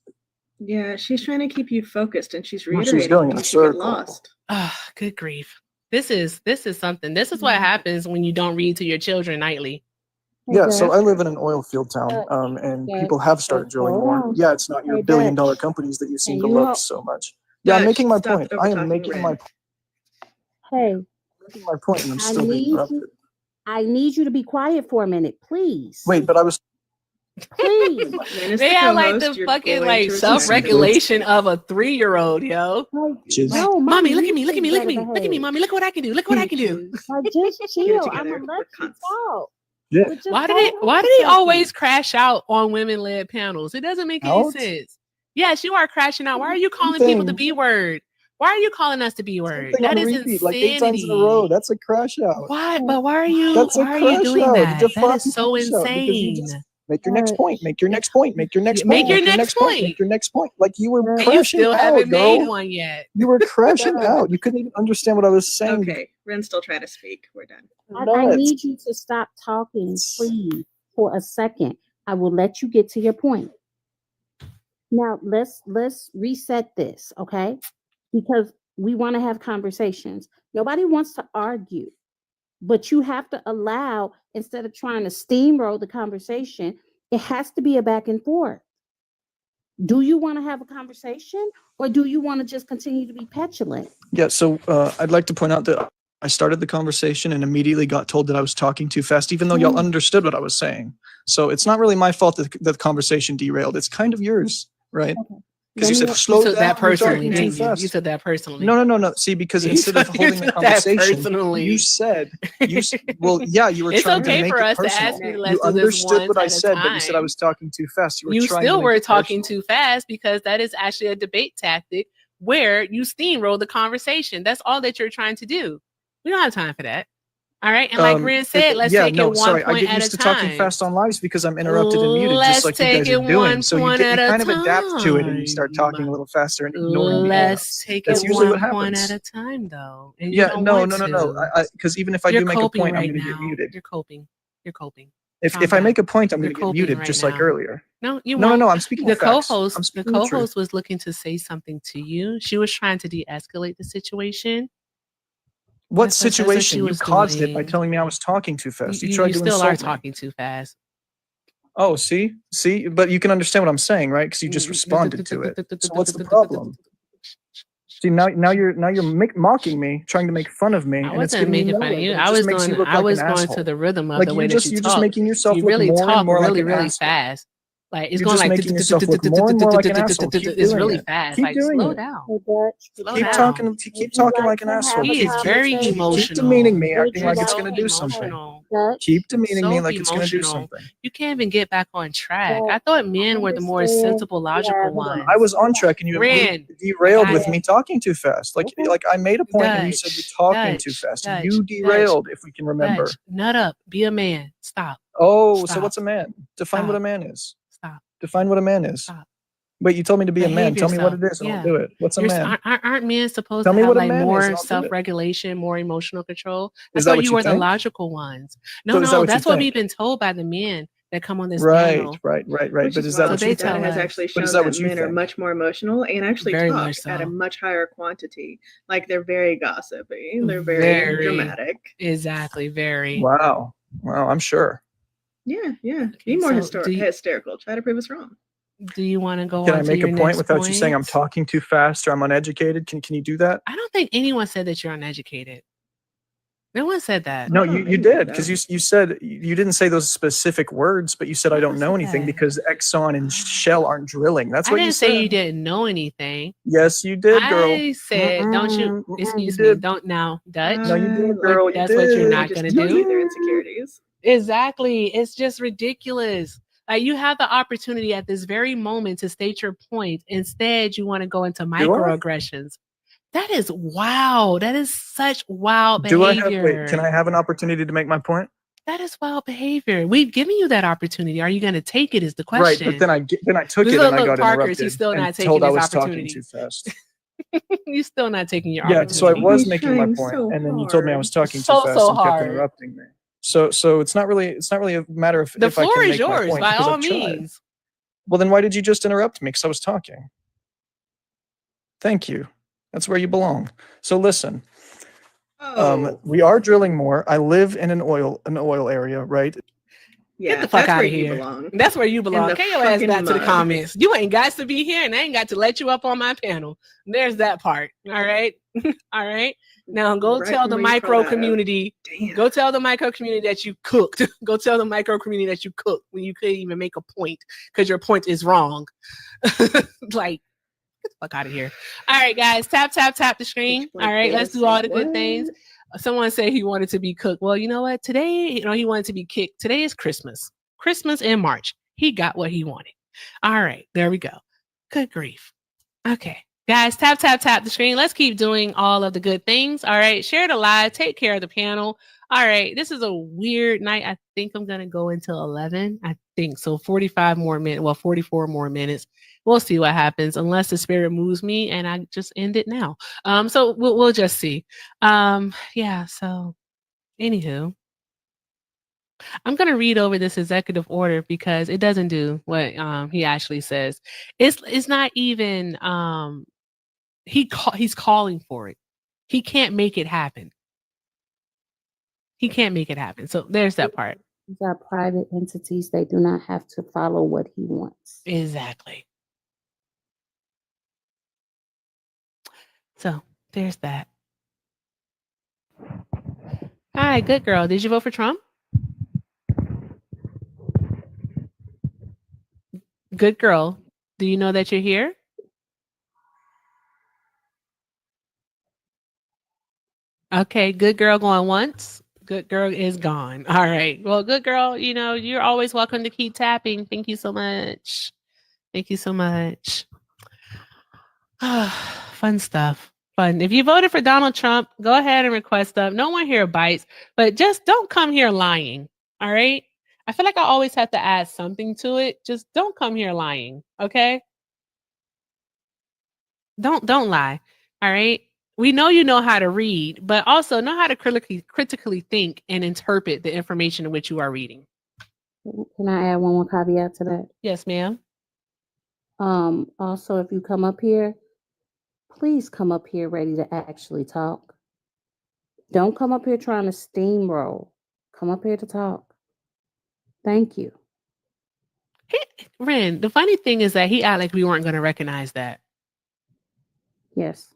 Yeah, she's trying to keep you focused, and she's No, reiterating. she's going in you a should get circle. lost. Ah, good grief. This is something. This is what happens when you don't read to your children nightly. Yeah, so I live in an oil field town, and people have started drilling more. Yeah, it's not your billion-dollar companies that you seem to love so much. Yeah, I'm making my point. I am making my Hey, point, and I'm still being interrupted. I need you to be quiet for a minute, please. Wait, but I was. Please. They have like the fucking like self-regulation of a 3-year-old, yo. No, mommy, look at me, look at me, look at me, look at me, mommy, look what I can do, look what I can do. Just chill. I'm gonna let you talk. Yeah. Why did he always crash out on women-led panels? It doesn't make any sense. Yes, you are crashing out. Why are you calling people the B word? Why are you calling us the B word? That is insanity. Like 8 times in a row. That's a crash out. Why? But why are you? That's why are you doing that? That is so Because you insane. just make your next point. Make your next point. Make your next point. Make your next point. Make your next point. Like you were And crashing you still out, haven't made girl. one yet. You were crashing out. You couldn't even understand what I was saying. Okay, Ren still trying to speak. We're done. I need you to stop talking, please, for a second. I will let you get to your point. Now let's reset this, okay? Because we want to have conversations. Nobody wants to argue, but you have to allow, instead of trying to steamroll the conversation, it has to be a back and forth. Do you want to have a conversation, or do you want to just continue to be petulant? Yeah, so I'd like to point out that I started the conversation and immediately got told that I was talking too fast, even though y'all understood what I was saying. So it's not really my fault that the conversation derailed. It's kind of yours, right? Because you said, slow down. You said that personally, you're talking too didn't you? fast. You said that personally. No. See, because instead of holding the conversation, you said, well, yeah, you were It's trying okay to make for it us to personal. ask you to let's You do this understood what I once at a said, but you said I time. was talking too fast. You were You trying to still make were it talking personal. too fast, because that is actually a debate tactic where you steamroll the conversation. That's all that you're trying to do. We don't have time for that. All right. And like Ren said, let's take it one I point get at used a to talking time. fast on lives because I'm interrupted and muted, Let's just like you take guys it are doing. one So you point get at a kind of adapt to it and you start talking a little faster and ignoring me. Let's take That's it usually one what point happens. at a time, though. And you Yeah, don't no. want to. Because even if I You're do make a coping point, I'm right going to get now. muted. You're coping. You're coping. If I make a point, I'm going to get coping muted, right just like now. earlier. No, you No. won't. I'm speaking The the facts. co-host. I'm The speaking the truth. co-host was looking to say something to you. She was trying to de-escalate the situation. What That's what she situation? You was caused it by doing. telling me I was talking too fast. You You tried to still insult are me. talking too fast. Oh, see, but you can understand what I'm saying, right? Because you just responded to it. So what's the problem? See, now you're mocking me, trying to make fun of me, I and it's wasn't giving me making more fun of of you. it. It I just was makes you doing. look I like was an going asshole. to the rhythm of Like the you're way that just you you're talk. just making yourself You look really more and talk more really, like an really asshole. fast. Like it's You're going just like making yourself look more and more like an asshole. Keep it's doing really it. fast. Keep Like doing slow it. down. Slow Keep down. talking. Keep talking like an asshole. He is very Keep emotional. demeaning me, acting You're like it's so going to do something. emotional. Keep demeaning me So like it's going to do emotional. something. You can't even get back on track. I thought men were the more sensible, logical ones. I was on track and you Ren, derailed I with got me talking too fast. Like I made a point and you said you're talking too fast. You derailed, if we can remember. Dutch, nut up. Be a man. Stop. Oh, so Stop. what's a man? Define what Stop. a man is. Stop. Define what a man is. Stop. Wait, you told me to be a man. Behave Tell me what yourself. it is and Yeah. I'll do it. What's a You're, man? aren't men supposed Tell to me have what a like man is and more I'll do it. self-regulation, more emotional control? I Is that thought what you you were the think? logical ones. So is that No, what you that's what think? we've been told by the men. that come on this Right, panel. right. Which But is is that wild what So you they because data tell think? has us actually But shown is that that what you men are think? much more emotional and actually very talk much at a so. much higher quantity. Like they're very gossipy. They're very Very dramatic. exactly very. Wow. I'm sure. Yeah. Be Okay, more so do you, hysterical. Try to prove us wrong. do you want to go Can on I to make a your point next without you saying I'm point? talking too fast or I'm uneducated? Can you do that? I don't think anyone said that you're uneducated. No one said that. No, Oh, you maybe did, though. because you said you didn't say those specific words, but you said I don't know anything because Exxon and Shell aren't drilling. That's I what you didn't say you said. didn't know anything. Yes, you did, girl. I said, don't you, You excuse me, did. don't now, Dutch. No, you did, like girl. You That's what you're did. not just going to tell you do. their insecurities. Exactly. It's just ridiculous. Like you have the opportunity at this very moment to state your point. Instead, you want to go into Do I? microaggressions. That is wow. That is such wild Do I have? behavior. Wait, can I have an opportunity to make my point? That is wild behavior. We've given you that opportunity. Are you going to take it? Is the Right, question. but then I took Look, it and I look, got Parker's, interrupted he's still and not taking told I his was talking opportunity. too fast. You're still not taking your Yeah, so I opportunity. was He's making my trying point, so and then you told me I hard. was talking too So fast and kept hard. interrupting me. So it's not really a matter of The if I floor can is make my yours point by because all I've tried. means. Well, then why did you just interrupt me? Because I was talking. Thank you. That's where you belong. So listen, Oh, we are drilling more. I live in an oil area, right? yeah, Get the fuck that's out where of you here. belong. That's where you In belong. the Get your ass fucking back to the mud. comments. You ain't got to be here, and I ain't got to let you up on my panel. There's that part. All right. All right. Now go Right tell from the where you micro called that out. community. Damn. Go tell the micro community that you cooked. Go tell the micro community that you cooked when you couldn't even make a point because your point is wrong. Like, get the fuck out of here. All right, guys. Tap the screen. All right, let's do all the good things. Someone said he wanted to be cooked. Well, you know what? Today, he wanted to be kicked. Today is Christmas. Christmas in March. He got what he wanted. All right, there we go. Good grief. Okay. Guys, tap the screen. Let's keep doing all of the good things. All right. Share the live. Take care of the panel. All right. This is a weird night. I think I'm going to go until 11. I think so. 45 more minutes. Well, 44 more minutes. We'll see what happens unless the spirit moves me and I just end it now. So we'll just see. Yeah. So anywho, I'm going to read over this executive order because it doesn't do what he actually says. It's not even he's calling for it. He can't make it happen. He can't make it happen. So there's that part. These are private entities. They do not have to follow what he wants. Exactly. So there's that. Hi, good girl. Did you vote for Trump? Good girl. Do you know that you're here? Okay, good girl going once. Good girl is gone. All right. Well, good girl, you're always welcome to keep tapping. Thank you so much. Thank you so much. Fun stuff. Fun. If you voted for Donald Trump, go ahead and request stuff. No one here bites, but just don't come here lying. All right. I feel like I always have to add something to it. Just don't come here lying. Okay. Don't lie. All right. We know you know how to read, but also know how to critically think and interpret the information in which you are reading. Can I add one more caveat to that? Yes, ma'am. Also, if you come up here, please come up here ready to actually talk. Don't come up here trying to steamroll. Come up here to talk. Thank you. Ren, the funny thing is that he acted like we weren't going to recognize that. Yes.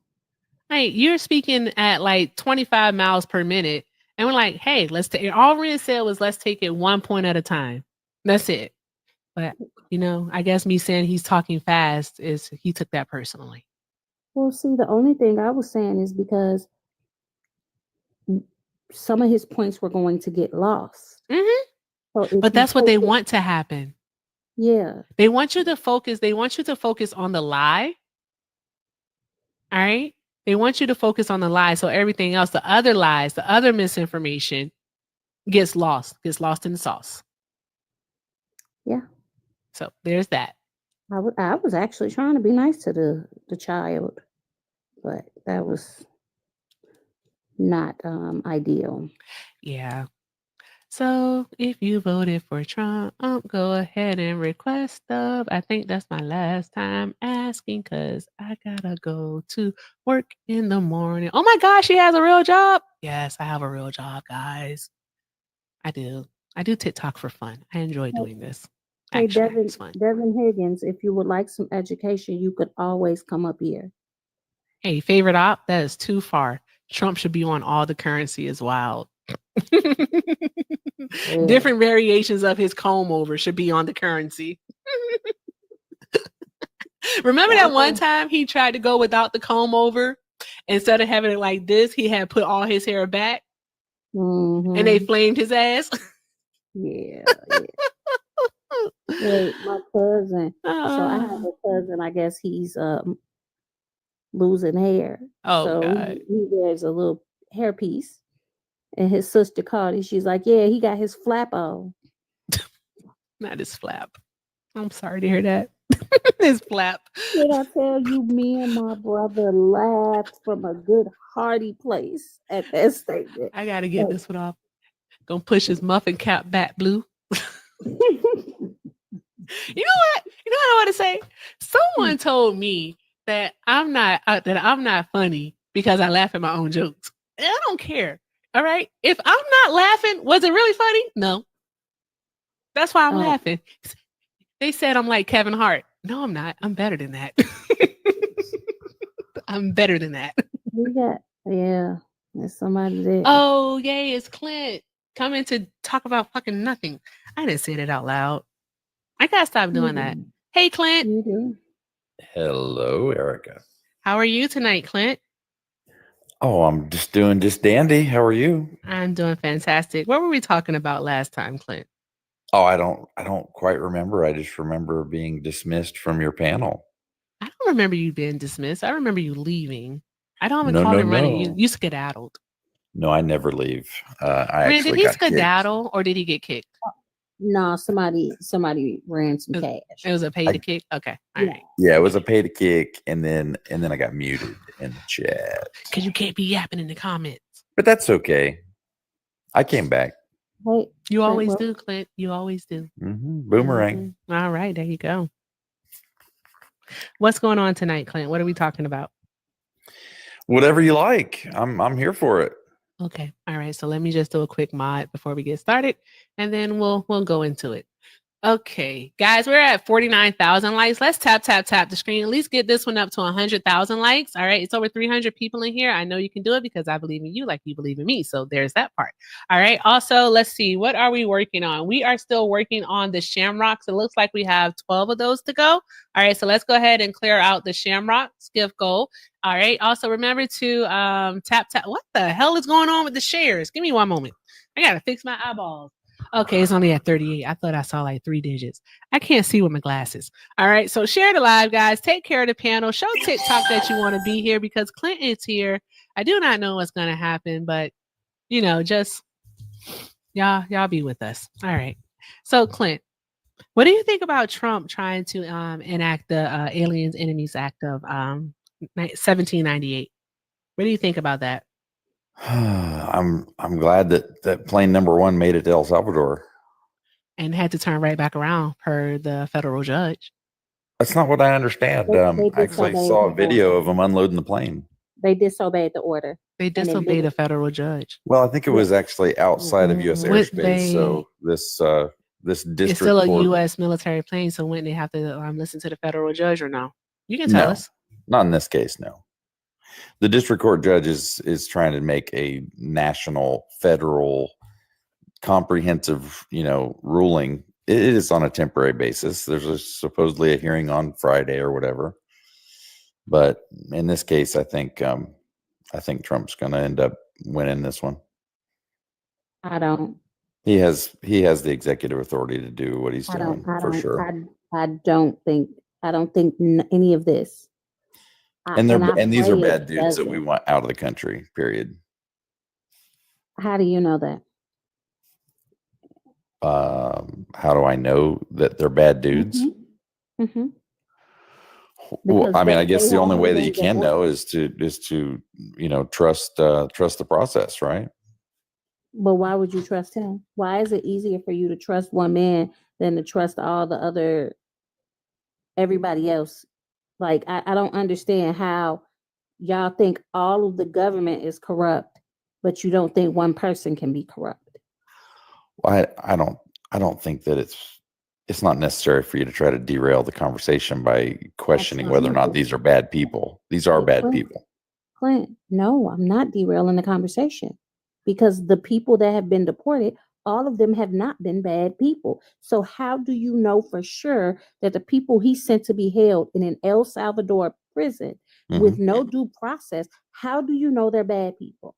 Hey, you're speaking at like 25 miles per minute. And we're like, hey, let's take all Ren said was let's take it 1 point at a time. That's it. But, I guess me saying he's talking fast is he took that personally. Well, see, the only thing I was saying is because some of his points were going to get lost. Mm-hmm. So but that's what they want to happen. Yeah. They want you to focus. They want you to focus on the lie. All right. They want you to focus on the lie. So everything else, the other lies, the other misinformation gets lost in the sauce. Yeah. So there's that. I was actually trying to be nice to the child, but that was not ideal. Yeah. So if you voted for Trump, go ahead and request stuff. I think that's my last time asking because I gotta go to work in the morning. Oh my gosh, she has a real job. Yes, I have a real job, guys. I do. I do TikTok for fun. I enjoy doing this. Hey, Actually, it's fun. Devin Higgins, if you would like some education, you could always come up here. Hey, favorite op? That is too far. Trump should be on all the currency is wild. Different variations of his comb over should be on the currency. Remember that one time he tried to go without the comb over? Instead of having it like this, he had put all his hair back and they flamed his ass. Yeah. Wait, my cousin. So I have a cousin, I guess he's losing hair. Oh, so God. he wears a little hairpiece. And his sister called and she's like, yeah, he got his flap on. Not his flap. I'm sorry to hear that. His flap. Did I tell you, me and my brother laughed from a good hearty place at that statement? I gotta get this one off. Gonna push his muffin cap back blue. You know what? You know what I want to say? Someone told me that I'm not funny because I laugh at my own jokes. And I don't care. All right. If I'm not laughing, was it really funny? No. That's why I'm laughing. They said I'm like Kevin Hart. No, I'm not. I'm better than that. I'm better than that. Yeah. There's somebody there. Oh, yay, it's Clint coming to talk about fucking nothing. I didn't say that out loud. I gotta stop doing that. Hey, Clint. Hello, Erica. How are you tonight, Clint? Oh, I'm just doing just dandy. How are you? I'm doing fantastic. What were we talking about last time, Clint? Oh, I don't quite remember. I just remember being dismissed from your panel. I don't remember you being dismissed. I remember you leaving. I don't even No, call no, him running. no. You skedaddled. No, I never leave. I Man, actually did he got kicked. skedaddle or did he get kicked? No, somebody ran some cash. It was a pay to kick. Okay, all right. Yeah, it was a pay to kick, and then I got muted in the chat. Because you can't be yapping in the comments. But that's okay. I came back. Hey, You always do, Clint. You always do. Boomerang. All right, there you go. What's going on tonight, Clint? What are we talking about? Whatever you like. I'm here for it. Okay. All right. So let me just do a quick mod before we get started, and then we'll go into it. Okay, guys, we're at 49,000 likes. Let's tap the screen. At least get this one up to 100,000 likes. All right, it's over 300 people in here. I know you can do it because I believe in you like you believe in me. So there's that part. All right. Also, let's see. What are we working on? We are still working on the shamrocks. It looks like we have 12 of those to go. All right, so let's go ahead and clear out the shamrocks gift goal. All right. Also, remember to tap. What the hell is going on with the shares? Give me one moment. I gotta fix my eyeballs. Okay, it's only at 38. I thought I saw like 3 digits. I can't see with my glasses. All right, so share the live, guys. Take care of the panel. Show TikTok that you want to be here because Clint is here. I do not know what's going to happen, but, you know, just y'all be with us. All right. So, Clint, what do you think about Trump trying to enact the Aliens Enemies Act of 1798? What do you think about that? I'm glad that plane number 1 made it to El Salvador. And had to turn right back around per the federal judge. That's not what I understand. I actually saw a video of them unloading the plane. They disobeyed the order. They disobeyed a federal judge. Well, I think it was actually outside of U.S. Would airspace. So this district it's still a court, U.S. military plane. So wouldn't they have to listen to the federal judge or no? You can tell us. Not in this case, no. The district court judge is trying to make a national, federal, comprehensive, ruling. It is on a temporary basis. There's supposedly a hearing on Friday or whatever. But in this case, I think Trump's going to end up winning this one. I don't. He has the executive authority to do what he's doing for sure. I don't think any of this. And these are bad dudes that we want out of the country, period. How do you know that? How do I know that they're bad dudes? Mm-hmm. Well, I mean, I guess the only way that you can know is to trust the process, right? But why would you trust him? Why is it easier for you to trust one man than to trust everybody else? Like, I don't understand how y'all think all of the government is corrupt, but you don't think one person can be corrupt. I don't think that it's not necessary for you to try to derail the conversation by questioning whether or not these are bad people. These are bad people. Clint, no, I'm not derailing the conversation because the people that have been deported, all of them have not been bad people. So how do you know for sure that the people he sent to be held in an El Salvador prison with no due process, how do you know they're bad people?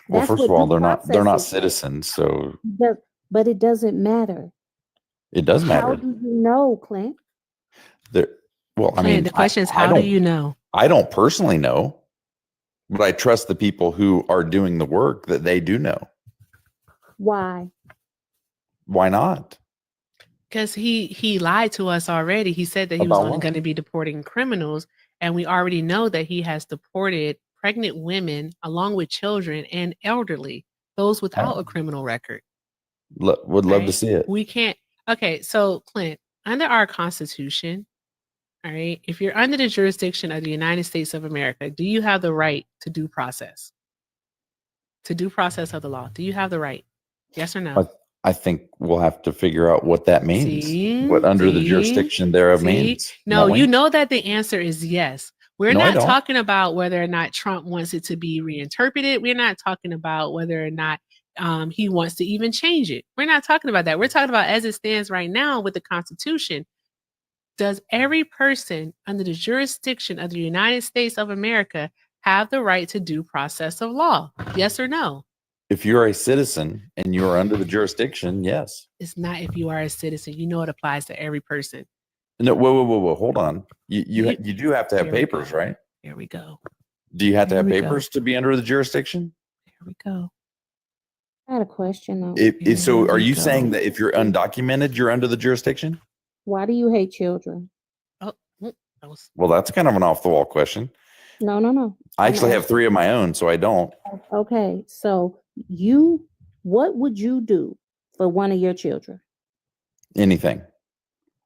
Well, That's first what of all, due they're not process is. citizens, so But it doesn't matter. it does How matter. do you know, Clint? Well, I Clint, mean, the question is, how do you know? I don't personally know, but I trust the people who are doing the work that they do know. Why? Why not? Because he lied to us already. He said that he was About only what? going to be deporting criminals, and we already know that he has deported pregnant women along with children and elderly, those without a criminal record. Would love to see it. We can't. Okay, so Clint, under our Constitution, all right, if you're under the jurisdiction of the United States of America, do you have the right to due process? To due process of the law, do you have the right? Yes or no? I think we'll have to figure out what that means. See? What under the See? jurisdiction thereof See? means. No, don't we? you know that the answer is yes. We're No, I not don't. talking about whether or not Trump wants it to be reinterpreted. We're not talking about whether or not he wants to even change it. We're not talking about that. We're talking about as it stands right now with the Constitution. Does every person under the jurisdiction of the United States of America have the right to due process of law? Yes or no? If you're a citizen and you're under the jurisdiction, yes. It's not if you are a citizen. You know it applies to every person. No, whoa. Hold on. You do have to have Here we papers, go. right? Here we go. Do you have to Here have we go. papers to be under the jurisdiction? Here we go. I had a question though. So are we you go. saying that if you're undocumented, you're under the jurisdiction? Why do you hate children? Oh, that was Well, that's kind of an off the wall question. No. I actually have 3 of my own, so I don't. Okay, so what would you do for one of your children? Anything.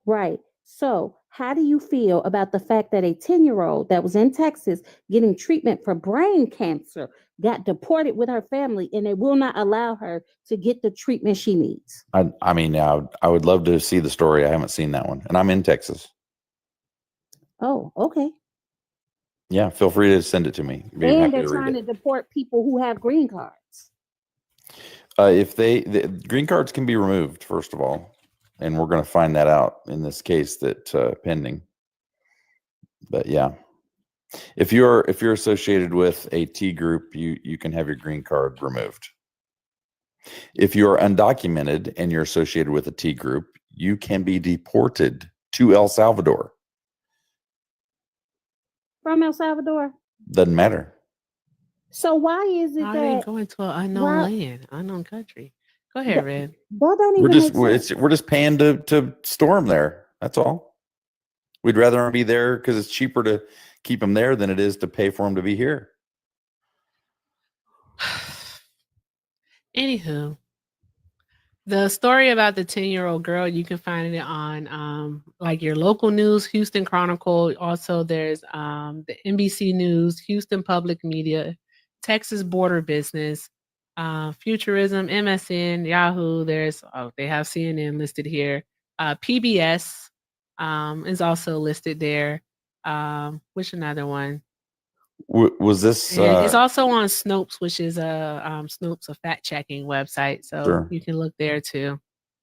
Right. So how do you feel about the fact that a 10-year-old that was in Texas getting treatment for brain cancer got deported with her family and they will not allow her to get the treatment she needs? I mean, I would love to see the story. I haven't seen that one, and I'm in Texas. Oh, okay. Yeah, feel free to send it to me. Be And happy they're to read trying it. to deport people who have green cards. If the green cards can be removed, first of all, and we're going to find that out in this case that pending. But yeah, if you're associated with a T group, you can have your green card removed. If you're undocumented and you're associated with a T group, you can be deported to El Salvador. From El Salvador. Doesn't matter. So why is it How are they that going to an unknown land, unknown country? Go ahead, Red. that don't We're even just make sense? we're just paying to store them there. That's all. We'd rather them be there because it's cheaper to keep them there than it is to pay for them to be here. Anywho, the story about the 10-year-old girl, you can find it on like your local news, Houston Chronicle. Also, there's the NBC News, Houston Public Media, Texas Border Business, Futurism, MSN, Yahoo. They have CNN listed here. PBS is also listed there. Which another one? Was this? And it's also on Snopes, which is Snopes, a fact checking website. So Sure. you can look there too.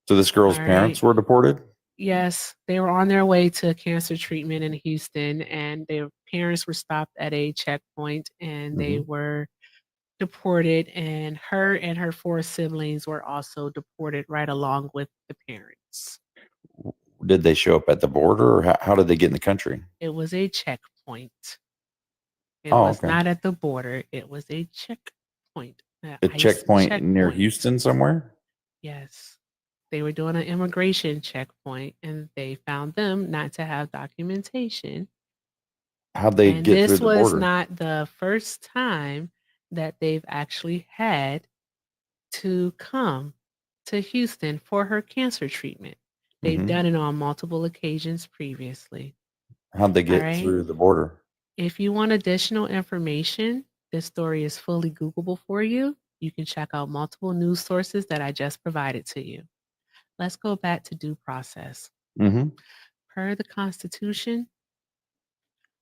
So this girl's All parents right. were deported? Yes, they were on their way to cancer treatment in Houston, and their parents were stopped at a checkpoint, and they were deported. And her 4 siblings were also deported right along with the parents. Did they show up at the border, or how did they get in the country? It was a checkpoint. It Oh, was okay. not at the border. It was a checkpoint. A ICE checkpoint near checkpoint. Houston somewhere? Yes. They were doing an immigration checkpoint and they found them not to have documentation. How'd they And get through this the was border? not the first time that they've actually had to come to Houston for her cancer treatment. They've Mhm. done it on multiple occasions previously. How'd they All get right. through the border? If you want additional information, this story is fully Googleable for you. You can check out multiple news sources that I just provided to you. Let's go back to due process. Mm-hmm. Per the Constitution,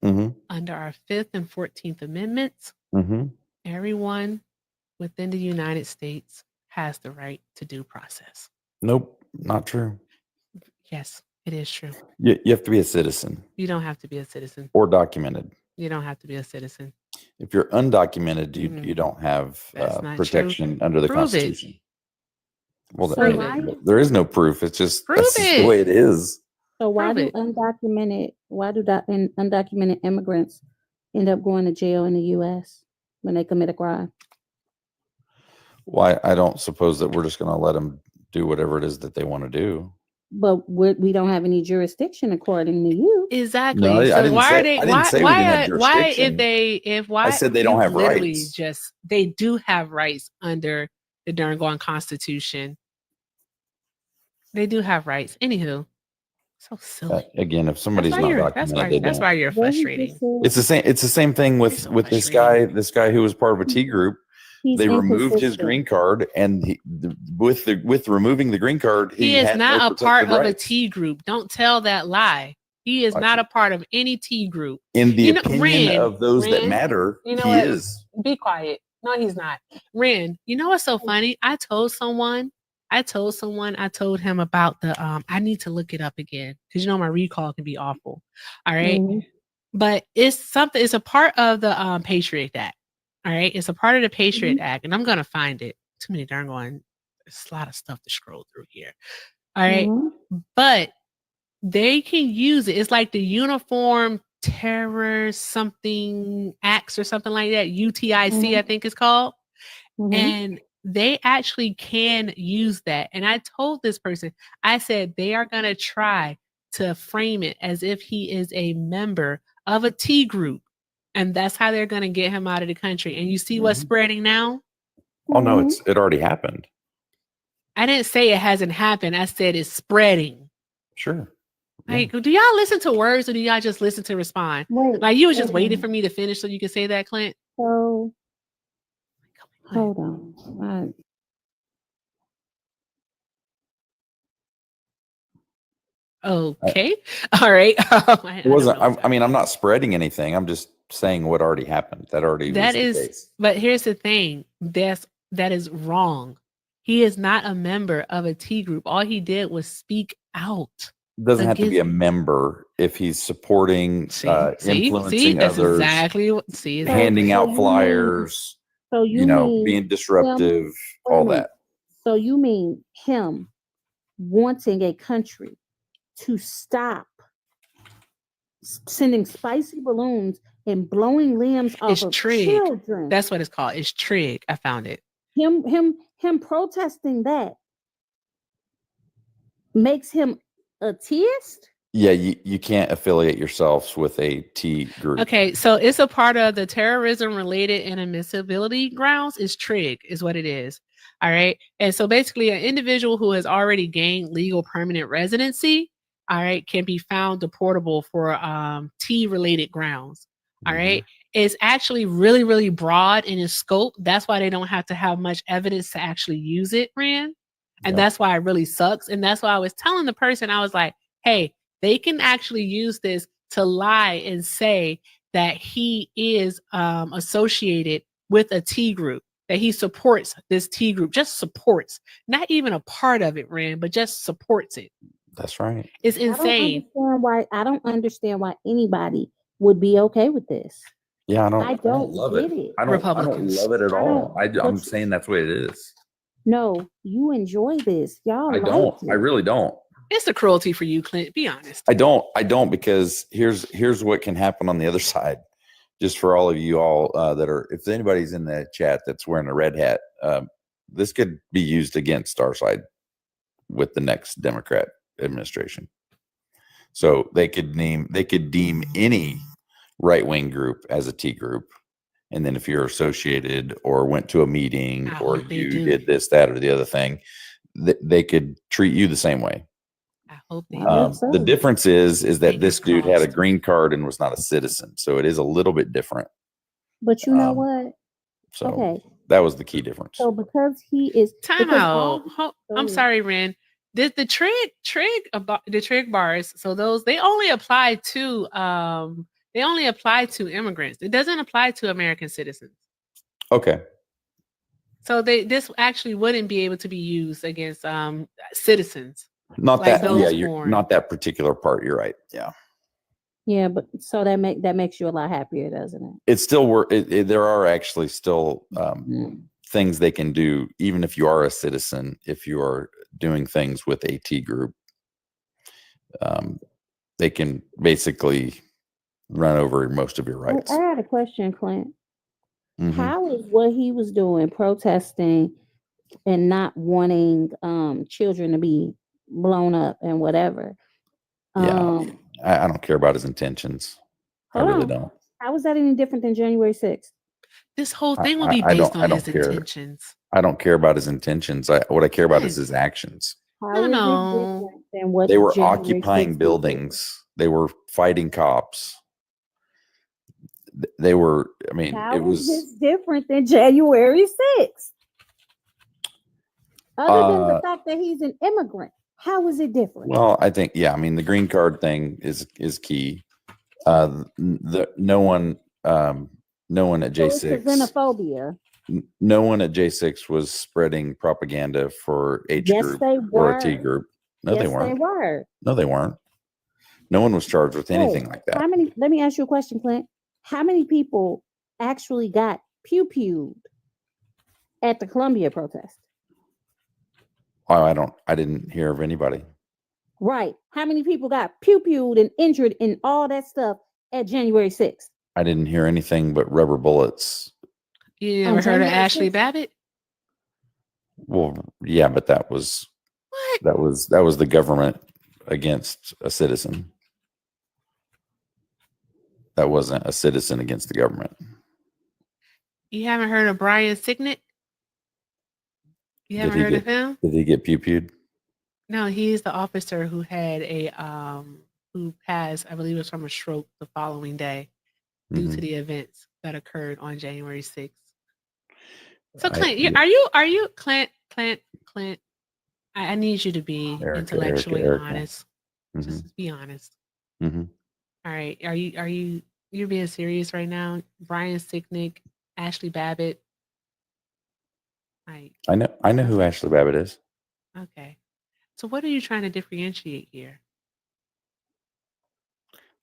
Mm-hmm. under our 5th and 14th Amendments, Mm-hmm. everyone within the United States has the right to due process. Nope, not true. Yes, it is true. You have to be a citizen You don't have to be a citizen. or documented. You don't have to be a citizen. If you're undocumented, you Mhm. you don't have That's not true. protection under the Prove it. Constitution. Well, So there, why there is no proof. It's just Prove that's just the it. way it is. so why Prove do it. undocumented immigrants end up going to jail in the US when they commit a crime? Why I don't suppose that we're just going to let them do whatever it is that they want to do. But we don't have any jurisdiction according to you. Exactly. No, I So didn't why say- are they? I didn't say we didn't have Why jurisdiction. if why I said they don't you have literally rights. just they do have rights under the Durham Constitution. They do have rights. Anywho, so silly. Again, if somebody's That's not why documented, they that's don't. why you're frustrating. It's the same. It's the same thing with so with this guy. This guy who was part of a T group. He's They removed his inconsistent. green card, and with removing the green card, He is had not no a part protected of a rights. T group. Don't tell that lie. He is not a part of any T group. In the You know, opinion Ren, of those that Ren, matter, you know he what? is. Be quiet. No, he's not. Ren, you know what's so funny? I told him about the I need to look it up again because you know my recall can be awful. All right. Mhm. But it's a part of the Patriot Act. All right. It's a part of the Patriot Act, and I'm gonna find it. Too many darn going. There's a lot of stuff to scroll through here. All right. But they can use it. It's like the Uniform Terror something acts or something like that. UTIC, I think it's called. And they actually can use that. And I told this person, I said they are going to try to frame it as if he is a member of a T group. And that's how they're going to get him out of the country. And you see what's spreading now? Oh no, it already happened. I didn't say it hasn't happened. I said it's spreading. Sure. Like, do y'all listen to words or do y'all just listen to respond? Like you was just waiting for me to finish so you could say that, Clint. So hold on. Okay. All right. It wasn't. I mean, I'm not spreading anything. I'm just saying what already happened. That already That was the is, case. but here's the thing. That is wrong. He is not a member of a T group. All he did was speak out. Doesn't have to be a member if he's supporting, influencing that's others, exactly what. See, handing out flyers. So you know, mean being disruptive, all that. So you mean him wanting a country to stop sending spicy balloons and blowing limbs off It's of trig. children? That's what it's called. It's trig. I found it. Him protesting that makes him a theist? Yeah, you can't affiliate yourselves with a T group. Okay, so it's a part of the terrorism related inadmissibility grounds. Is trig is what it is. All right, and so basically, an individual who has already gained legal permanent residency, all right, can be found deportable for T related grounds. All right, it's actually really, really broad in its scope. That's why they don't have to have much evidence to actually use it, Rand. And that's why it really sucks. And that's why I was telling the person, I was like, hey, they can actually use this to lie and say that he is associated with a T group, that he supports this T group, just supports, not even a part of it, Rand, but just supports it. That's right. It's insane. I don't understand why anybody would be okay with this. Yeah, I don't love get it. it. I don't love it at all. I'm saying that's what it is. No, you enjoy this. Y'all I don't. like I really don't. It's the cruelty for you, Clint. Be honest. I don't because here's what can happen on the other side. Just for all of you all that are, if anybody's in the chat that's wearing a red hat, this could be used against our side with the next Democrat administration. So they could deem any right-wing group as a T group, And then if you're associated or went to a meeting I or hope they you do. did this, that, or the other thing, they could treat you the same way. I hope they I hope do. so. The difference is that Fingers this dude had a crossed. green card and was not a citizen, so it is a little bit different. But you know Um, what? So Okay. that was the key difference. So because he is Time because out. go I'm ahead. sorry, Ren. The trig bars. So those they only apply to immigrants. It doesn't apply to American citizens. Okay. So this actually wouldn't be able to be used against citizens. Not like that, yeah, those you're foreign. not that particular part. You're right. Yeah. Yeah, but so that makes you a lot happier, doesn't it? It's still there are actually still things they can do, even if you are a citizen, if you are doing things with a T group. They can basically run over most of your rights. I had a question, Clint. Mhm. How is what he was doing, protesting and not wanting children to be blown up and whatever? Yeah. I don't care about his intentions. I Hold really on. don't. How is that any different than January 6th? This whole I- thing will I- be I based don't- on I his don't care. intentions. I don't care about his intentions. What I care about is Yes. his actions. How No, is it no. different than what They were January occupying 6th did? buildings. They were fighting cops. They were, I mean, How it is was, this different than January 6th? Other than the fact that he's an immigrant, how is it different? well, I think, yeah, I mean, the green card thing is key. No one at So it's the J6, xenophobia. no one at J6 was spreading propaganda for H Yes, group they or a T were. group. No, Yes, they they weren't. were. No, they weren't. No one was charged with anything Hey, like that. how many? Let me ask you a question, Clint. How many people actually got pew-pewed at the Columbia protest? Oh, I didn't hear of anybody. Right. How many people got pew-pewed and injured and all that stuff at January 6th? I didn't hear anything but rubber bullets. You On ever heard of January Ashley 6th? Babbitt? Well, yeah, but that was the government against a citizen. That wasn't a citizen against the government. You haven't heard of Brian Signet? You haven't heard of him? Did he get pew-pewed? No, he's the officer who had who passed, I believe it was from a stroke the following day due to Mhm. the events that occurred on January 6th. So I- Clint, yeah. are you Clint? I need you to be intellectually Erica. honest. Mhm. Just be honest. Mhm. All right. You're being serious right now? Brian Sicknick, Ashley Babbitt. Right. I know who Ashley Babbitt is. Okay. So what are you trying to differentiate here?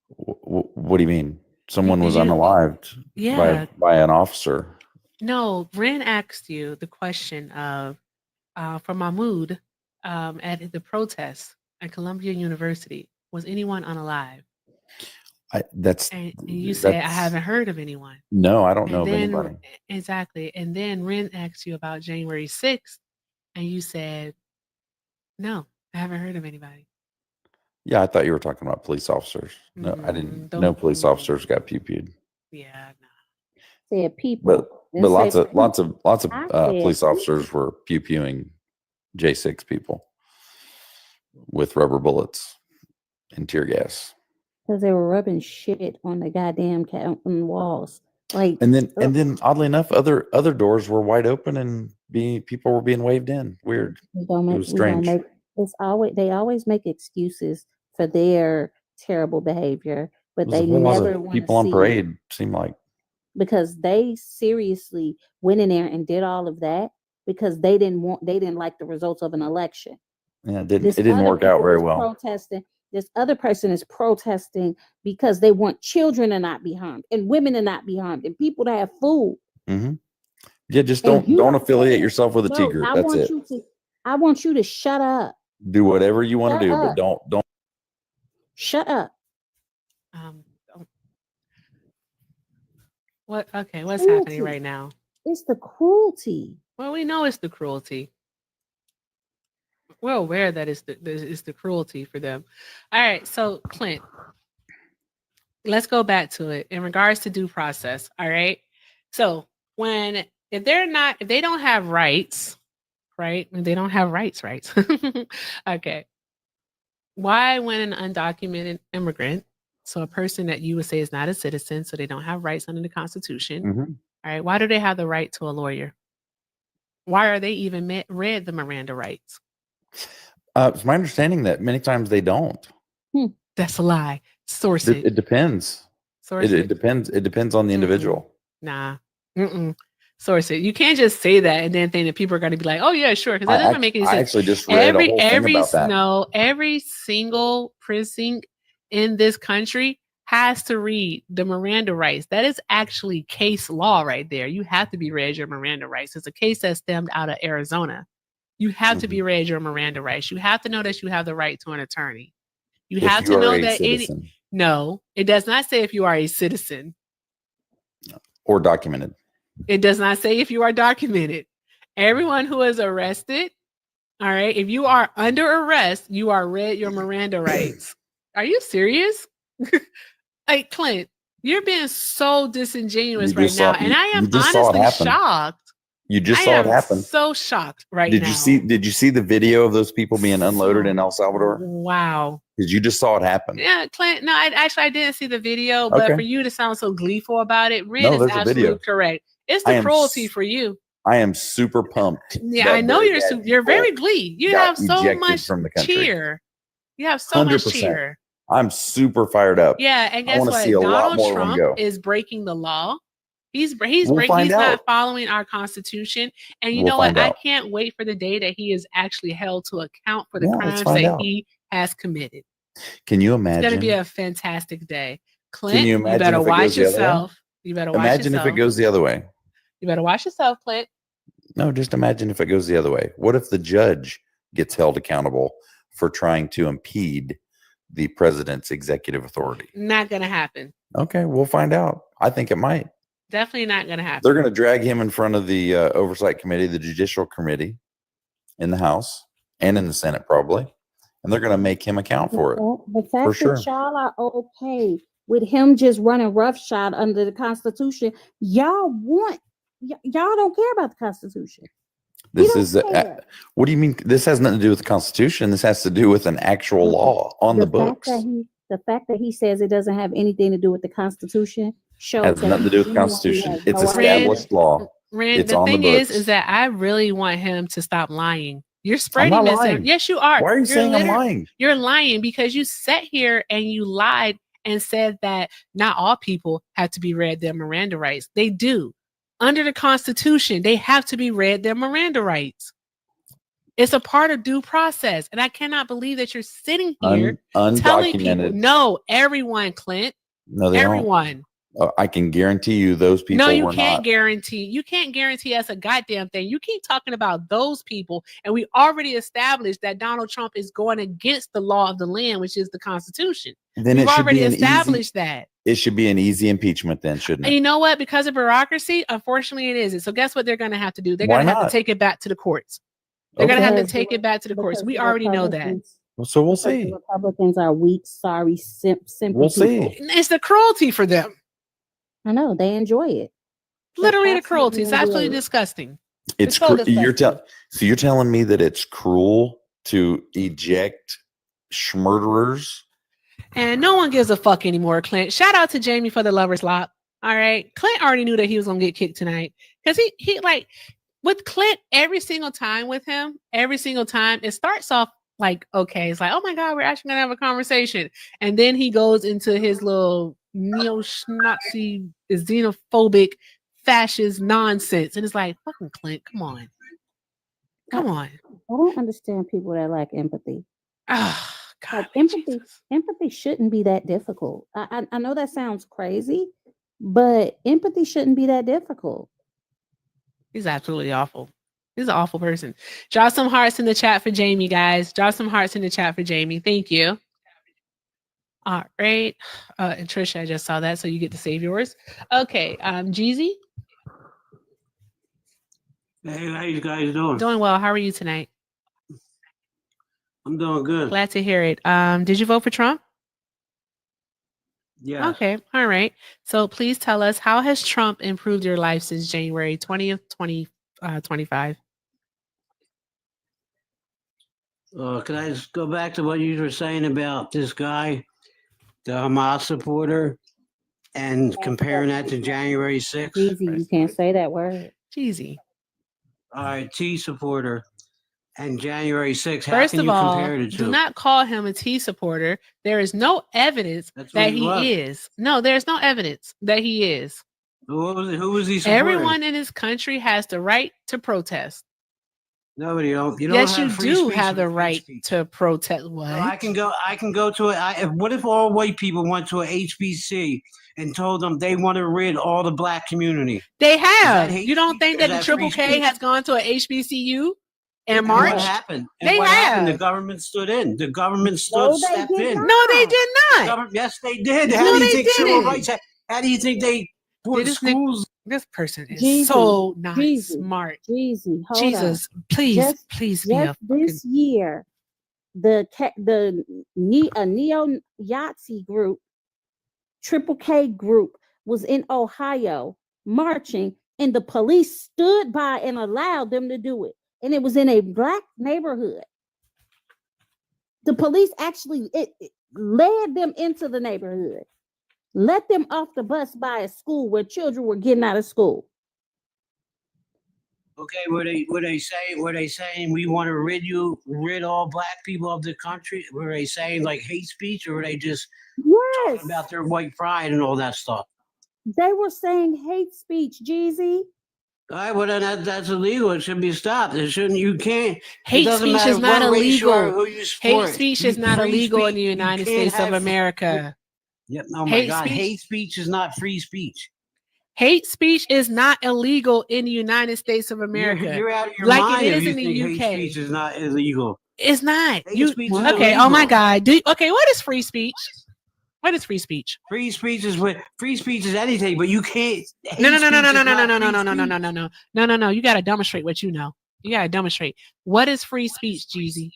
What do you mean? Someone was you- unalived Yeah. by an officer. No, Ren asked you the question of for Mahmoud at the protest at Columbia University, was anyone unalive? And you say, I haven't heard of anyone. No, I don't know of then, anybody. Exactly. And then Ren asked you about January 6th, and you said, no, I haven't heard of anybody. Yeah, I thought you were talking about police officers. No, I didn't. No police officers got pew-pewed. Yeah, Said people. But lots of I said police officers were pew-pewing J6 people with rubber bullets and tear gas. Because they were rubbing shit on the goddamn on the walls. Like, And then oddly enough, other doors were wide open and people were being waved in. Weird. It was strange. They always make excuses for their terrible behavior, but There was they a whole lot never of want to people on see parade. it Seemed like because they seriously went in there and did all of that because they didn't like the results of an election. it didn't work out very well. Protesting. This other person is protesting because they want children to not be harmed and women to not be harmed and people to have food. Hmm. Yeah, just And don't affiliate yourself with a T No, group. I That's want it. I want you to shut up. Do whatever you want to do, Shut but up. don't. Shut up. What's happening Cruelty. right now? It's the cruelty. Well, we know it's the cruelty. We're aware that it's the cruelty for them. All right, so Clint, let's go back to it in regards to due process. All right, So if they don't have rights, right? They don't have rights. Okay. Why, when an undocumented immigrant, so a person that you would say is not a citizen, so they don't have rights under the Constitution, Mhm. all right, why do they have the right to a lawyer? Why are they even read the Miranda rights? It's my understanding that many times they don't. That's a lie. Source it. It depends. Source It depends. It depends on the individual. Nah. Source it. You can't just say that and then think that people are going to be like, "Oh yeah, sure," because that doesn't make any sense. I actually just read a whole thing about that. No, every single precinct in this country has to read the Miranda rights. That is actually case law right there. You have to be read your Miranda rights. It's a case that stemmed out of Arizona. You have to be read your Miranda rights. You have to know that you have the right to an attorney. You have to know that no, it does not say if you are a citizen or documented. It does not say if you are documented. Everyone who is arrested, all right, if you are under arrest, you are read your Miranda rights. Are you serious? Hey, Clint, you're being so disingenuous right now, and I am honestly shocked. You just saw it happen. So shocked right Did now. Did you see the video of those people being unloaded in El Salvador? Wow. Because you just saw it happen. Yeah, Clint. No, I didn't see the video, but Okay. for you to sound so gleeful about it, Ren No, is there's a absolutely video. correct. It's I the am cruelty for you. I am super pumped. Yeah, that I know Billy you're Gad very glee. You got have so ejected much from the country. cheer. You have so much 100%. cheer. I'm super fired up. Yeah, and I guess wanna what? see a lot Donald more of them Trump go. is breaking the law. He's We'll find not out. following our Constitution. And you We'll know what? find I out. can't wait for the day that he is actually held to account for the Yeah, let's crimes find that out. he has committed. Can you It's going to imagine? be a fantastic day. Clint, Can you you imagine better if it watch goes the other way? yourself. You better watch Imagine yourself. if it goes the other way. You better watch yourself, Clint. No, just imagine if it goes the other way. What if the judge gets held accountable for trying to impede the president's executive authority? Not going to happen. Okay, we'll find out. I think it might. Definitely not going to happen. They're going to drag him in front of the oversight committee, the judicial committee in the House and in the Senate, probably. And they're going to make him account for it. The fact For sure. that y'all are okay with him just running roughshod under the Constitution, y'all don't care about the Constitution. This is what do you mean? This has nothing to do with the Constitution. This has to do with an actual law on the books. The fact that he says it doesn't have anything to do with the Constitution shows Has nothing to do with the Constitution. It's established law. Rand, It's the on the thing books. is that I really want him to stop lying. You're I'm spreading not this. lying. Yes, you are. Why are you saying I'm lying? You're lying because you sat here and you lied and said that not all people have to be read their Miranda rights. They do. Under the Constitution, they have to be read their Miranda rights. It's a part of due process. And I cannot believe that you're sitting here telling people, Undocumented. no, everyone, Clint, No, they everyone. don't. I can guarantee you those people No, you were can't not. guarantee. You can't guarantee us a goddamn thing. You keep talking about those people, and we already established that Donald Trump is going against the law of the land, which is the Constitution. Then We've it should already be an established that. It should be an easy impeachment then, shouldn't And it? you know what? Because of bureaucracy, unfortunately, it isn't. So guess what they're going to have to do? They're Why going to have not? to take it back to the courts. They're going to have to Because- take it back to the courts. because We the already know that. Republicans- So we'll because see. the Republicans are weak, sorry, simple. We'll see. people. It's the cruelty for them. I know they enjoy it. Literally the cruelty. It's absolutely absolutely enjoy it. disgusting. It's so you're disgusting. so you're telling me that it's cruel to eject schmurderers? And no one gives a fuck anymore, Clint. Shout out to Jamie for the lover's lock. All right. Clint already knew that he was gonna get kicked tonight. Because he like with Clint, every single time with him, every single time, it starts off like, okay, it's like, oh my God, we're actually gonna have a conversation. And then he goes into his little neo-Nazi, xenophobic, fascist nonsense. And it's like, fucking Clint, come on. Come on. I don't understand people that lack empathy. Ah, God, Like, empathy shouldn't be that difficult. I know that sounds crazy, but empathy shouldn't be that difficult. he's absolutely awful. He's an awful person. Drop some hearts in the chat for Jamie, guys. Drop some hearts in the chat for Jamie. Thank you. All right. And Trisha, I just saw that, so you get to save yours. Okay. Jeezy, Hey, how you guys doing? doing well. How are you tonight? I'm doing good. Glad to hear it. Did you vote for Trump? Yeah. Okay. All right. So please tell us, how has Trump improved your life since January 20th, 2025? Can I just go back to what you were saying about this guy, the Hamas supporter, and comparing that to January 6th? Easy, you can't say that word. Jeezy. All right, T supporter and January 6th. How First can of you all, compare the two? do not call him a T supporter. There is no evidence That's what that he was. he is. No, there's no evidence that he is. Who was he supporting? Everyone in this country has the right to protest. Nobody. You don't Yes, have you free do speech have the with free right speech. to protest. What? So I can go to it. What if all white people went to a HBC and told them they want to rid all the black community? They Is that have. hate You don't speech think or is that the that free Triple K speech? has gone to a HBCU and And marched? what happened? And They what happened? The have. government stood in. The government No, stepped in. No, they did not. Yes, they did. No, How do you they think civil didn't. rights? How do you think they put This schools? This person is Jeezy, so not Jeezy, smart. Jeezy, hold Jesus, on. please, please be a Just this year, a neo-Nazi group, Triple K group, was in Ohio marching, and the police stood by and allowed them to do it. And it was in a black neighborhood. The police actually it led them into the neighborhood, let them off the bus by a school where children were getting out of school. Okay, were they saying we want to rid all black people of the country? Were they saying like hate speech, or were they just talking about their white pride and all that stuff? They were saying hate speech, Jeezy. All right, well then that's illegal. It should be stopped. It shouldn't. You can't. It Hate doesn't speech matter is not what race you are, illegal. who you Hate support. speech is not Free illegal in speech, the you United can't States of have- America. Yep. Oh my Hate God. speech- Hate speech is not free speech. Hate speech is not illegal in the United States of America. You're out of your like mind it if is you in the think hate UK. speech is not illegal. It's not. Hate You speech is okay? Oh my illegal. God. Okay, what is free speech? What is free speech? Free speech is anything, but you can't. No. hate speech is not free speech. No. You gotta demonstrate what you know. You gotta demonstrate. What is free speech, Jeezy?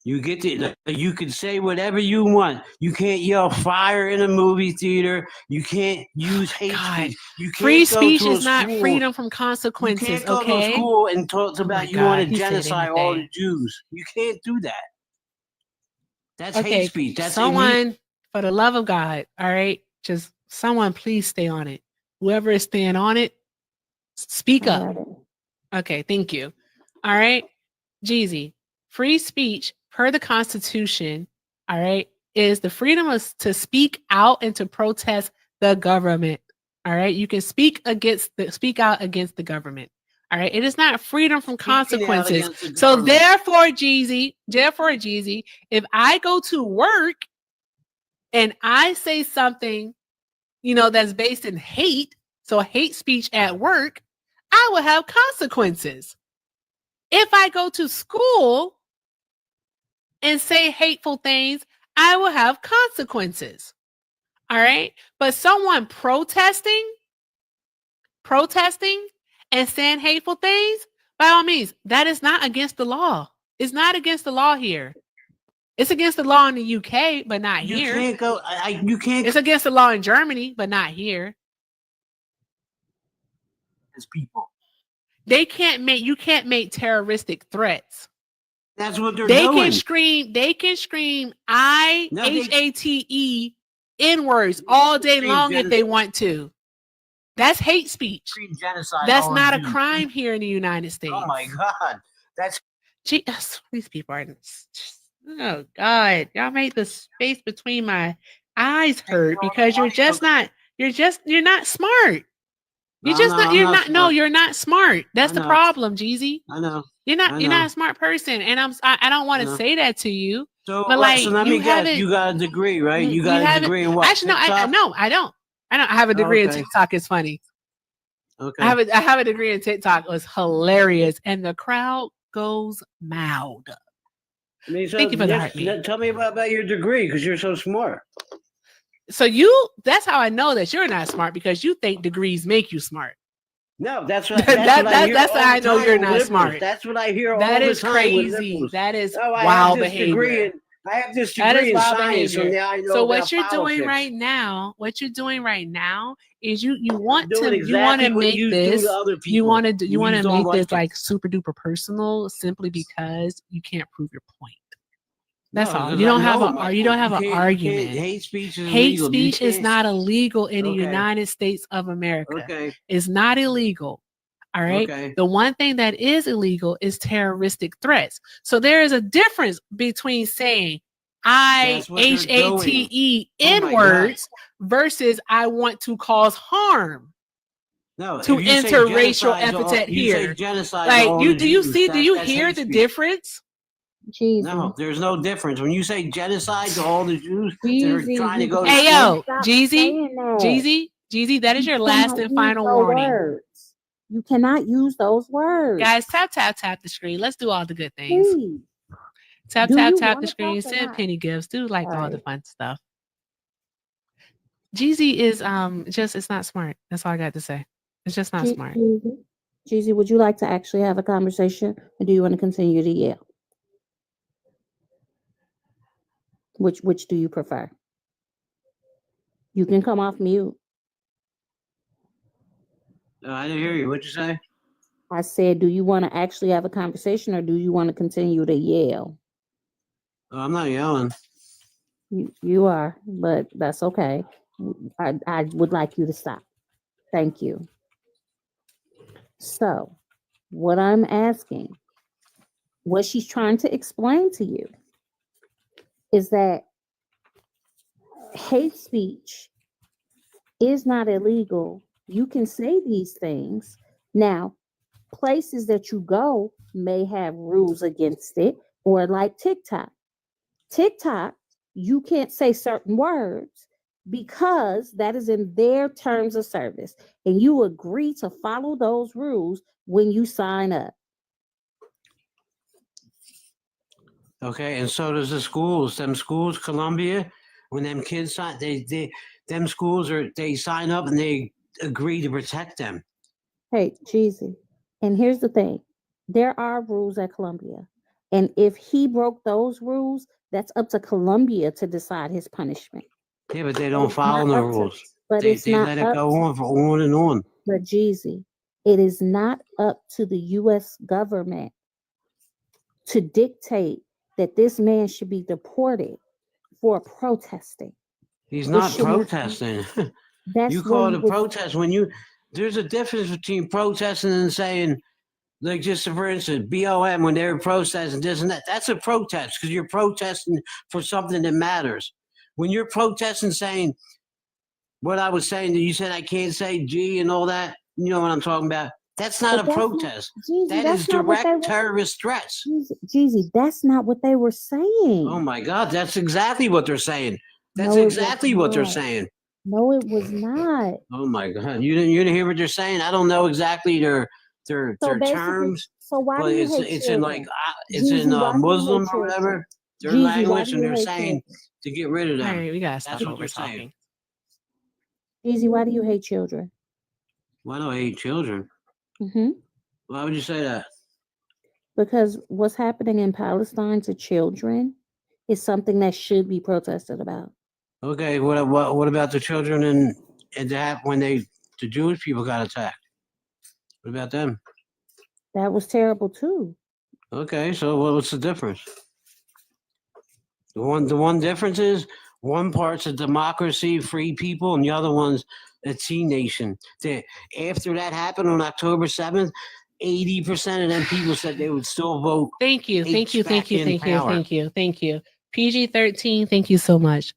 You get to, you can say whatever you want. You can't yell fire in a movie theater. You can't use hate speech. You can't Free go speech to a is not school. freedom from You consequences. can't go to a Okay. school and talk Oh my about you God, want to he said genocide all the anything. Jews. You can't do that. That's Okay, hate speech. That's someone, for the love of God, all right, just someone, please stay on it. Whoever is staying on it, speak up. Okay, thank you. All right, Jeezy, free speech per the Constitution, all right, is the freedom to speak out and to protest the government. All right, you can speak out against the government. All right, it is not freedom from consequences. against the So government. therefore, Jeezy, if I go to work and I say something, that's based in hate, so hate speech at work, I will have consequences. If I go to school and say hateful things, I will have consequences. All right. But someone protesting and saying hateful things, by all means, that is not against the law. It's not against the law here. It's against the law in the UK, but not You here. can't go. You can't. It's against the law in Germany, but not here. As people. You can't make terroristic threats. That's what they're They doing. can scream No, they- IHATE N-words all day Scream long if genocide. they want to. That's hate speech. Genocide. That's all not a Jews. crime here in the United States. Oh my God. That's These people are. Oh God, y'all made the space between my eyes hurt because you're not smart. You're not smart. That's I the know. problem, Jeezy. I know. You're I not know. a smart person, and I don't want I to know. say that to you. So, but like, so let you me guess. haven't- You got a degree, right? You got a haven't- degree in what? Actually, no, TikTok? I don't. I have a degree in okay. TikTok. It's funny. Okay. I have a degree in TikTok. It was hilarious, and the crowd goes loud. I mean, so Thank you for the yes, heartbeat. Tell me about your degree because you're so smart. So that's how I know that you're not smart, because you think degrees make you smart. No, that's what. That's how I know you're not smart. That's what I hear all That the is time with crazy. liberals. That is Oh, I wild have this behavior. degree I have this That degree is in wild science, so behavior. now I know So about what you're doing politics. right now, is you want doing to exactly what make you do this to other people. you want to You just don't make like this it. like super duper personal simply because you can't prove your point. That's No, all. because You I don't have know a my you don't point. have an You can't- argument. hate speech is Hate illegal. You speech is can't- not illegal in the Okay. United States of America. Okay. It's not illegal. All right. Okay. The one thing that is illegal is terroristic threats. So there is a difference between saying I That's what they're HATE doing. Oh N my God. words versus I want to cause harm. No, To if you say interracial genocide to all- epithet you say here. genocide to Like all you the do you Jews, see do you that's hear hate the speech. difference? No, there's no difference. When you say genocide to all the Jews, they're Jeezy, trying to you go to Hey cannot yo, stop Jeezy, saying that. Jeezy, that is You your last cannot and use final those warning. words. You cannot use those words. Guys, tap the screen. Let's do all the good things. Please. Tap Do you the wanna screen. talk or Send not? penny gifts. Do like all the Alright. fun stuff. Jeezy is just it's not smart. That's all I got to say. It's just not smart. Jeezy, would you like to actually have a conversation, or do you want to continue to yell? Which do you prefer? You can come off mute. I didn't hear you. What'd you say? I said, do you want to actually have a conversation, or do you want to continue to yell? I'm not yelling. You are, but that's okay. I would like you to stop. Thank you. So, what I'm asking, what she's trying to explain to you is that hate speech is not illegal. You can say these things. Now, places that you go may have rules against it, or like TikTok. TikTok, you can't say certain words because that is in their terms of service, and you agree to follow those rules when you sign up. Okay, and so does the schools. Them schools, Columbia, when them kids sign, them schools they sign up and they agree to protect them. Hey, Jeezy, and here's the thing. There are rules at Columbia, and if he broke those rules, that's up to Columbia to decide his punishment. Yeah, but they don't It's follow not the up to- rules. but They it's not let it up go to- on for on and on. But Jeezy, it is not up to the U.S. government to dictate that this man should be deported for protesting. He's It not should not be- protesting. That's You what call he it a was- protest when there's a difference between protesting and saying, like just for instance, BLM when they were protesting this and that. That's a protest because you're protesting for something that matters. When you're protesting saying what I was saying that you said I can't say G and all that, you know what I'm talking about. That's not But a that's not- protest. Jeezy, That that's is not what they direct were- terrorist threats. Jeezy, that's not what they were saying. Oh my God, that's exactly what they're saying. That's No, it was exactly what they're not. saying. No, it was not. Oh my God, you didn't hear what they're saying? I don't know exactly their So their basically- terms, so why but do you it's hate it's in like children? it's Jeezy, in why do you hate Muslim or children? whatever. Their Jeezy, why language, do and you they're hate saying children? to get rid of them. All right, we gotta stop That's what over they're saying. talking. Jeezy, why do you hate children? Why do I hate children? Hmm. Why would you say that? Because what's happening in Palestine to children is something that should be protested about. Okay, what about the children in that when the Jewish people got attacked? What about them? That was terrible too. Okay, so what's the difference? The one difference is one part's a democracy, free people, and the other one's a tea nation. After that happened on October 7th, 80% of them people said they would still vote. Thank you. H back in power. Thank you. PG-13, thank you so much.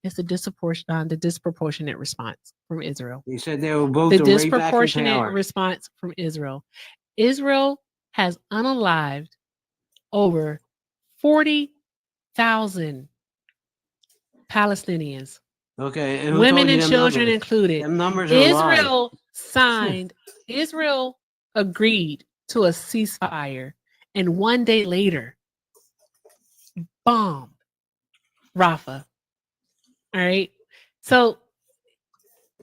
It's the disproportionate response from Israel. They said they would vote The the right back in disproportionate power. response from Israel. Israel has unalived over 40,000 Palestinians, Okay, and who women told you and them children numbers? included. Them numbers are a lie. Israel agreed to a ceasefire, and one day later, bombed Rafah. All right. So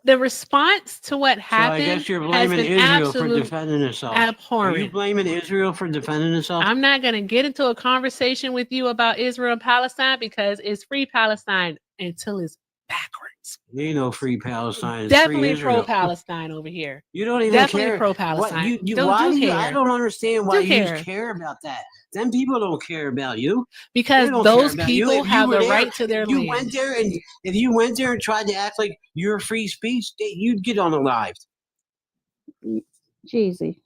the response to what So I happened guess you're has blaming been Israel for absolute defending itself. Are you abhorrent. blaming Israel for defending itself? I'm not going to get into a conversation with you about Israel and Palestine because it's free Palestine until it's backwards. You know, free Palestine is Definitely free Israel. pro-Palestine over here. You don't even Definitely care. pro-Palestine. Why do you? I care. don't understand why Do you care. care about that. Them people don't care about you. Because They don't care those about you. people If you have were the there, right to their if you land. went there and if you went there and tried to act like you're free speech, you'd get unalived. Jeezy.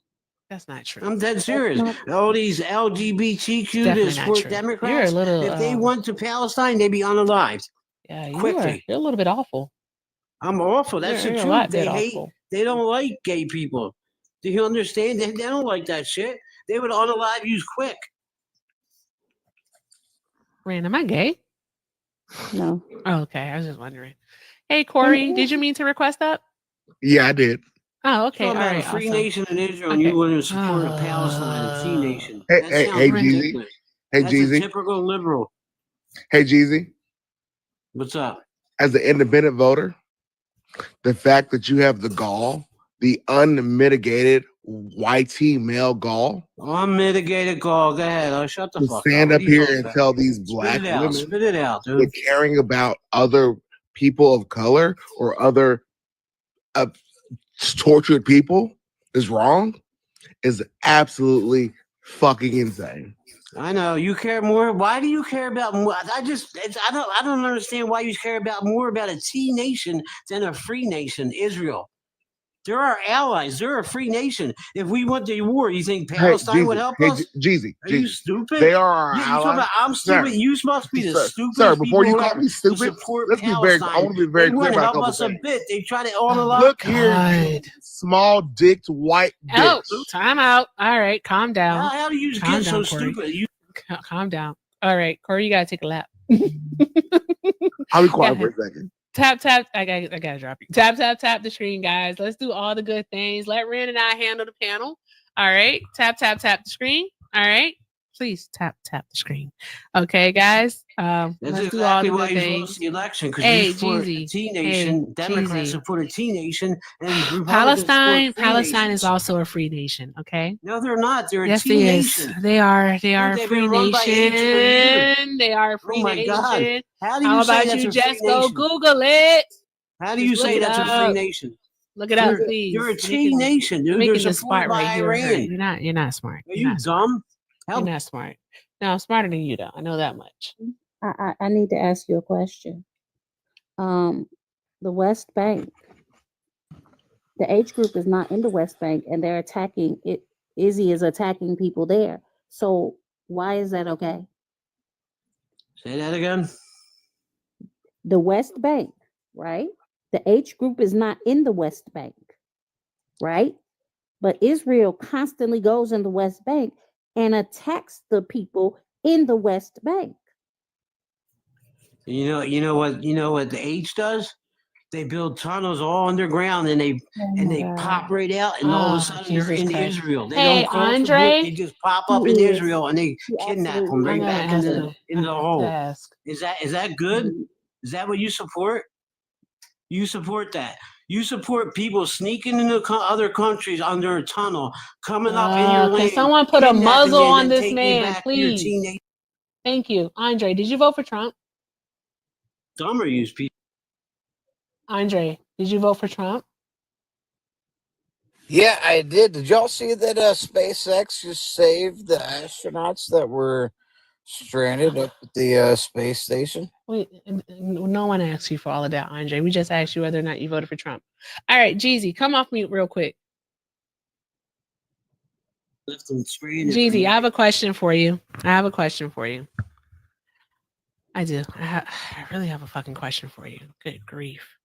That's not true. I'm dead serious. All these LGBTQ to definitely not support true. Democrats, You're a little, if they went to Palestine, they'd be unalived. Yeah, you are. Quickly. You're a little bit awful. I'm awful. That's You're the a truth. lot They bit hate. awful. They don't like gay people. Do you understand? They don't like that shit. They would unalive you quick. Rand, am I gay? No. Oh, okay. I was just wondering. Hey, Corey, did you mean to request up? Yeah, I did. Oh, okay. Talking All about right. a free awesome. nation in Israel, and Okay. you want to support Palestine, a free nation. Hey, That hey, sounds hey, ridiculous. Jeezy. Hey, That's a Jeezy. typical liberal. Hey, Jeezy. What's up? As an independent voter, the fact that you have the gall, the unmitigated white male gall, Unmitigated gall. Go ahead. Oh, shut the to fuck stand What up are you here talking and about? tell these Spit black it out. women Spit it out, dude. that caring about other people of color or other tortured people is wrong is absolutely fucking insane. I know you care more. Why do you care about more? I don't understand why you care about more about a T nation than a free nation, Israel. They're our allies. They're a free nation. If we went to war, you think Palestine would help us? Jeezy, Are you stupid? They are our You talking allies. about I'm stupid? Sir, You must be the sir, stupidest sir, before you people call ever me to stupid, support let's be very. I Palestine. want to be very They clear wouldn't about a help couple us a things. bit. They try to unalive. Look here, small dicked white Oh, bitch. time out. All right. Calm down. How do you Calm get down, so Corey. stupid? You Calm down. All right, Corey, you got to take a lap. I'll be Go quiet for ahead. a second. Tap. I gotta drop you. Tap the screen, guys. Let's do all the good things. Let Ren and I handle the panel. All right. Tap the screen. All right. Please tap the screen. Okay, guys. That's Let's do all exactly the why good you things. lost the election because Hey, you support a Jeezy. T Hey, nation. Democrats Jeezy. support a T nation, and Republicans Palestine support free is nations. also a free nation. Okay. No, they're not. They're a Yes, T it is. nation. They are. They Dude, are a they've free been run by apes for years. nation. They are a free Oh my God! nation. How do How you say about that's you a free just go nation? Google it? How do Just you look say it that's a free up. nation? Look it up, They're, please. they're a You're T making- nation, you're dude. They're making this supported smart by right here. Iran. You're not smart. Are You're you not smart. dumb? You're not smart. No, I'm smarter than you, though. I know that much. I need to ask you a question. The West Bank, the age group is not in the West Bank, and they're attacking it. Izzy is attacking people there. So why is that okay? Say that again. The West Bank, right? The age group is not in the West Bank, right? But Israel constantly goes in the West Bank and attacks the people in the West Bank. You know what the H does? They build tunnels all underground and they pop right out, and all of a sudden they're in Israel. They Hey, don't cross the Andre? bridge, they just pop up in Israel and they kidnap them right I'm gonna back ask into him. the hole. Ask. Is that good? Is that what you support? You support that. You support people sneaking into other countries under a tunnel, coming up in your land. Can someone put a kidnapping muzzle you, and on then this taking you man, back to your please? teenage- Thank you. Andre, did you vote for Trump? Dumber use people. Andre, did you vote for Trump? Yeah, I did. Did y'all see that SpaceX just saved the astronauts that were stranded up at the space station? No one asked you for all of that, Andre. We just asked you whether or not you voted for Trump. All right, Jeezy, come off mute real quick. Left them stranded. Jeezy, I have a question for you. I do. I really have a fucking question for you. Good grief.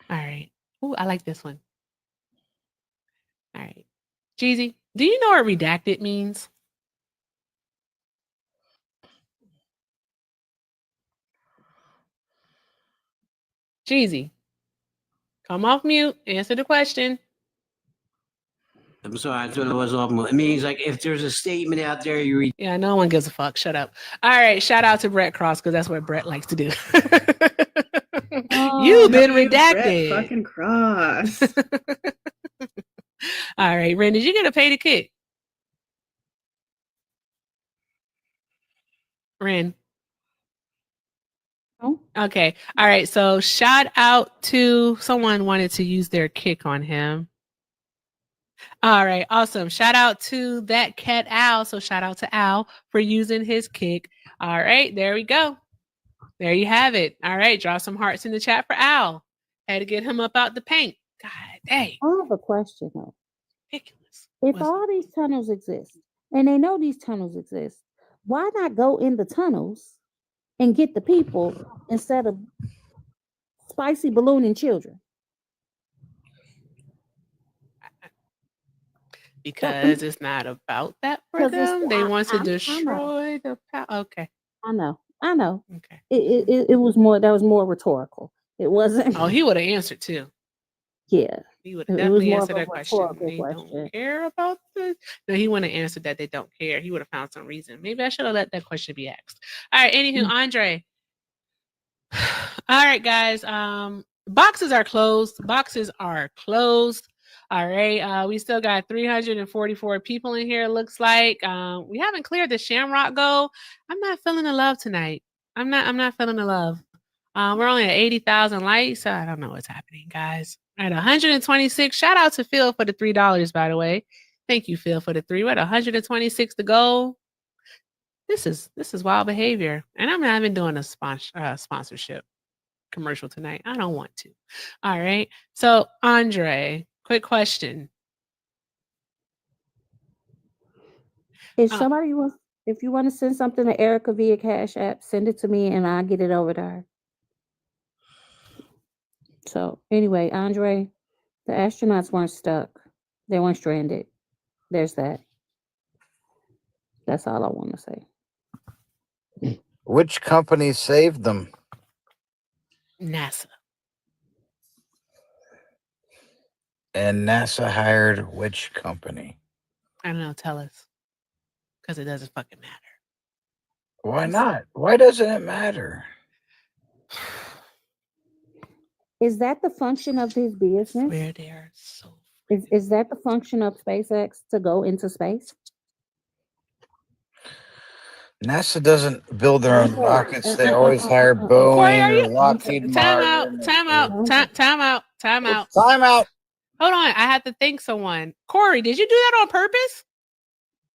All right. Ooh, I like this one. All right. Jeezy, do you know what redacted means? Jeezy, come off mute. Answer the question. I'm sorry, I thought it was off. It means like if there's a statement out there, you read. Yeah, no one gives a fuck. Shut up. All right. Shout out to Brett Cross because that's what Brett likes to do. You've been Brett redacted. fucking Cross. All right, Ren, did you get a pay to kick? Ren. Oh. Okay. All right. So shout out to someone wanted to use their kick on him. All right. Awesome. Shout out to that cat Al. So shout out to Al for using his kick. All right. There we go. There you have it. All right. Draw some hearts in the chat for Al. Had to get him up out the paint. God dang. I have a question though. Ridiculous. If all these tunnels exist and they know these tunnels exist, why not go in the tunnels and get the people instead of spicy ballooning children? Because it's not about that for them. They want to destroy the power. Okay. I know. Okay. It was more, that was more rhetorical. It wasn't. Oh, he would have answered too. Yeah. He would have It was definitely more of answered a that question. rhetorical They question. don't care about this. No, he wouldn't have answered that they don't care. He would have found some reason. Maybe I should have let that question be asked. All right. Anywho, Andre. All right, guys. Boxes are closed. All right. We still got 344 people in here. It looks like we haven't cleared the Shamrock goal. I'm not feeling the love tonight. I'm not feeling the love. We're only at 80,000 likes. So I don't know what's happening, guys. All right, 126. Shout out to Phil for the $3, by the way. Thank you, Phil, for the 3. We're at 126 to go. This is wild behavior, and I'm not even doing a sponsorship commercial tonight. I don't want to. All right. So Andre, quick question. If somebody wants, if you want to send something to Erica via Cash App, send it to me and I'll get it over to her. So anyway, Andre, the astronauts weren't stuck. They weren't stranded. There's that. That's all I want to say. Which company saved them? NASA. And NASA hired which company? I don't know. Tell us. Because it doesn't fucking matter. Why not? Why doesn't it matter? Is that the function of his business? Where they are so. Is that the function of SpaceX to go into space? NASA doesn't build their own rockets. They always hire Boeing or Lockheed Martin. Time out. Time out. Hold on. I have to thank someone. Corey, did you do that on purpose?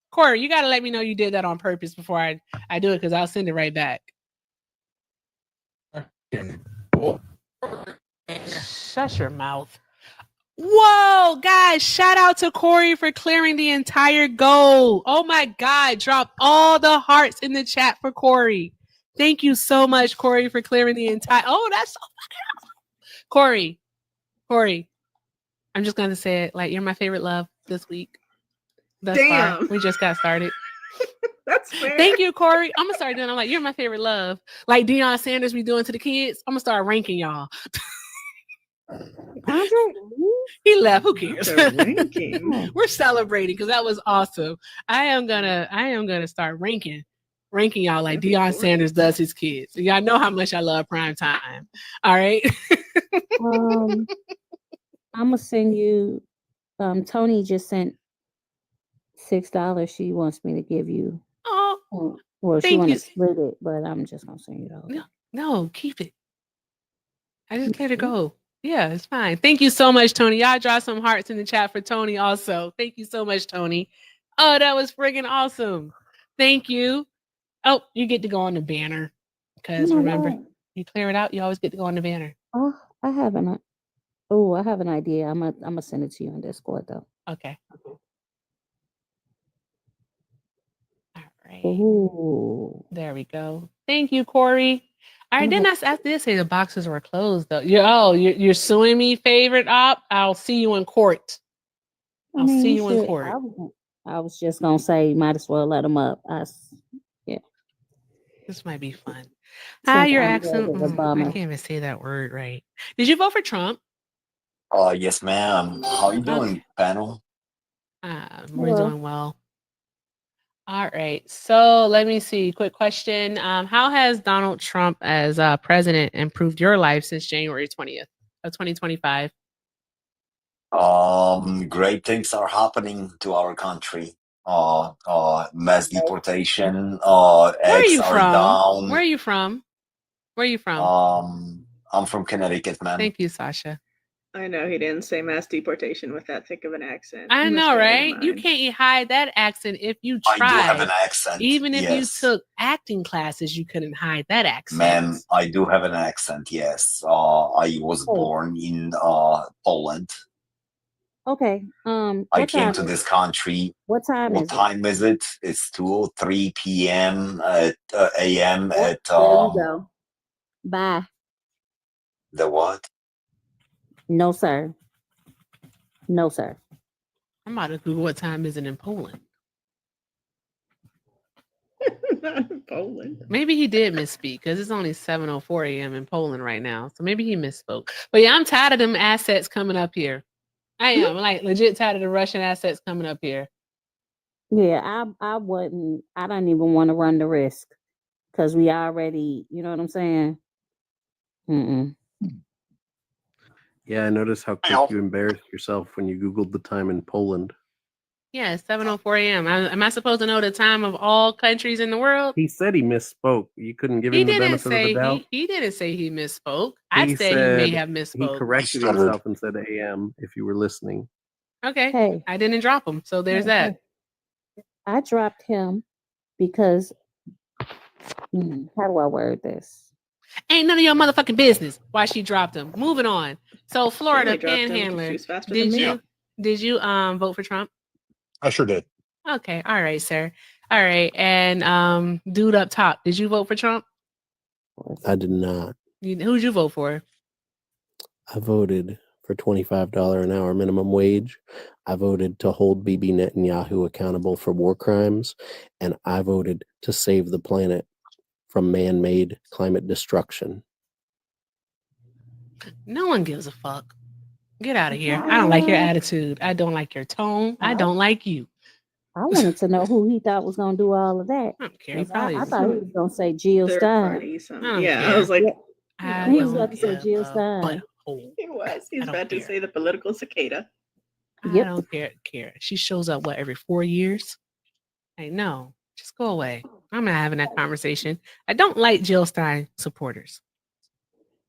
Corey, you got to let me know you did that on purpose before I do it, because I'll send it right back. Shut your mouth. Whoa, guys, shout out to Corey for clearing the entire goal. Oh my God, drop all the hearts in the chat for Corey. Thank you so much, Corey, for clearing the entire. Oh, that's so fucking awesome. Corey, I'm just going to say it. Like, you're my favorite love this week. Thus far. We just got started. That's fair. Thank you, Corey. I'm going to start doing, I'm like, you're my favorite love. Like Deion Sanders be doing to the kids. I'm going to start ranking y'all. He left. Who cares? We're celebrating because that was awesome. I am gonna start ranking y'all like Deion Sanders does his kids. Y'all know how much I love prime time. All right. I'm gonna send you. Tony just sent $6. She wants me to give you. Oh, well, she thank want to you. split it, but I'm just gonna send you those. No, keep it. I just let it go. Yeah, it's fine. Thank you so much, Tony. Y'all draw some hearts in the chat for Tony also. Thank you so much, Tony. Oh, that was friggin' awesome. Thank you. Oh, you get to go on the banner. Because remember, you clear it out, you always get to go on the banner. Oh, I have an idea. I'm gonna send it to you on Discord though. Okay. All right. Ooh. There we go. Thank you, Corey. All right, didn't I did say the boxes were closed though? You're suing me, favorite op. I'll see you in court. I'll see you in court. I was just gonna say, might as well let them up. Yeah. This might be fun. Hi, your accent. I can't even say that word right. Did you vote for Trump? Yes, ma'am. How are you doing, panel? We're doing well. All right. So let me see. Quick question. How has Donald Trump as president improved your life since January 20th of 2025? Great things are happening to our country. Mass deportation, Where are eggs you are from? down. Where are you from? Where are you from? I'm from Connecticut, man. Thank you, Sasha. I know he didn't say mass deportation with that thick of an accent. I He must know, be out of his right? You mind. can't hide that accent if you I do have an tried. accent. Even if you Yes, took acting classes, you couldn't hide that accent. man, I do have an accent. Yes, I was Oh, born in Poland. okay. I What came time to is this it? country. What time What is it? time is it? It's 2:03 p.m. at a.m. Oh, at there you go. Bye. the what? No, sir. No, sir. I'm about to Google what time is it in Poland. Not in Poland. Maybe he did misspeak because it's only 7:04 a.m. in Poland right now. So maybe he misspoke. But yeah, I'm tired of them assets coming up here. I am like legit tired of the Russian assets coming up here. Yeah, I wouldn't. I don't even want to run the risk because we already. You know what I'm saying? Mm-mm. Yeah, I noticed how quick you embarrassed yourself when you Googled the time in Poland. Yeah, it's 7:04 a.m. Am I supposed to know the time of all countries in the world? He said he misspoke. You couldn't give He him the didn't benefit of the say doubt. he didn't say he misspoke. I He said he may said have he misspoke. corrected himself and said AM if you were listening. Okay. Hey. I didn't drop him. So there's Hey, that. I dropped him because how do I word this? Ain't none of your motherfucking business why she dropped him. Moving on. So Florida only dropped him because she panhandler. was faster than me. Did you vote for Trump? I sure did. Okay. All right, sir. All right. And dude up top, did you vote for Trump? I did not. Who'd you vote for? I voted for $25 an hour minimum wage. I voted to hold Bibi Netanyahu accountable for war crimes. And I voted to save the planet from man-made climate destruction. No one gives a fuck. Get out of here. I don't like your attitude. I don't like your tone. I don't like you. I wanted to know who he thought was going to do all of that. I don't care. He probably I thought he was going to say Jill Third Stein. party, so- I don't yeah, care. I was like, I He was don't about to say give Jill a Stein. butthole. he was. He was I don't about to care. say the political cicada. I don't care. She shows up every 4 years. I know. Just go away. I'm not having that conversation. I don't like Jill Stein supporters.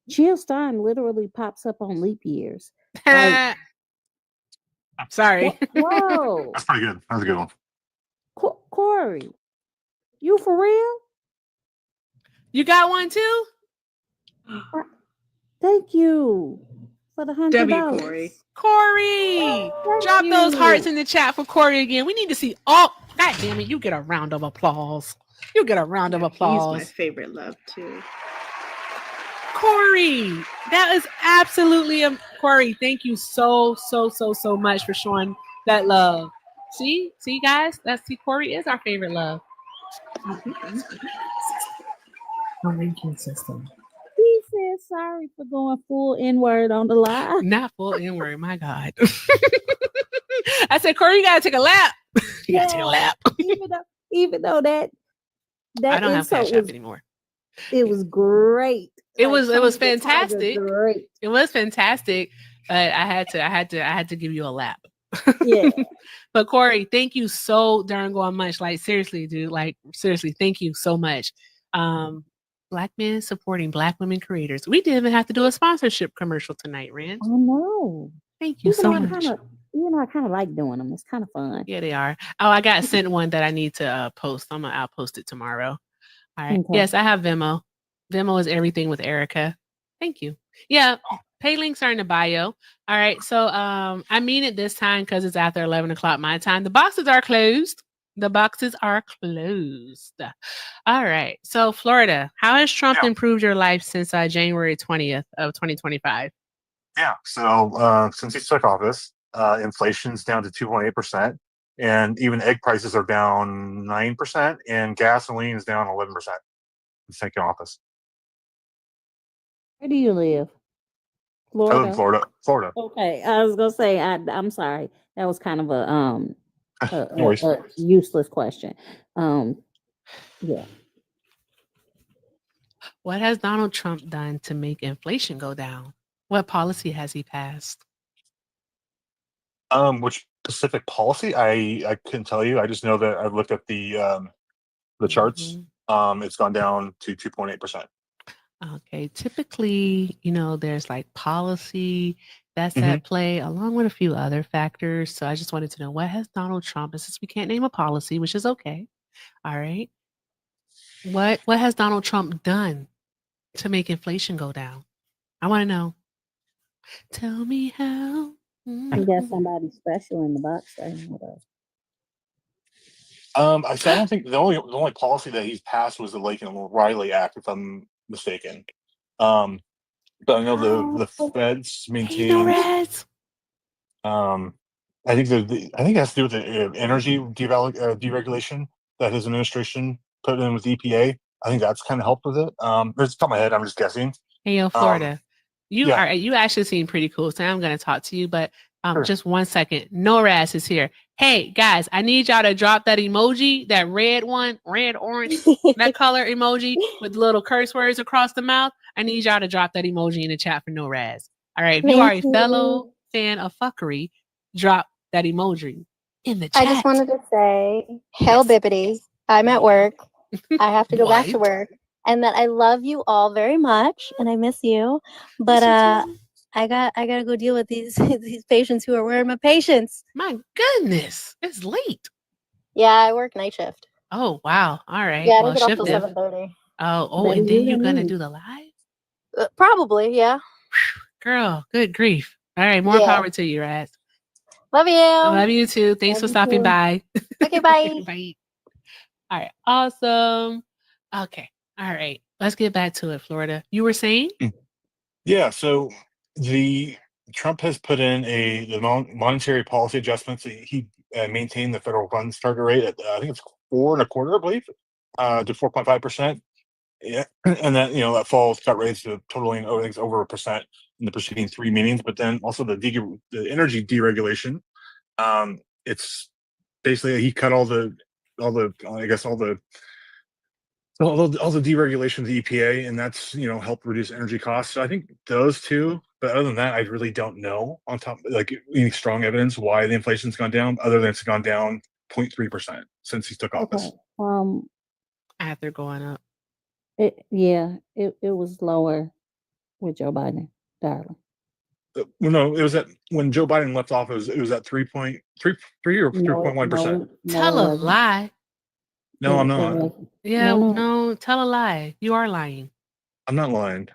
Jill Stein literally pops up on leap years. Sorry. Whoa. That's pretty good. That was a good one. Corey, you for real? You got one too? Thank you for the $100. Corey. Corey, drop those hearts in the chat for Corey again. We need to see all. God damn it! You get a round of applause. You get a round of applause. He's my favorite love too. Corey, that is absolutely Corey. Thank you so much for showing that love. See, guys, Corey is our favorite love. Ranking system. He said sorry for going full N-word on the live. Not full N-word, my God. I said, Corey, you gotta take a lap. You gotta take a lap. even though that I don't have insult Cash App was anymore. It was great. It Like, was Tony the Tiger, fantastic. great. It was fantastic. But I had to give you a lap. Yeah. But Corey, thank you so darn much. Like seriously, dude. Like seriously, thank you so much. Black men supporting Black women creators. We didn't even have to do a sponsorship commercial tonight, Rand. I know. Thank you so much. I kind of like doing them. It's kind of fun. Yeah, they are. Oh, I got sent one that I need to post. I'll post it tomorrow. All right. Okay. Yes, I have Venmo. Venmo is everything with Erica. Thank you. Yeah, pay links are in the bio. All right. So I mean it this time because it's after 11 o'clock my time. The boxes are closed. The boxes are closed. All right. So Florida, how has Trump improved your life since January 20th of 2025? Yeah. So since he took office, inflation's down to 2.8%, and even egg prices are down 9%, and gasoline is down 11%. He's taking office. Where do you live? I live in Florida. Florida. Okay, I was gonna say I'm sorry. That was kind of a a, No worries. a useless question. Yeah. What has Donald Trump done to make inflation go down? What policy has he passed? Which specific policy? I couldn't tell you. I just know that I've looked at the charts. It's gone down to 2.8%. Okay, typically, there's like policy that's at play along with a few other factors. So I just wanted to know, what has Donald Trump, and since we can't name a policy, which is okay, all right, what has Donald Trump done to make inflation go down? I want to know. Tell me how. We got somebody special in the box right with us. I don't think the only policy that he's passed was the Laken Riley Act, if I'm mistaken. But I know the feds maintain. I think it has to do with the energy deregulation that his administration put in with EPA. I think that's kind of helped with it. It's top of my head. I'm just guessing. Hey, yo, Florida. You yeah. you actually seem pretty cool. So I'm going to talk to you, but just 1 second. NORAS is here. Hey guys, I need y'all to drop that emoji, that red one, red, orange, that color emoji with little curse words across the mouth. I need y'all to drop that emoji in the chat for NORAS. All right. If you are a fellow fan of fuckery, drop that emoji in the chat. I just wanted to say, hell bippity. I'm at work. I have to go back to work. And that I love you all very much and I miss you. But I gotta go deal with these patients who are wearing my patients. My goodness, it's late. Yeah, I work night shift. Oh wow! All right. Yeah, I well, don't get off till shift 7:30. Oh, and then you're gonna do the live? Probably, yeah. Girl, good grief! All right, more power to you, Raz. Love you. Love you too. Thanks for stopping by. Okay, bye. Bye. All right, awesome. Okay, all right. Let's get back to it, Florida. You were saying? Yeah. So the Trump has put in the monetary policy adjustments. He maintained the federal funds target rate at I think it's 4.25%, I believe, to 4.5%. Yeah, and then that falls cut rates to totaling I think it's over 1% in the preceding 3 meetings. But then also the energy deregulation. It's basically he cut all the deregulation of the EPA, and that's helped reduce energy costs. So I think those two. But other than that, I really don't know on top any strong evidence why the inflation's gone down, other than it's gone down 0.3% since he took office. After going up. It was lower with Joe Biden, darling. No, it was at when Joe Biden left office. It was at 3.3 or 3.1%. Tell a lie. No, I'm not. Yeah, no, tell a lie. You are lying. I'm not lying.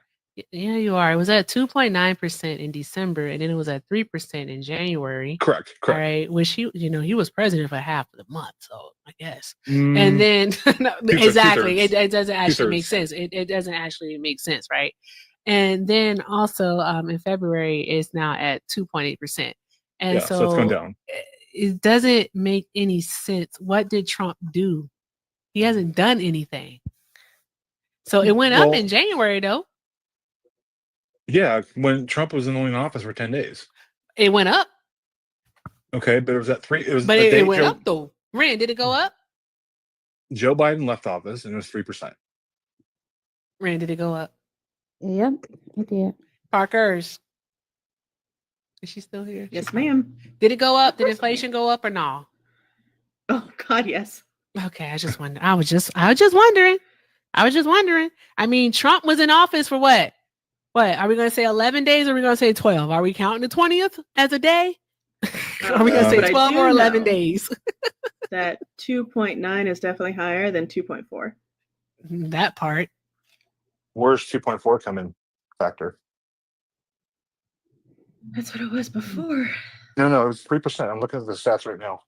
Yeah, you are. It was at 2.9% in December, and then it was at 3% in January. Correct. All right, which he was president for half of the month, so I guess. And then exactly, it doesn't actually make sense. It doesn't actually make sense, right? And then also in February it's now at 2.8%, and so it's gone down. It doesn't make any sense. What did Trump do? He hasn't done anything. So it went up in January, though. Yeah, when Trump was only in office for 10 days. It went up. Okay, but it was at 3. It was. But it went up though. Rand, did it go up? Joe Biden left office and it was 3%. Rand, did it go up? Yep, it did. Parker's. Is she still here? Yes, ma'am. Did it go up? Did inflation go up or no? Oh God, yes. Okay, I just wondered. I was just wondering. I mean, Trump was in office for what? What are we going to say? 11 days, or are we going to say 12? Are we counting the 20th as a day? Are we going to say 12 or 11 days? That 2.9 is definitely higher than 2.4. That part. Where's 2.4 come in factor? That's what it was before. No, it was 3%. I'm looking at the stats right now.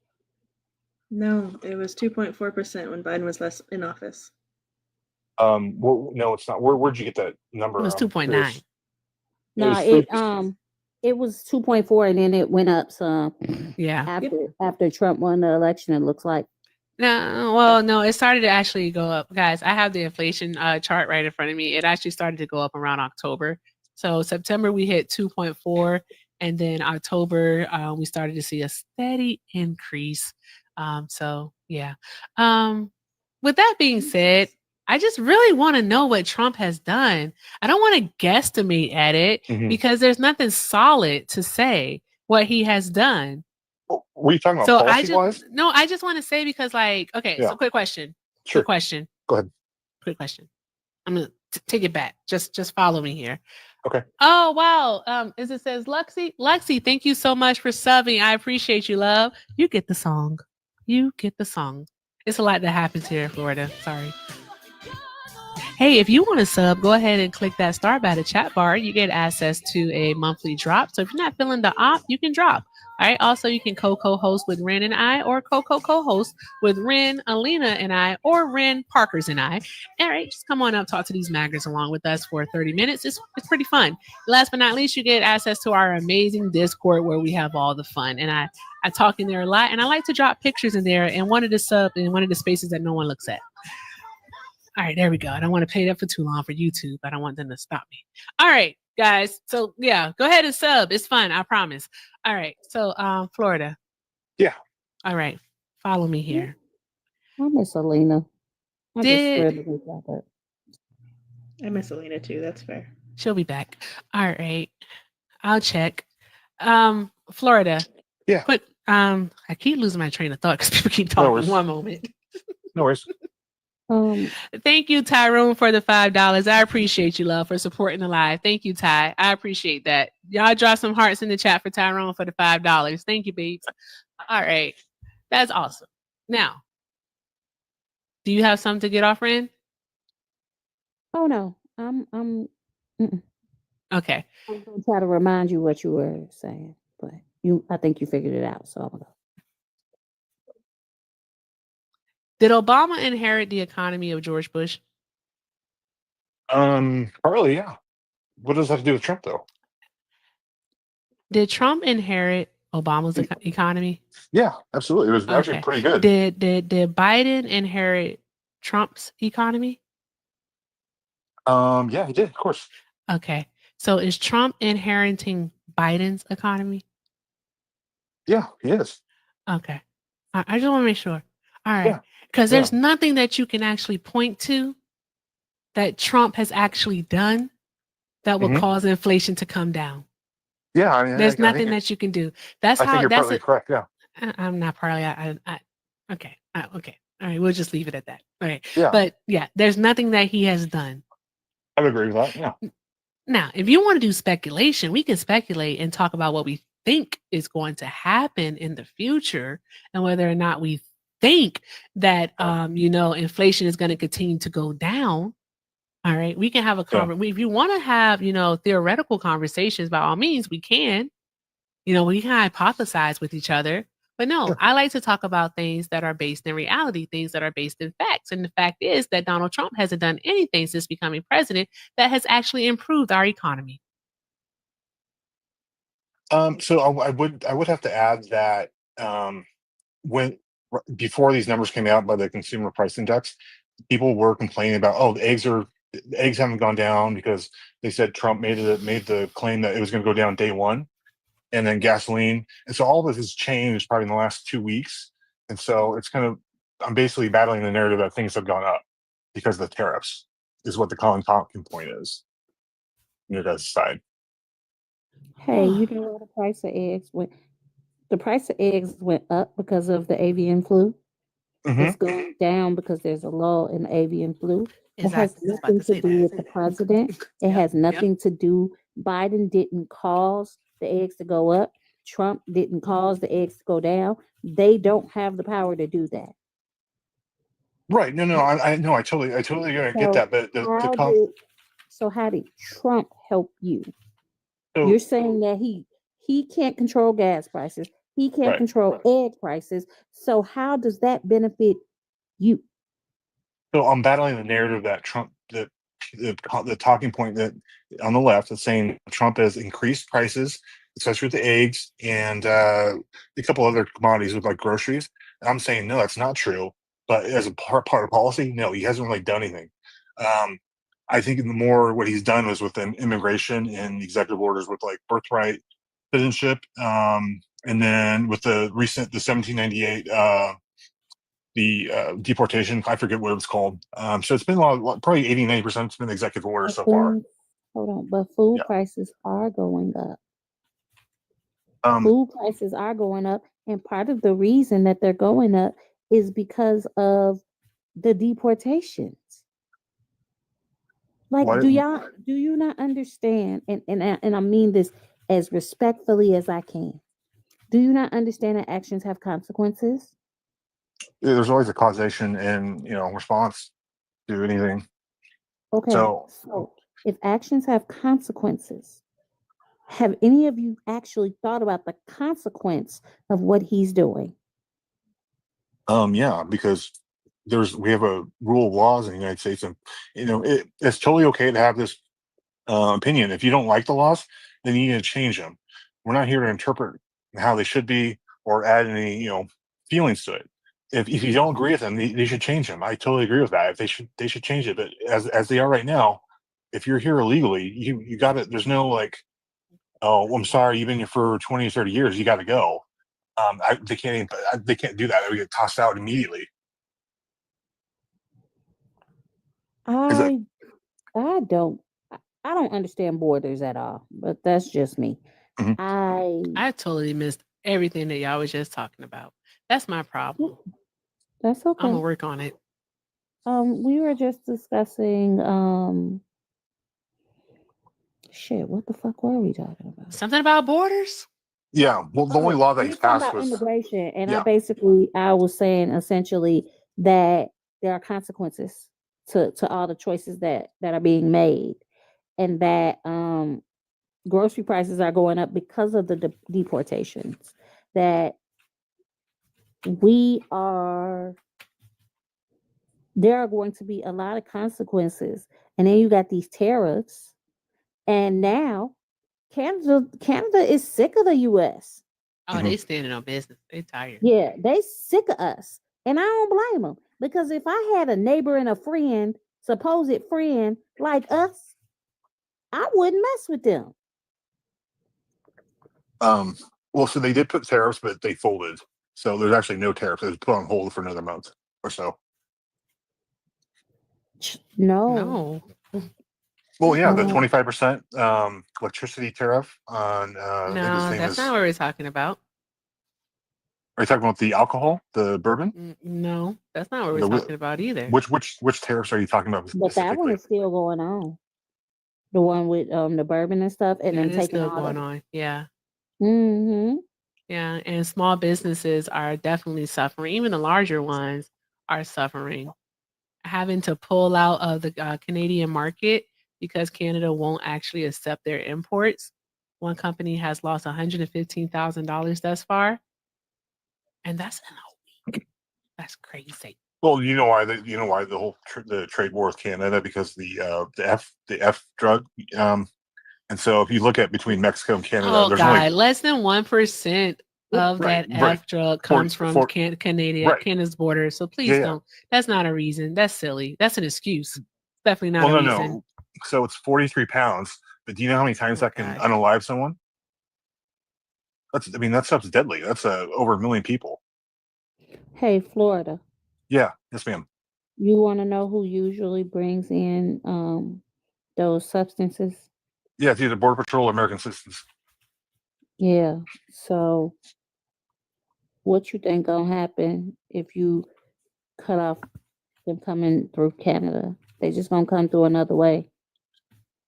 No, it was 2.4% when Biden was less in office. No, it's not. Where'd you get that number? It was 2.9. No, it was 2.4, and then it went up some. Yeah. After Trump won the election, it looks like. No, it started to actually go up. Guys, I have the inflation chart right in front of me. It actually started to go up around October. So September we hit 2.4, and then October we started to see a steady increase So yeah. With that being said, I just really want to know what Trump has done. I don't want to guesstimate at it because there's nothing solid to say what he has done. What are you talking about? So Policy wise? I just want to say because okay, Yeah. so quick question. Sure. Quick question. Go ahead. Quick question. I'm gonna take it back. Just follow me here. Okay. Oh wow. As it says Luxie. Luxie, thank you so much for subbing. I appreciate you, love. You get the song. You get the song. It's a lot that happens here in Florida. Sorry. Hey, if you want to sub, go ahead and click that star by the chat bar. You get access to a monthly drop. So if you're not feeling the op, you can drop. All right. Also, you can co-host with Ren and I, or co-host with Ren, Alina, and I, or Ren, Parkers, and I. All right. Just come on up, talk to these maggers along with us for 30 minutes. It's pretty fun. Last but not least, you get access to our amazing Discord where we have all the fun. And I talk in there a lot, and I like to drop pictures in there and one of the spaces that no one looks at. All right, there we go. I don't want to pay that for too long for YouTube. I don't want them to stop me. All right, guys. So yeah, go ahead and sub. It's fun. I promise. All right. So Florida. Yeah. All right. Follow me here. I miss Alina. I miss Alina too. That's fair. She'll be back. All right. I'll check. Florida. Yeah. But I keep losing my train of thought because people keep talking. One moment. No worries. Thank you, Tyrone, for the $5. I appreciate you, love, for supporting the live. Thank you, Ty. I appreciate that. Y'all drop some hearts in the chat for Tyrone for the $5. Thank you, babes. All right. That's awesome. Now, do you have something to get off, Ren? Oh no. Okay. I'm gonna try to remind you what you were saying, but I think you figured it out. So I'm gonna go. Did Obama inherit the economy of George Bush? Partly, yeah. What does that have to do with Trump, though? Did Trump inherit Obama's economy? Yeah, absolutely. It was actually pretty good. Did Biden inherit Trump's economy? Yeah, he did, of course. Okay. So is Trump inheriting Biden's economy? Yeah, he is. Okay. I just want to make sure. All right. Because there's nothing that you can actually point to that Trump has actually done that will cause inflation to come down. Yeah, I mean, there's nothing that you can do. That's I how. think you're That's partly correct. Yeah. I'm not partly. Okay. Okay. All right. We'll just leave it at that. All right. Yeah. But yeah, there's nothing that he has done. I would agree with that. Yeah. Now, if you want to do speculation, we can speculate and talk about what we think is going to happen in the future and whether or not we think that inflation is going to continue to go down. All right, we can have a conversation. If you want to have theoretical conversations, by all means we can. We can hypothesize with each other, but no, I like to talk about things that are based in reality, things that are based in facts. And the fact is that Donald Trump hasn't done anything since becoming president that has actually improved our economy. So I would have to add that before these numbers came out by the Consumer Price Index, people were complaining about the eggs haven't gone down because they said Trump made the claim that it was going to go down day one, and then gasoline, and so all of this has changed probably in the last 2 weeks, and so I'm basically battling the narrative that things have gone up because of the tariffs is what the Colin talking point is. Your guys' side. Hey, you know what the price of eggs went? The price of eggs went up because of the avian flu. It's going down because there's a lull in the avian flu. It has nothing to do with the president. It has nothing to do. Biden didn't cause the eggs to go up. Trump didn't cause the eggs to go down. They don't have the power to do that. Right. No, I know. I totally get that. But so how did Trump help you? You're saying that he can't control gas prices. He can't control egg prices. So how does that benefit you? So I'm battling the narrative that Trump, the talking point that on the left is saying Trump has increased prices, especially with the eggs and a couple other commodities with like groceries. And I'm saying, no, that's not true. But as a part of policy, no, he hasn't really done anything. I think the more what he's done was with immigration and executive orders with like birthright citizenship. And then with the 1798 deportation. I forget what it was called. So it's been probably 80-90%. It's been executive orders so far. Hold on, but food prices are going up. Um, Food prices are going up, and part of the reason that they're going up is because of the deportations. Like, Why- do you not understand? And I mean this as respectfully as I can. Do you not understand that actions have consequences? there's always a causation and response to anything. Okay, So so if actions have consequences, have any of you actually thought about the consequence of what he's doing? yeah, because we have a rule of laws in the United States, and it's totally okay to have this opinion. If you don't like the laws, then you need to change them. We're not here to interpret how they should be or add any feelings to it. If you don't agree with them, they should change them. I totally agree with that. If they should change it. But as they are right now, if you're here illegally, you got it. There's no like, oh, I'm sorry, you've been here for 20 or 30 years, you got to go. They can't do that. They would get tossed out immediately. I don't understand borders at all, but that's just me. I totally missed everything that y'all was just talking about. That's my problem. That's okay. I'm gonna work on it. We were just discussing shit, what the fuck were we talking about? Something about borders? Yeah, well, the only law that We he's were talking passed about was immigration, and yeah. I was saying essentially that there are consequences to all the choices that are being made, and that grocery prices are going up because of the deportations. That there are going to be a lot of consequences, and then you got these tariffs, and now Canada is sick of the U.S. Oh, they standing on business. They tired. Yeah, they sick of us, and I don't blame them, because if I had a neighbor and a friend, supposed friend like us, I wouldn't mess with them. Well, so they did put tariffs, but they folded. So there's actually no tariffs. It was put on hold for another month or so. No. Well, yeah, the 25% electricity tariff on. I think his No, name that's is. not what we're talking about. Are you talking about the alcohol, the bourbon? No, that's not what we're talking about either. Which tariffs are you talking about But that one specifically? is still going on. The one with the bourbon and stuff, and then It is taking still all going the. on. Yeah. Mm-hmm. Yeah. And small businesses are definitely suffering. Even the larger ones are suffering. Having to pull out of the Canadian market because Canada won't actually accept their imports. One company has lost $115,000 thus far. And that's in a week. That's crazy. Well, you know why the whole the trade war with Canada, because the F drug, and so if you look at between Mexico and Canada, Oh there's God, only less than 1% of Right, that right. F drug For- comes from for- Canada, right. Canada's border. So please Yeah, yeah. don't. That's not a reason. That's silly. That's an excuse. It's definitely not well, a no, reason. no. So it's 43 pounds, but do you know how many times that can God. unalive someone? That stuff's deadly. That's over 1 million people. Hey, Florida, Yeah, yes, ma'am. you want to know who usually brings in those substances? Yeah, it's either Border Patrol or American citizens. Yeah. So, what you think gonna happen if you cut off them coming through Canada? They just gonna come through another way.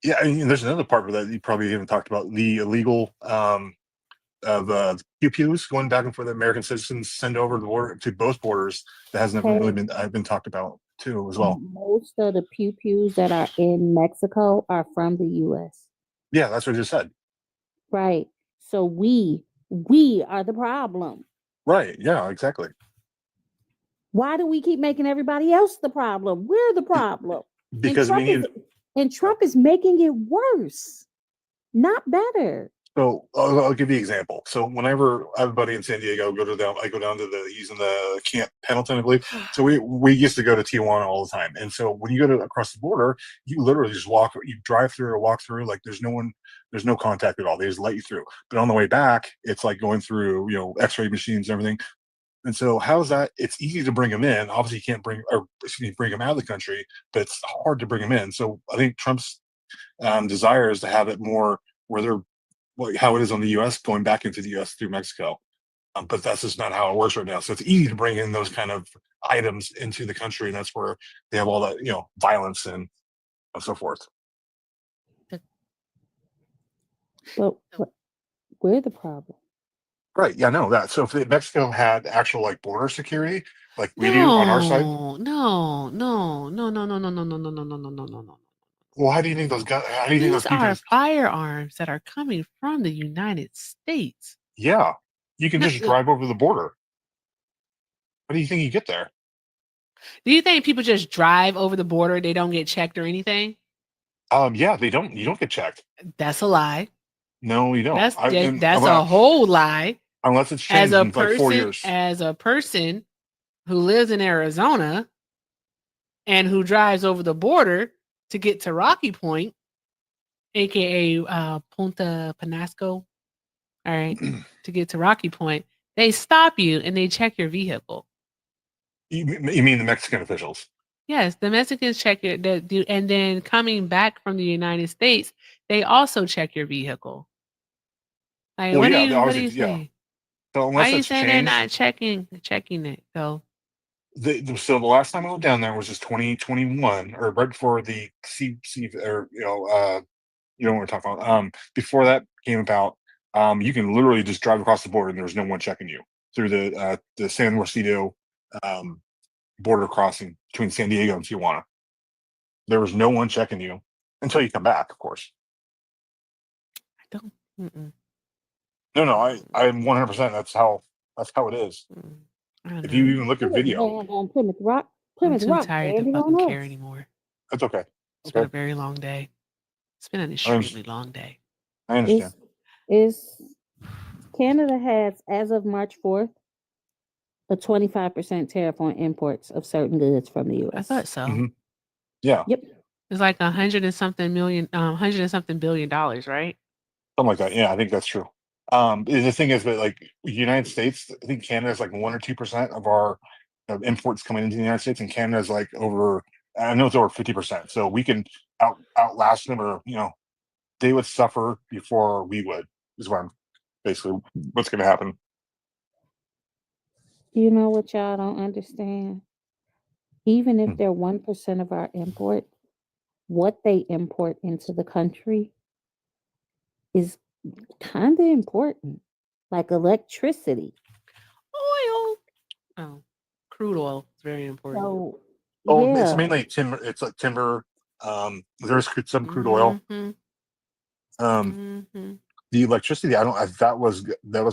Yeah, I mean, there's another part of that you probably haven't talked about: the illegal of pew-pews going back and forth that American citizens send over the border to both borders. That hasn't really been talked about too as well. Most of the pew-pews that are in Mexico are from the U.S. Yeah, that's what I just said. Right. So we are the problem. Right. Yeah. Exactly. Why do we keep making everybody else the problem? We're the problem. Because we need. And Trump is making it worse, not better. So I'll give you an example. So whenever I have a buddy in San Diego, I go down to he's in the Camp Pendleton, I believe. So we used to go to Tijuana all the time. And so when you go across the border, you literally just you drive through or walk through, like there's no contact at all. They just let you through. But on the way back, it's like going through, X-ray machines and everything. And so how's that? It's easy to bring them in. Obviously, you can't bring them out of the country, but it's hard to bring them in. So I think Trump's desire is to have it more where how it is on the U.S. going back into the U.S. through Mexico. But that's just not how it works right now. So it's easy to bring in those kind of items into the country, and that's where they have all that violence and so forth. But we're the problem. Right. Yeah, no, that. So if Mexico had actual border security like we do on our side, No. well, how do you think those guys? How do you think those These people? are firearms that are coming from the United States. Yeah, you can just drive over the border. How do you think you get there? Do you think people just drive over the border? They don't get checked or anything? Yeah, they don't. You don't get checked. That's a lie. No, you don't. That's a whole lie. Unless it's changed in like 4 years. As a person who lives in Arizona and who drives over the border to get to Rocky Point, aka Punta Penasco, all right, to get to Rocky Point, they stop you and they check your vehicle. You mean the Mexican officials? Yes, the Mexicans check your and then coming back from the United States, they also check your vehicle. Like, Well, what yeah, do you say? So Why unless are you it's saying they're changed, not checking it though? so the last time I went down there was just 2021, or right before the C or you know what we're talking about. Before that came about, you can literally just drive across the border and there's no one checking you through the San Lucido border crossing between San Diego and Tijuana. There was no one checking you until you come back, of course. I don't. Mm-mm. No, I'm 100%. That's how it is. If you even look at video, On Plymouth Rock. I'm Plymouth too Rock. tired to baby, fucking on care us. anymore. that's okay. It's been a very long day. It's been an extremely long day. I understand. Is Canada has, as of March 4th, a 25% tariff on imports of certain goods from the U.S. I thought so. Mhm. Yeah, Yep. It's like $100 and something billion, right? something like that. Yeah, I think that's true. The thing is, but like United States, I think Canada is like 1 or 2% of our imports coming into the United States, and Canada is like over. I know it's over 50%. So we can outlast them, or they would suffer before we would. Is what I'm basically what's going to happen. You know what y'all don't understand? Even if they're 1% of our import, what they import into the country is kind of important, like electricity. Oil. Oh, crude oil is very important. So, Oh, it's yeah. mainly timber. It's like timber. There's some crude oil. Mhm. The electricity, that was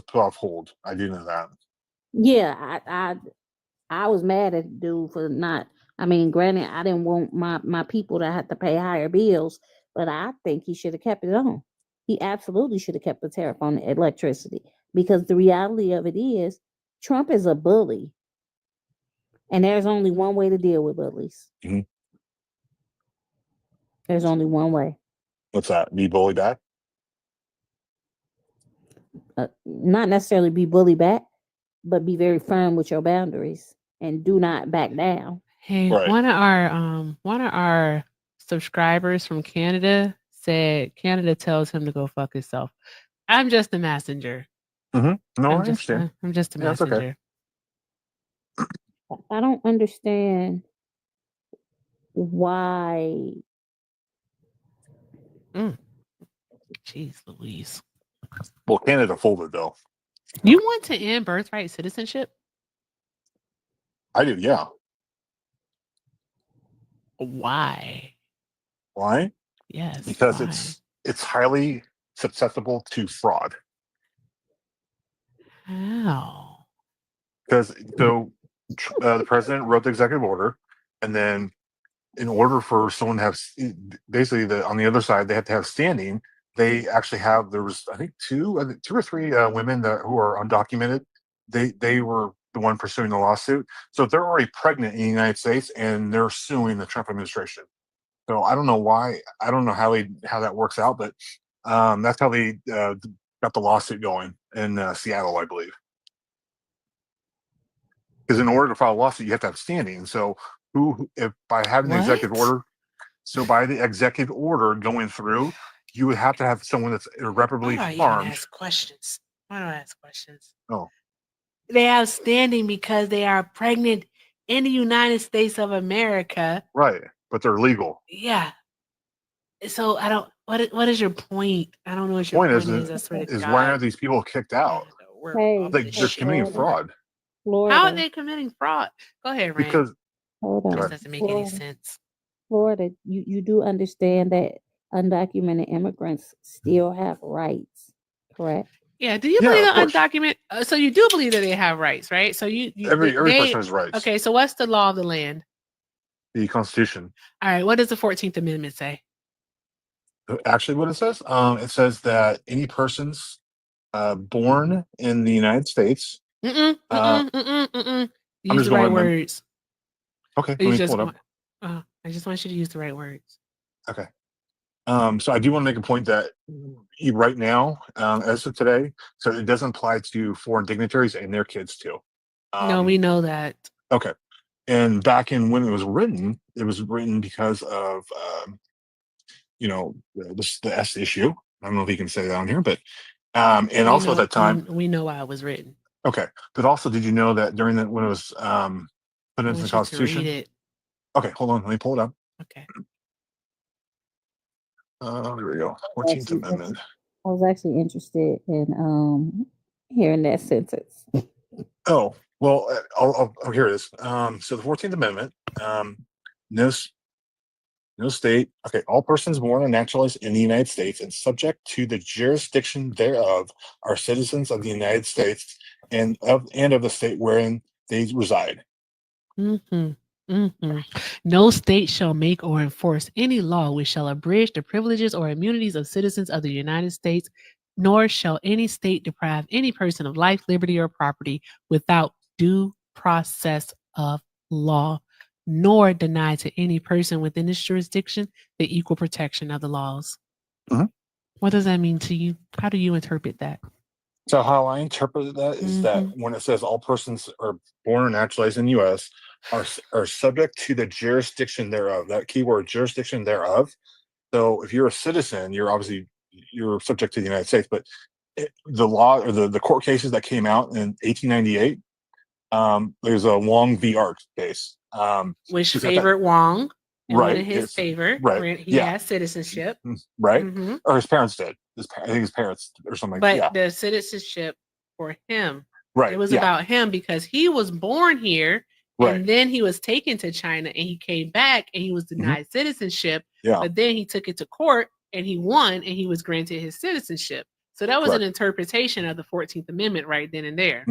put off hold. I do know that. Yeah, I was mad at the dude for not. I mean, granted, I didn't want my people to have to pay higher bills, but I think he should have kept it on. He absolutely should have kept the tariff on the electricity, because the reality of it is Trump is a bully, and there's only one way to deal with bullies. Mhm. There's only one way. What's that? Be bullied back? Not necessarily be bullied back, but be very firm with your boundaries and do not back down. Hey, Right. one of our subscribers from Canada said Canada tells him to go fuck himself. I'm just a messenger. No, I I'm just understand. I'm just a Yeah, that's okay. messenger. I don't understand why. Jeez Louise. Well, Canada folded though. You want to end birthright citizenship? I do, yeah. Why? Why? Yes. Because why? it's highly susceptible to fraud. How? Because the president wrote the executive order, and then in order for someone to have basically on the other side, they have to have standing. They actually have. There was I think two or three women who are undocumented. They were the one pursuing the lawsuit. So they're already pregnant in the United States, and they're suing the Trump administration. So I don't know why. I don't know how that works out, but that's how they got the lawsuit going in Seattle, I believe. Because in order to file a lawsuit, you have to have standing. So if by having the executive What? order, so by the executive order going through, you would have to have someone that's Why irreparably do I even harmed. ask questions? Why do I ask questions? Oh, They have standing because they are pregnant in the United States of America. right. But they're legal. Yeah. So I don't. What is your point? I don't know what your Point point is. I swear to is why God. aren't these people kicked out? Hey, Like they're committing fraud How are Florida, they committing fraud? Go ahead, Rand. because hold This on. doesn't make any Florida, sense. Florida, you do understand that undocumented immigrants still have rights, correct? Yeah. Do you Yeah, believe of the course. undocumented? So you do believe that they have rights, right? So every they person has rights. okay. So what's the law of the land? The Constitution. All right. What does the 14th Amendment say? Actually, what it says that any persons born in the United States. Mm-mm, Uh, mm-mm, mm-mm, mm-mm. I'm Use just the right going. words. Okay, You let me just pull it up. want, I just want you to use the right words. Okay. So I do want to make a point that right now, as of today, so it doesn't apply to foreign dignitaries and their kids too. No, we know that. Okay. And back in when it was written because of the S issue. I don't know if you can say that on here, but and We also know, at that time, we know why it was written. okay. But also, did you know that during when it was put I into the want you to Constitution? read it. Okay, hold on, let me pull it up. Okay. There we go. 14th Amendment. I was actually interested in hearing that sentence. Oh, well, here it is. So the 14th Amendment, no state, okay, all persons born and naturalized in the United States and subject to the jurisdiction thereof are citizens of the United States and of the state wherein they reside. Mm-hmm. Mm-hmm. No state shall make or enforce any law which shall abridge the privileges or immunities of citizens of the United States, nor shall any state deprive any person of life, liberty, or property without due process of law, nor deny to any person within its jurisdiction the equal protection of the laws. Mhm. What does that mean to you? How do you interpret that? So how I interpret that is that when it says all persons are born or naturalized in the U.S. are subject to the jurisdiction thereof, that keyword jurisdiction thereof. So if you're a citizen, you're subject to the United States, but the law or the court cases that came out in 1898, there's a Wong v. Ark case. Which favored Wong. And Right. one in his favor. Right. He has citizenship. Right. Mhm. Or his parents did. I think his parents or something. But Yeah. the citizenship for him, Right. it was Yeah. about him because he was born here Right. and then he was taken to China and he came back and he was denied citizenship. Yeah. But then he took it to court and he won and he was granted his citizenship. So that was an Correct. interpretation of the 14th Amendment right then and there.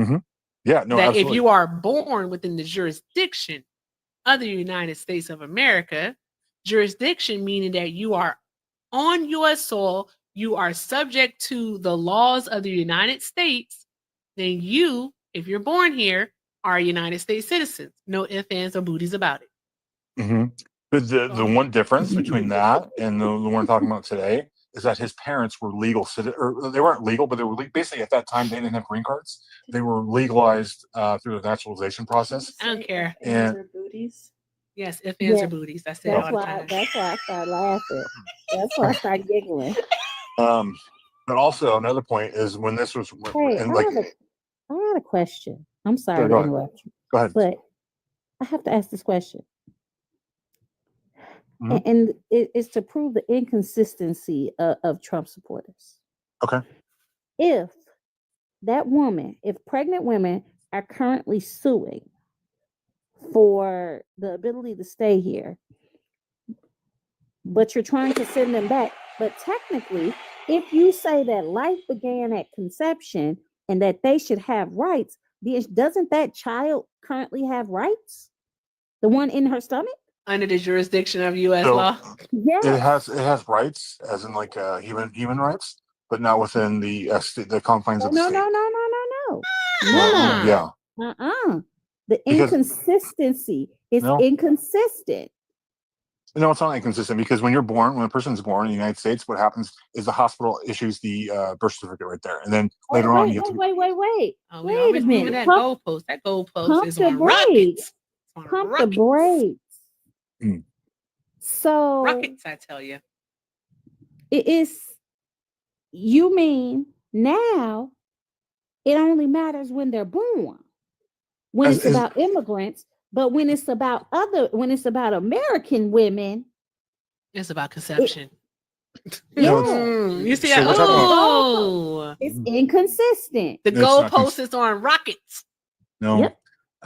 Yeah. No. That Absolutely. if you are born within the jurisdiction of the United States of America, jurisdiction meaning that you are on U.S. soil, you are subject to the laws of the United States, then you, if you're born here, are United States citizens. No ifs, ands, or booties about it. But the one difference between that and the one I'm talking about today is that his parents were legal citizens, or they weren't legal, but they were basically at that time they didn't have green cards. They were legalized through the naturalization process. I don't care. And booties. Yes, ifs, ands, Yeah. or booties. I say it all the time. That's why I started laughing. That's why I started giggling. but also another point is when this was Hey, and I like had a question. I'm sorry go to ahead. interrupt you, Go ahead. but I have to ask this question. Mhm. And it's to prove the inconsistency of Trump supporters. Okay. If pregnant women are currently suing for the ability to stay here, but you're trying to send them back, but technically, if you say that life began at conception and that they should have rights, doesn't that child currently have rights? The one in her stomach? Under the jurisdiction of U.S. So, law? Yes. it has rights as in like human rights, but not within the confines of the No. state. No. Yeah. The Because- inconsistency is No. inconsistent. No, it's not inconsistent because when a person's born in the United States, what happens is the hospital issues the birth certificate right there, and then later on you have to. Wait. Oh, we Wait a always moving minute. that goalpost. That goalpost is on Pump rockets. the brakes. Mm. So Rockets, I tell you. it is. You mean now it only matters when they're born, when it's about immigrants, but when it's about American women, it's about conception. You see that? Oh, it's inconsistent. The goalpost is on rockets. No,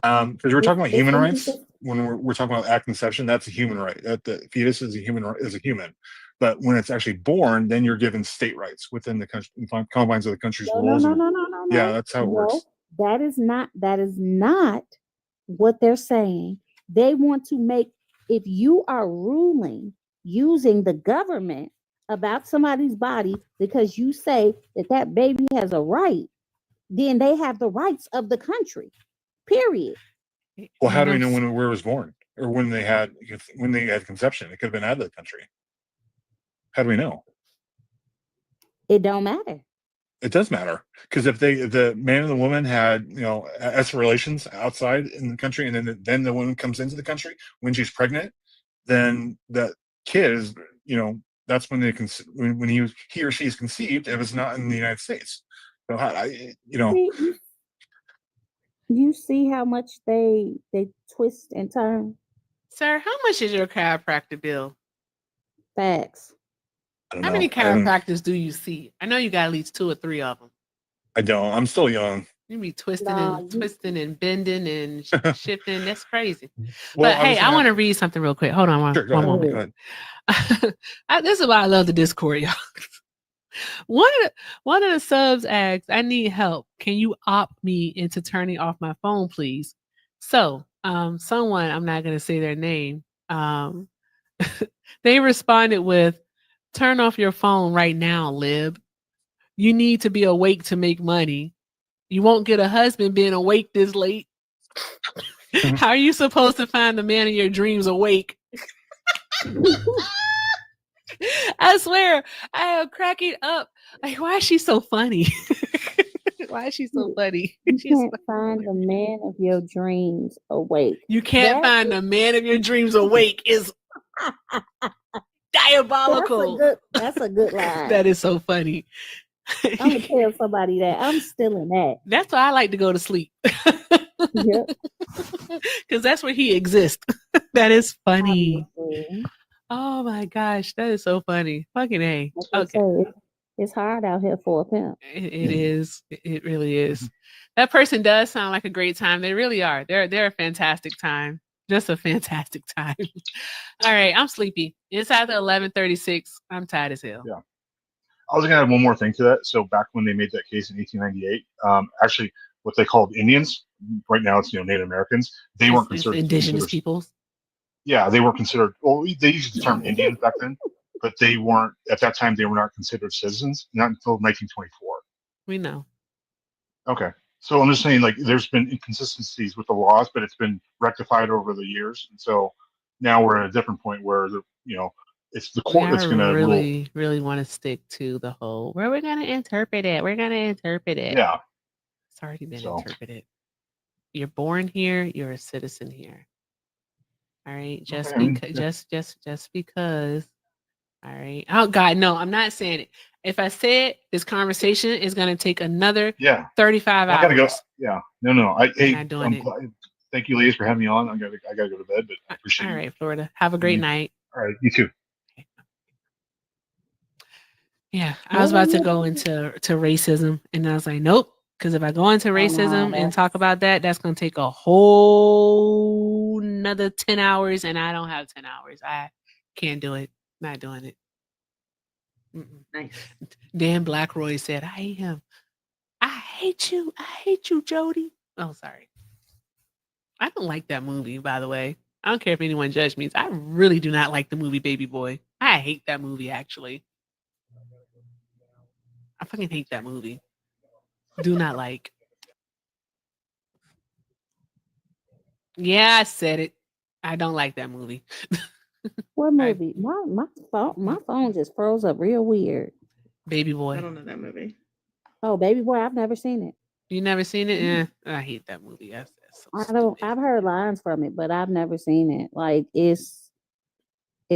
because we're talking about human rights. When we're talking about at conception, that's a human right. That the fetus is a human. But when it's actually born, then you're given state rights within the country, confines of the country's rules. No. Yeah, that's how it works. That is not what they're saying. They want to make, if you are ruling using the government about somebody's body because you say that baby has a right, then they have the rights of the country. Period. Well, how do we know where it was born or when they had conception? It could have been out of the country. How do we know? It don't matter. It does matter because if the man and the woman had S relations outside in the country, and then the woman comes into the country when she's pregnant, then that kid is that's when when he or she is conceived if it's not in the United States. So you see how much they twist and turn. Sir, how much is your chiropractor bill? Facts. How many chiropractors do you see? I know you got at least 2 or 3 of them. I don't. I'm still young. You be twisting and bending and shifting. That's crazy. Well, but hey, I want to read something real quick. Hold on one moment. Go ahead. This is why I love the Discord, y'all. One of the subs asked, "I need help. Can you opt me into turning off my phone, please?" So, someone, I'm not going to say their name, they responded with, "Turn off your phone right now, Lib. You need to be awake to make money. You won't get a husband being awake this late. How are you supposed to find the man of your dreams awake?" I swear, I am cracking up. Like, why is she so funny? Why is she so funny? You can't find the man of your dreams awake. You can't find the man of your dreams awake is diabolical. That's a good line. That is so funny. I'm gonna tell somebody that. I'm still in that. That's why I like to go to sleep. Yep. Because that's where he exists. That is funny. Oh my gosh, that is so funny. Fucking A. Okay. It's hard out here for a pimp. It is. It really is. That person does sound like a great time. They really are. They're a fantastic time. Just a fantastic time. All right, I'm sleepy. It's after 11:36. I'm tired as hell. Yeah. I was gonna add one more thing to that. So back when they made that case in 1898, actually, what they called Indians, right now it's Native Americans, they weren't considered indigenous peoples. Yeah, they were considered. Well, they used the term Indians back then, but they weren't at that time. They were not considered citizens, not until 1924. We know. Okay, so I'm just saying, like, there's been inconsistencies with the laws, but it's been rectified over the years, and so now we're at a different point where it's the court that's going to really want to stick to the whole where we're going to interpret it. We're going to interpret it. Yeah, it's already been interpreted. You're born here. You're a citizen here. All right, just because. All right. Oh God, no, I'm not saying it. If I say it, this conversation is going to take another 35 hours. I gotta go. Yeah, no. I'm doing it. Thank you, ladies, for having me on. I gotta go to bed, but I appreciate it. All right, Florida. Have a great night. All right, you too. Yeah, I was about to go into racism, and I was like, nope. Because if I go into racism and talk about that, that's going to take a whole another 10 hours, and I don't have 10 hours. I can't do it. Not doing it. Nice. Dan Blackroy said, I hate you. I hate you, Jody. Oh, sorry. I don't like that movie, by the way. I don't care if anyone judges me. I really do not like the movie Baby Boy. I hate that movie, actually. I fucking hate that movie. Do not like. Yeah, I said it. I don't like that movie. What movie? My phone just froze up real weird. Baby I Boy. don't know that movie. Oh, Baby Boy, I've never seen it. You never seen it? Yeah, I hate that movie. That's so I don't. I've heard lines from it, but I've never seen it. Like it's I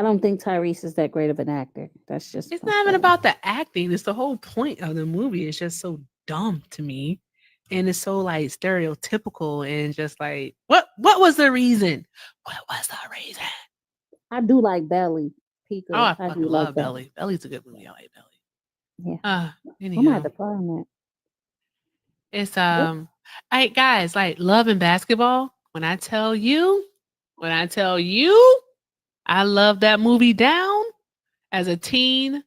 don't think Tyrese is that great of an actor. That's just It's not even about the acting. It's the whole point of the movie. It's just so dumb to me. And it's so like stereotypical and just like what was the reason? What was the reason? I do like Belly. Pika. Oh, I do fucking like love that. Belly. Belly's a good movie. I like Belly. Yeah. I might Anyhow. have to find that. It's guys, like love and basketball. When I tell you, I love that movie down as a teen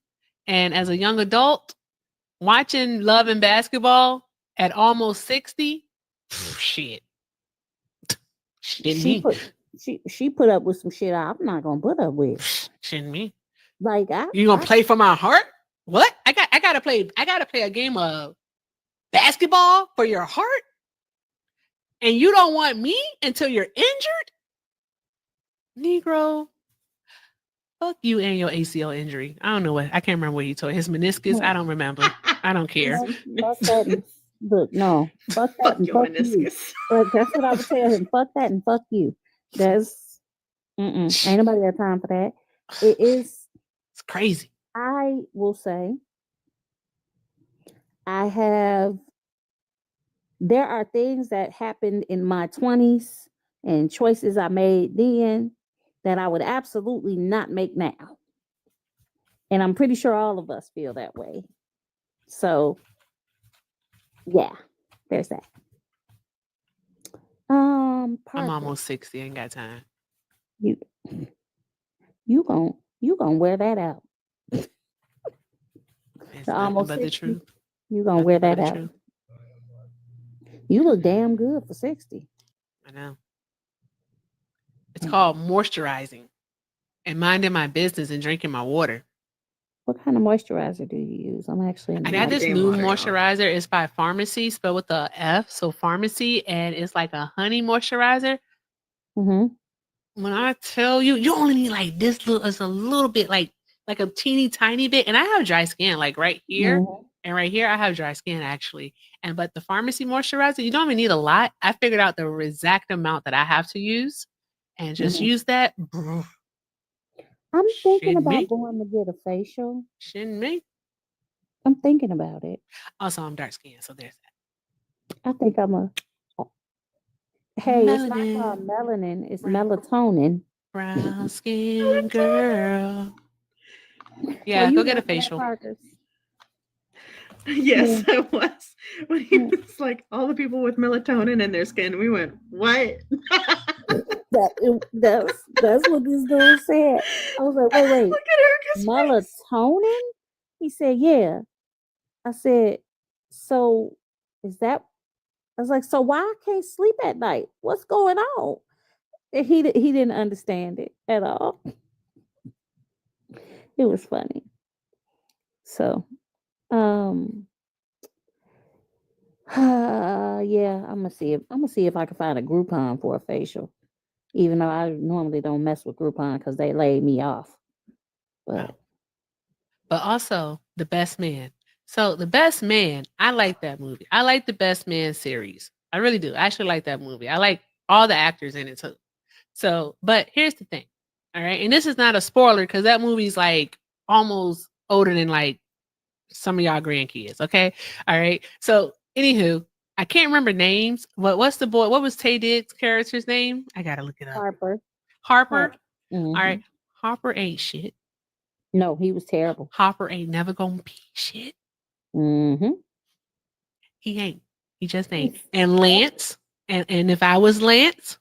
and as a young adult. Watching Love and Basketball at almost 60, shit. She put up with some shit I'm not gonna put up with. Shitting me. Like you gonna play for my heart? What? I gotta play a game of basketball for your heart? And you don't want me until you're injured? Negro. Fuck you and your ACL injury. I don't know what. I can't remember what he told his meniscus. I don't remember. I don't care. Fuck that. Look, no. Fuck that and fuck you. But that's what I would tell him. Fuck that and fuck you. That's ain't nobody got time for that. It's crazy. I will say there are things that happened in my 20s and choices I made then that I would absolutely not make now. And I'm pretty sure all of us feel that way. So, yeah, there's that. I'm Parker, almost 60. I ain't got time. you gonna wear that out. It's The nothing almost but the 60, truth. you gonna wear Nothing that but the out. truth. You look damn good for 60. I know. It's called moisturizing and minding my business and drinking my water. What kind of moisturizer do you use? I'm actually I got this new moisturizer. It's by Pharmacy, spelled with the F. So Pharmacy, and it's like a honey moisturizer. Mm-hmm. When I tell you, you only need like this little, it's a little bit like a teeny tiny bit. And I have dry skin, like right here Mhm. and right here. I have dry skin actually. But the Pharmacy moisturizer, you don't even need a lot. I figured out the exact amount that I have to use, and just Mhm. use that. I'm thinking Shitting about me? going to get a facial. Shitting me. I'm thinking about it. Also, I'm dark skinned, so there's that. I think I'm a. Hey, it's not called melanin. It's melatonin. Brown skin girl. Were Yeah, you go get a watching that, facial. Parker? Yes, I was. When he was like, all the people with melatonin in their skin, we went, what? That's what this dude said. I was like, wait. Look at Erica's Melatonin? He said, yeah. I said, so is that? I was like, so why I can't sleep at night? What's going on? And he didn't understand it at all. It was funny. So, yeah, I'm gonna see if I can find a Groupon for a facial. Even though I normally don't mess with Groupon because they laid me off. But also The Best Man. So The Best Man, I like that movie. I like The Best Man series. I really do. I actually like that movie. I like all the actors in it too. So, but here's the thing. All right. And this is not a spoiler because that movie's like almost older than like some of y'all grandkids. Okay. All right. So anywho, I can't remember names. What's the boy? What was Tay Diggs' character's name? I gotta look it up. Harper. Mhm. All right. Harper ain't shit. No, he was terrible. Hopper ain't never gonna be shit. Mm-hmm. He ain't. He just ain't. And Lance, and if I was Lance,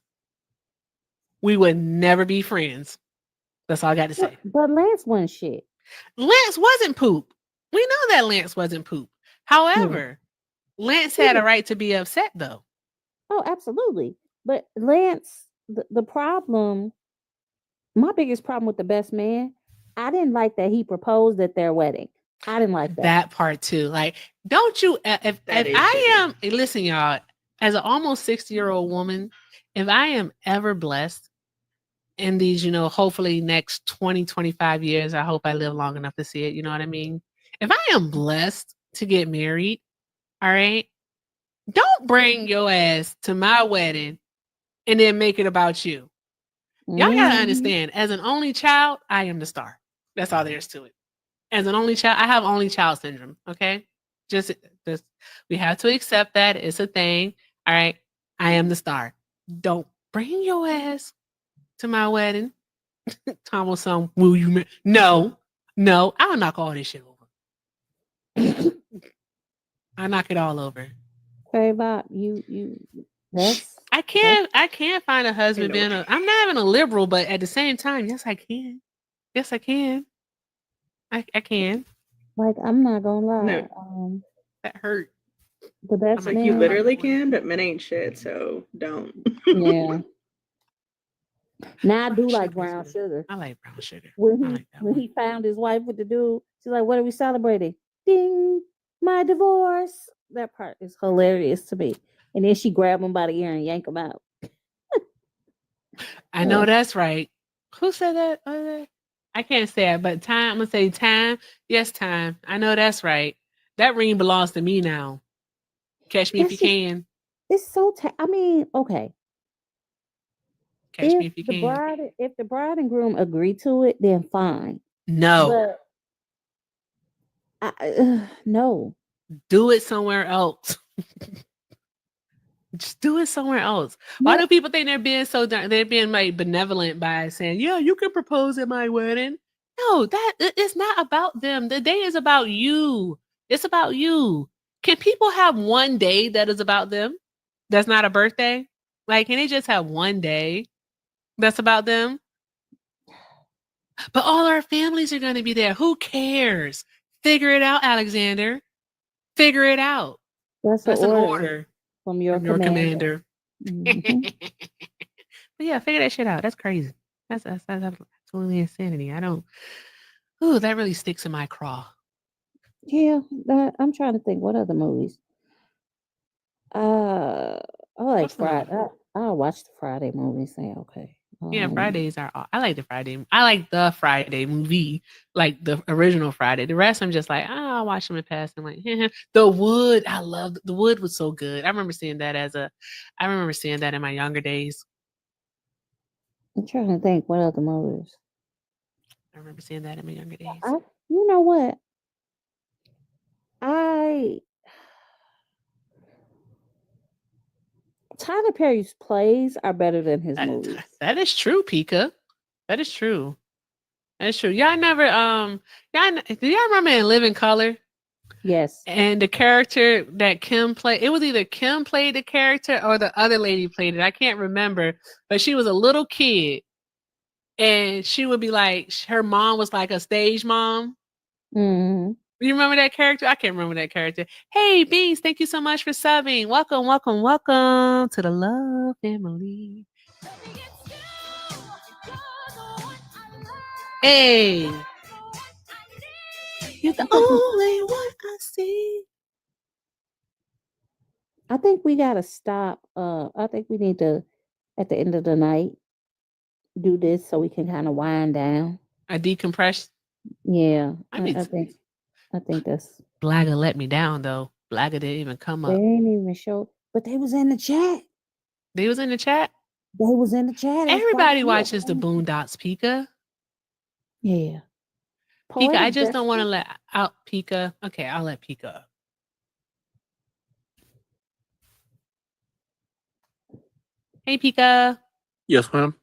we would never be friends. That's all I got to say. But Lance wasn't shit. Lance wasn't poop. We know that Lance wasn't poop. However, Lance had a right to be upset though. Oh, absolutely. But Lance, the problem, my biggest problem with The Best Man, I didn't like that he proposed at their wedding. I didn't like that. That part too. Like, don't you? If I am, listen, y'all, as an almost 60-year-old woman, if I am ever blessed in these, hopefully next 20, 25 years, I hope I live long enough to see it. You know what I mean? If I am blessed to get married, all right, don't bring your ass to my wedding and then make it about you. Y'all gotta understand, as an only child, I am the star. That's all there is to it. As an only child, I have only child syndrome. Okay. Just we have to accept that. It's a thing. All right. I am the star. Don't bring your ass to my wedding. Tom will say, will you? No, I'll knock all this shit over. I knock it all over. Hey Bob, you that's I can't find a husband being I'm not even a liberal, but at the same time, yes, I can. Yes, I can. I can. like I'm not gonna lie. No. That hurt. The best I'm like, man. you literally can, but men ain't shit, so don't. Yeah. Now I do like brown sugar. I like brown sugar. When he found his wife with the dude, she's like, "What are we celebrating?" Ding, my divorce. That part is hilarious to me. And then she grabbed him by the ear and yank him out. I know that's right. Who said that? I can't say it, but Time. I'm gonna say Time. Yes, Time. I know that's right. That ring belongs to me now. Catch me if you can. It's so. I mean, okay. Catch me if you can. If the bride and groom agree to it, then fine. No. But no. Do it somewhere else. Just do it somewhere else. Why do people think they're being like benevolent by saying, yeah, you can propose at my wedding? No, it's not about them. The day is about you. It's about you. Can people have one day that is about them? That's not a birthday? Like, can they just have one day that's about them? But all our families are going to be there. Who cares? Figure it out, Alexander. Figure it out. That's an order from your commander. Mm-hmm. But yeah, figure that shit out. That's crazy. That's absolutely insanity. That really sticks in my craw. Yeah, I'm trying to think what other movies. I like Friday. I'll watch the Friday movies. Say okay. Yeah, Fridays are. I like the Friday. I like the Friday movie, like the original Friday. The rest, I'm just like, I'll watch them in past. I'm like, The Wood. I love The Wood. Was so good. I remember seeing that I remember seeing that in my younger days. I'm trying to think what other movies. I remember seeing that in my younger days. You know what? Tyler Perry's plays are better than his movies. That is true, Pika. That is true. That's true. Y'all never do y'all remember in Living Color? Yes. And the character that Kim played, it was either Kim played the character or the other lady played it. I can't remember, but she was a little kid. And she would be like, her mom was like a stage mom. Mm-hmm. You remember that character? I can't remember that character. Hey, Beans, thank you so much for subbing. Welcome, welcome, welcome to the Love Family. Hey. You're the only one I see. I think we gotta stop. I think we need to, at the end of the night, do this so we can kind of wind down. I decompress. Yeah, I think that's. Blagger let me down though. Blagger didn't even come up. They didn't even show, but they was in the chat. They was in the chat. They was in the chat. Everybody watches the Boondocks, Pika. Yeah. Pika, I just don't want to let out Pika. Okay, I'll let Pika up. Hey, Pika. Yes, ma'am.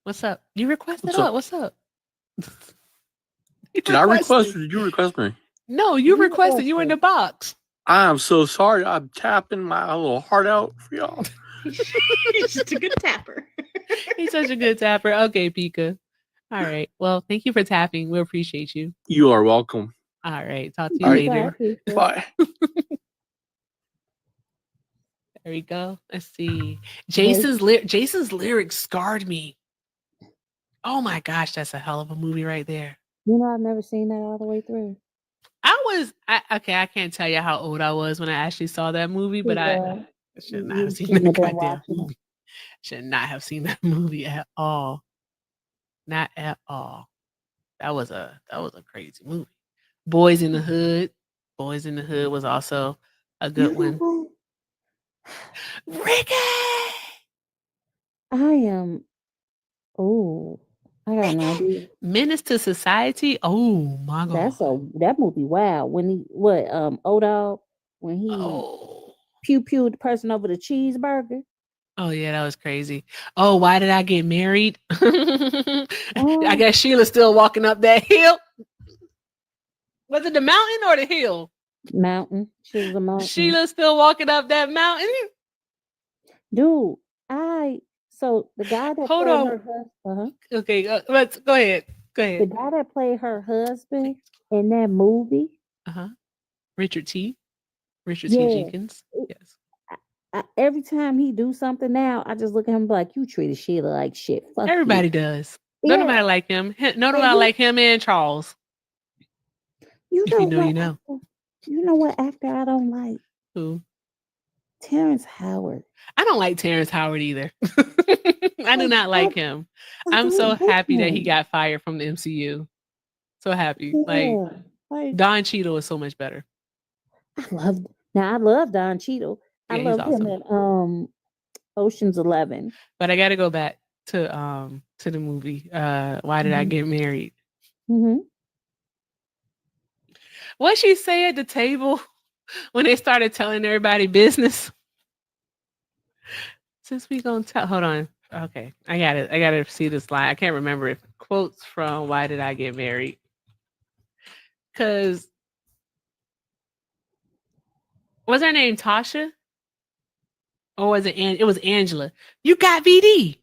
What's up? You requested up. What's up? Did I request or did you request me? No, you requested. You were in the box. I am so sorry. I'm tapping my little heart out for y'all. He's just a good tapper. He's such a good tapper. Okay, Pika. All right. Well, thank you for tapping. We appreciate you. You are welcome. All right. Talk to you later. Bye. There we go. Let's see. Jason's lyrics scarred me. Oh my gosh, that's a hell of a movie right there. You know, I've never seen that all the way through. I can't tell you how old I was when I actually saw that movie, but I should not have seen that goddamn movie. Should not have seen that movie at all. Not at all. That was a crazy movie. Boys in the Hood. Boys in the Hood was also a good one. Ricky. I am. Oh, I got an idea. Menace to Society. Oh my god. That movie. Wow. When he O-Dog, when he pew the person over the cheeseburger. Oh yeah, that was crazy. Oh, Why Did I Get Married? I guess Sheila's still walking up that hill. Was it the mountain or the hill? Mountain. She was a mountain. Sheila's still walking up that mountain. Dude, so the guy that Hold played on. her husband. Okay, let's go ahead. Go The ahead. guy that played her husband in that movie. Richard T. Yeah. Jenkins. Yes. Every time he do something now, I just look at him like, you treated Sheila like shit. Fuck Everybody you. does. Yeah. Nobody like him. Nobody like him and Charles. You If know you know, what you know. actor- You know what actor I don't like? Who? Terrence Howard. I don't like Terrence Howard either. I do not like him. I'm so don't like happy that he him. got fired from the MCU. So happy. Yeah, like Don Cheadle is so much better. I love Don Cheadle. I Yeah, he's love him in Ocean's 11. But I got to go back to the movie. Why Did I Get Married? Mm-hmm. What she say at the table when they started telling everybody business? Since we gonna tell, hold on. Okay, I got it. I gotta see this line. I can't remember it. Quotes from Why Did I Get Married? Because was her name Tasha? Or was it it was Angela? You got VD.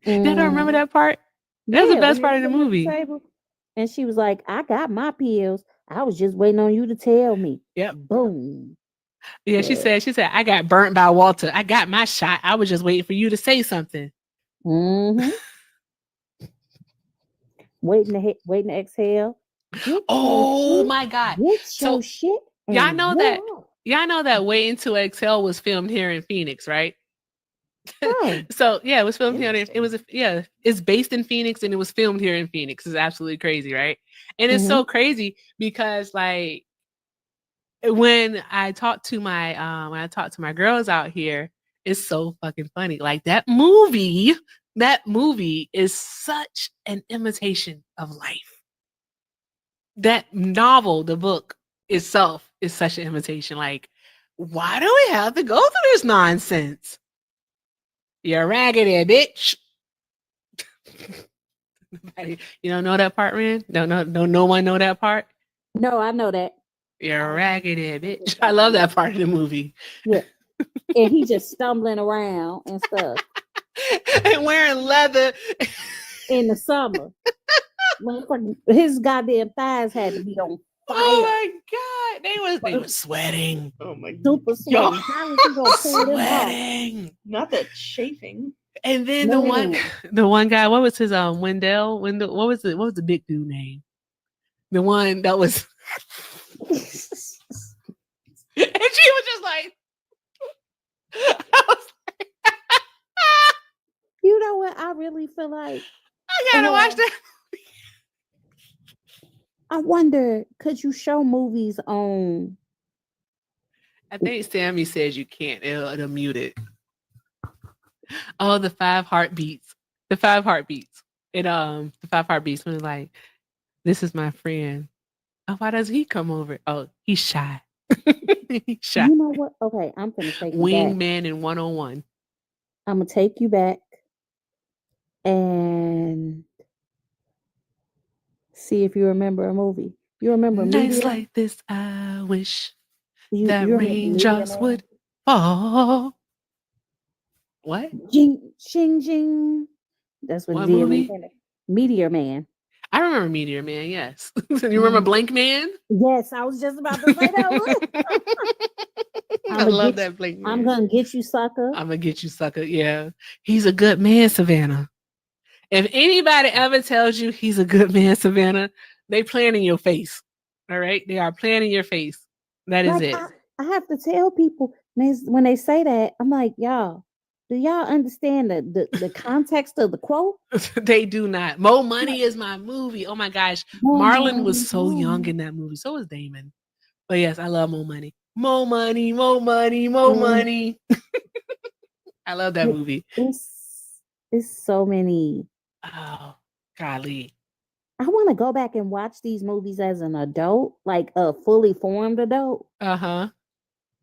Did I remember that part? That was the best part of the movie. And she was like, I got my pills. I was just waiting on you to tell me. Yep. Boom. Yeah, she said, I got burnt by Walter. I got my shot. I was just waiting for you to say something. Mm-hmm. waiting to exhale. Oh my God. Get your shit. Y'all know that Waiting to Exhale was filmed here in Phoenix, right? So yeah, it was filmed here. It's based in Phoenix and it was filmed here in Phoenix. It's absolutely crazy, right? And it's so crazy because like when I talk to my girls out here, it's so fucking funny. Like that movie is such an imitation of life. That novel, the book itself is such an imitation. Like, why do we have to go through this nonsense? You're raggedy, bitch. You don't know that part, man? No one know that part? No, I know that. You're raggedy, bitch. I love that part of the movie. Yeah. And he just stumbling around and stuff. And wearing leather in the summer. His goddamn thighs had to be on fire. Oh my God. They were sweating. Oh my God. Super sweating. How was he gonna pull them off? Sweating. Not that chafing. And then the one guy, what was his Wendell? What was the big dude name? The one that was and she was just like you know what? I really feel like I gotta watch that. I wonder, could you show movies on? I think Sammy says you can't. It'll mute it. Oh, the 5 heartbeats. The 5 heartbeats. The 5 heartbeats when like, this is my friend. Oh, why does he come over? Oh, he's shy. He's shy. You know what? Okay, I'm gonna take you back. Wingman in 101. I'm gonna take you back and see if you remember a movie. You remember Nights Meteor? like this, I wish You that remember raindrops Meteor Man? would fall. What? Jing, shing, jing. That's what What he did. movie? Meteor Man. I remember Meteor Man, yes. You remember Blank Man? Yes, I was just about to say that one. I love that Blank Man. I'm gonna get you, sucker. I'm gonna get you, sucker. Yeah. He's a good man, Savannah. If anybody ever tells you he's a good man, Savannah, they playing in your face. All right? They are playing in your face. That is Like, it. I have to tell people when they say that, I'm like, y'all, Do y'all understand the context of the quote? They do not. Mo Money is my movie. Oh my gosh. Marlon was so young in that movie. So was Damon. But yes, I love Mo Money. Mo Money, Mo Money, Mo Money. I love that movie. It's so many. Oh, golly. I want to go back and watch these movies as an adult, like a fully formed adult. Uh-huh.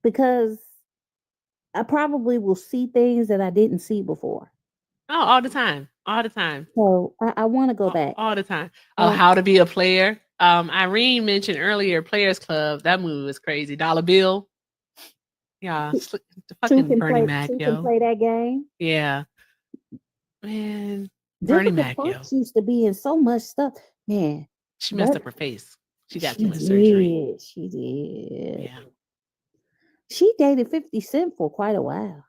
Because I probably will see things that I didn't see before. Oh, all the time. All the time. So I want to go back. All the time. Oh, How to Be a Player. Irene mentioned earlier Players Club. That movie was crazy. $1 Bill. Yeah. The fucking Bernie Mac, yo. Can play that game. Yeah. Man. Bernie Mac, yo. She used to be in so much stuff. Man. She messed up her face. She got too much surgery. She did. Yeah. She dated 50 Cent for quite a while.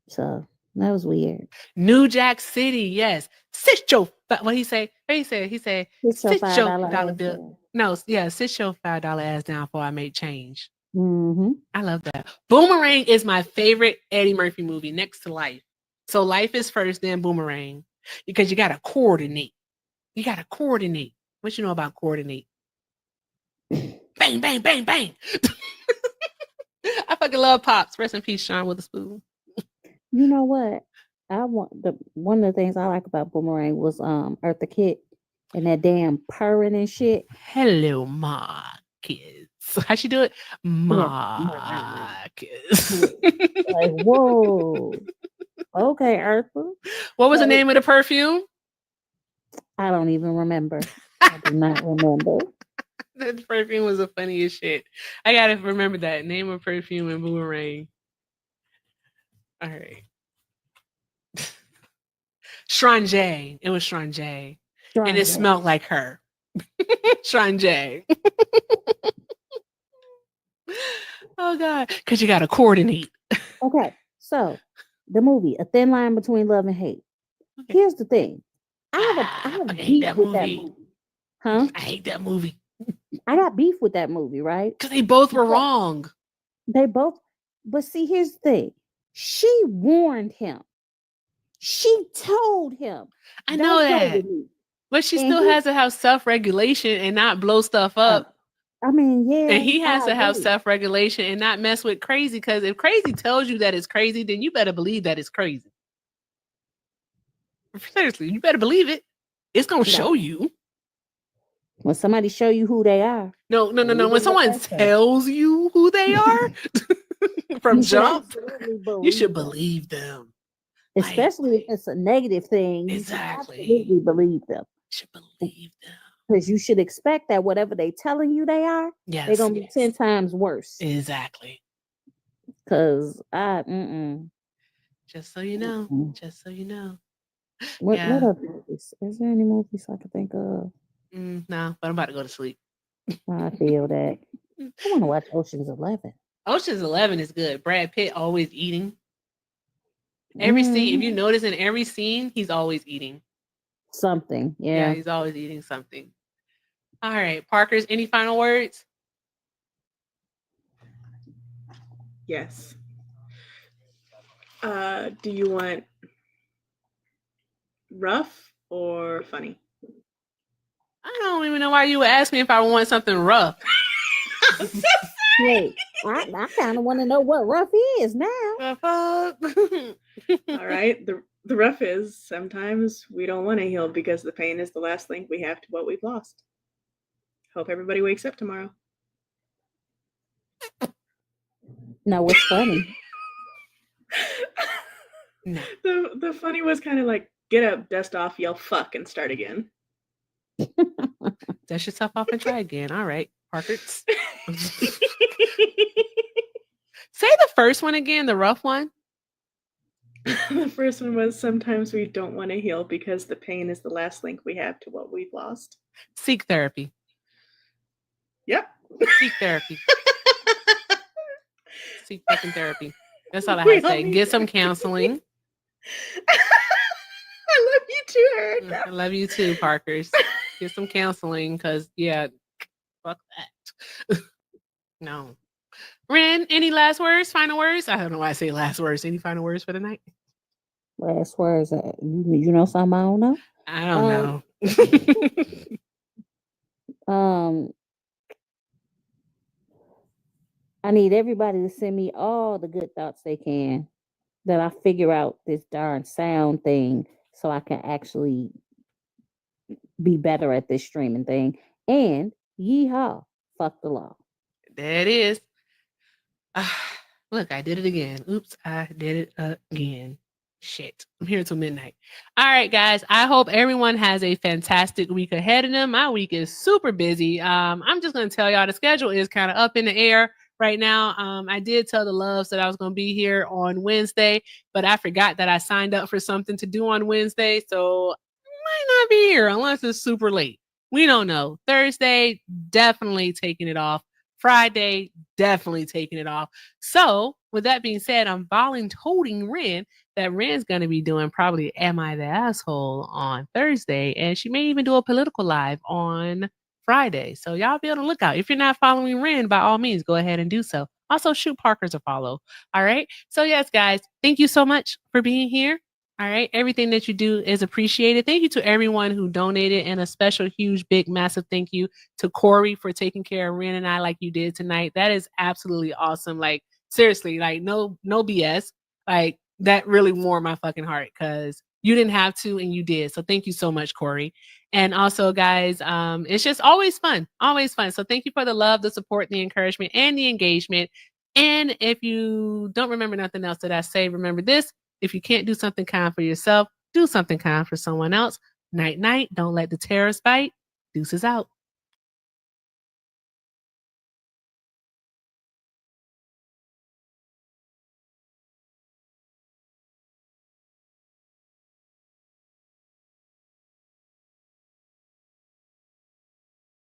So that was weird. New Jack City, yes. Sit your what he say? He said, sit your $5 bill. No, yeah, sit your $5 ass down before I make change. Mm-hmm. I love that. Boomerang is my favorite Eddie Murphy movie next to Life. So Life is first, then Boomerang. Because you gotta coordinate. You gotta coordinate. What you know about coordinate? Bang, bang, bang, bang. I fucking love Pops. Rest in peace, Sean Witherspoon. You know what? One of the things I like about Boomerang was Eartha Kitt and that damn purring and shit. Hello, Marcus. How'd she do it? Marcus. Like, whoa. Okay, Eartha. What was the name of the perfume? I don't even remember. I do not remember. That perfume was the funniest shit. I gotta remember that name of perfume and Boomerang. All right. Strange. It was Strange. And it smelled like her. Strange. Oh God. Because you gotta coordinate. Okay. So the movie, A Thin Line Between Love and Hate. Okay. Here's the thing. I have beef with that movie. Huh? I hate that movie. I got beef with that movie, right? Because they both were wrong. But see, here's the thing. She warned him. She told him. I know that. But she still has to have self-regulation and not blow stuff up. I mean, yeah. And he has to have self-regulation and not mess with crazy. Because if crazy tells you that it's crazy, then you better believe that it's crazy. Seriously, you better believe it. It's gonna show you. When somebody show you who they are. No. When someone tells you who they are from jump, you should believe them. Especially if it's a negative thing. Exactly. You should absolutely believe them. You should believe them. Because you should expect that whatever they telling you they are, they're gonna be 10 times worse. Exactly. Because just so you know. Just so you know. What other movies? Is there any movies I can think of? No, but I'm about to go to sleep. I feel that. I want to watch Ocean's 11. Ocean's 11 is good. Brad Pitt always eating. Every scene, if you notice in every scene, he's always eating. Something. Yeah, he's always eating something. All right, Parkers, any final words? Yes. Do you want rough or funny? I don't even know why you would ask me if I want something rough. Wait, I kind of want to know what rough is now. All right. The rough is sometimes we don't want to heal because the pain is the last link we have to what we've lost. Hope everybody wakes up tomorrow. No, what's funny? No. The funny was kind of like get up, dust off, yell fuck, and start again. Dust yourself off and try again. All right, Parkers. Say the first one again, the rough one. The first one was sometimes we don't want to heal because the pain is the last link we have to what we've lost. Seek therapy. Yep. Seek therapy. Seek fucking therapy. That's all I have to say. Get some counseling. I love you too, Erica. I love you too, Parkers. Get some counseling because, fuck that. No. Ren, any last words, final words? I don't know why I say last words. Any final words for the night? Last words. You know something I don't know? I don't know. I need everybody to send me all the good thoughts they can that I figure out this darn sound thing so I can actually be better at this streaming thing. And yeehaw, fuck the law. There it is. Look, I did it again. Oops, I did it again. Shit, I'm here till midnight. All right, guys. I hope everyone has a fantastic week ahead of them. My week is super busy. I'm just gonna tell y'all the schedule is kind of up in the air right now. I did tell the Loves that I was gonna be here on Wednesday, but I forgot that I signed up for something to do on Wednesday, so I might not be here unless it's super late. We don't know. Thursday, definitely taking it off. Friday, definitely taking it off. So, with that being said, I'm volunteering Ren that Ren's going to be doing probably Am I the Asshole on Thursday, and she may even do a political live on Friday. So, y'all be on the lookout. If you're not following Ren, by all means, go ahead and do so. Also, shoot Parker's a follow. All right. So, yes, guys, thank you so much for being here. All right. Everything that you do is appreciated. Thank you to everyone who donated, and a special, huge, big, massive thank you to Corey for taking care of Ren and I like you did tonight. That is absolutely awesome. Like, seriously, like no BS. Like, that really warmed my fucking heart because you didn't have to and you did. So thank you so much, Corey. And also, guys, it's just always fun. Always fun. So thank you for the love, the support, the encouragement, and the engagement. And if you don't remember nothing else that I say, remember this. If you can't do something kind for yourself, do something kind for someone else. Night, night. Don't let the terrorists bite. Deuces out.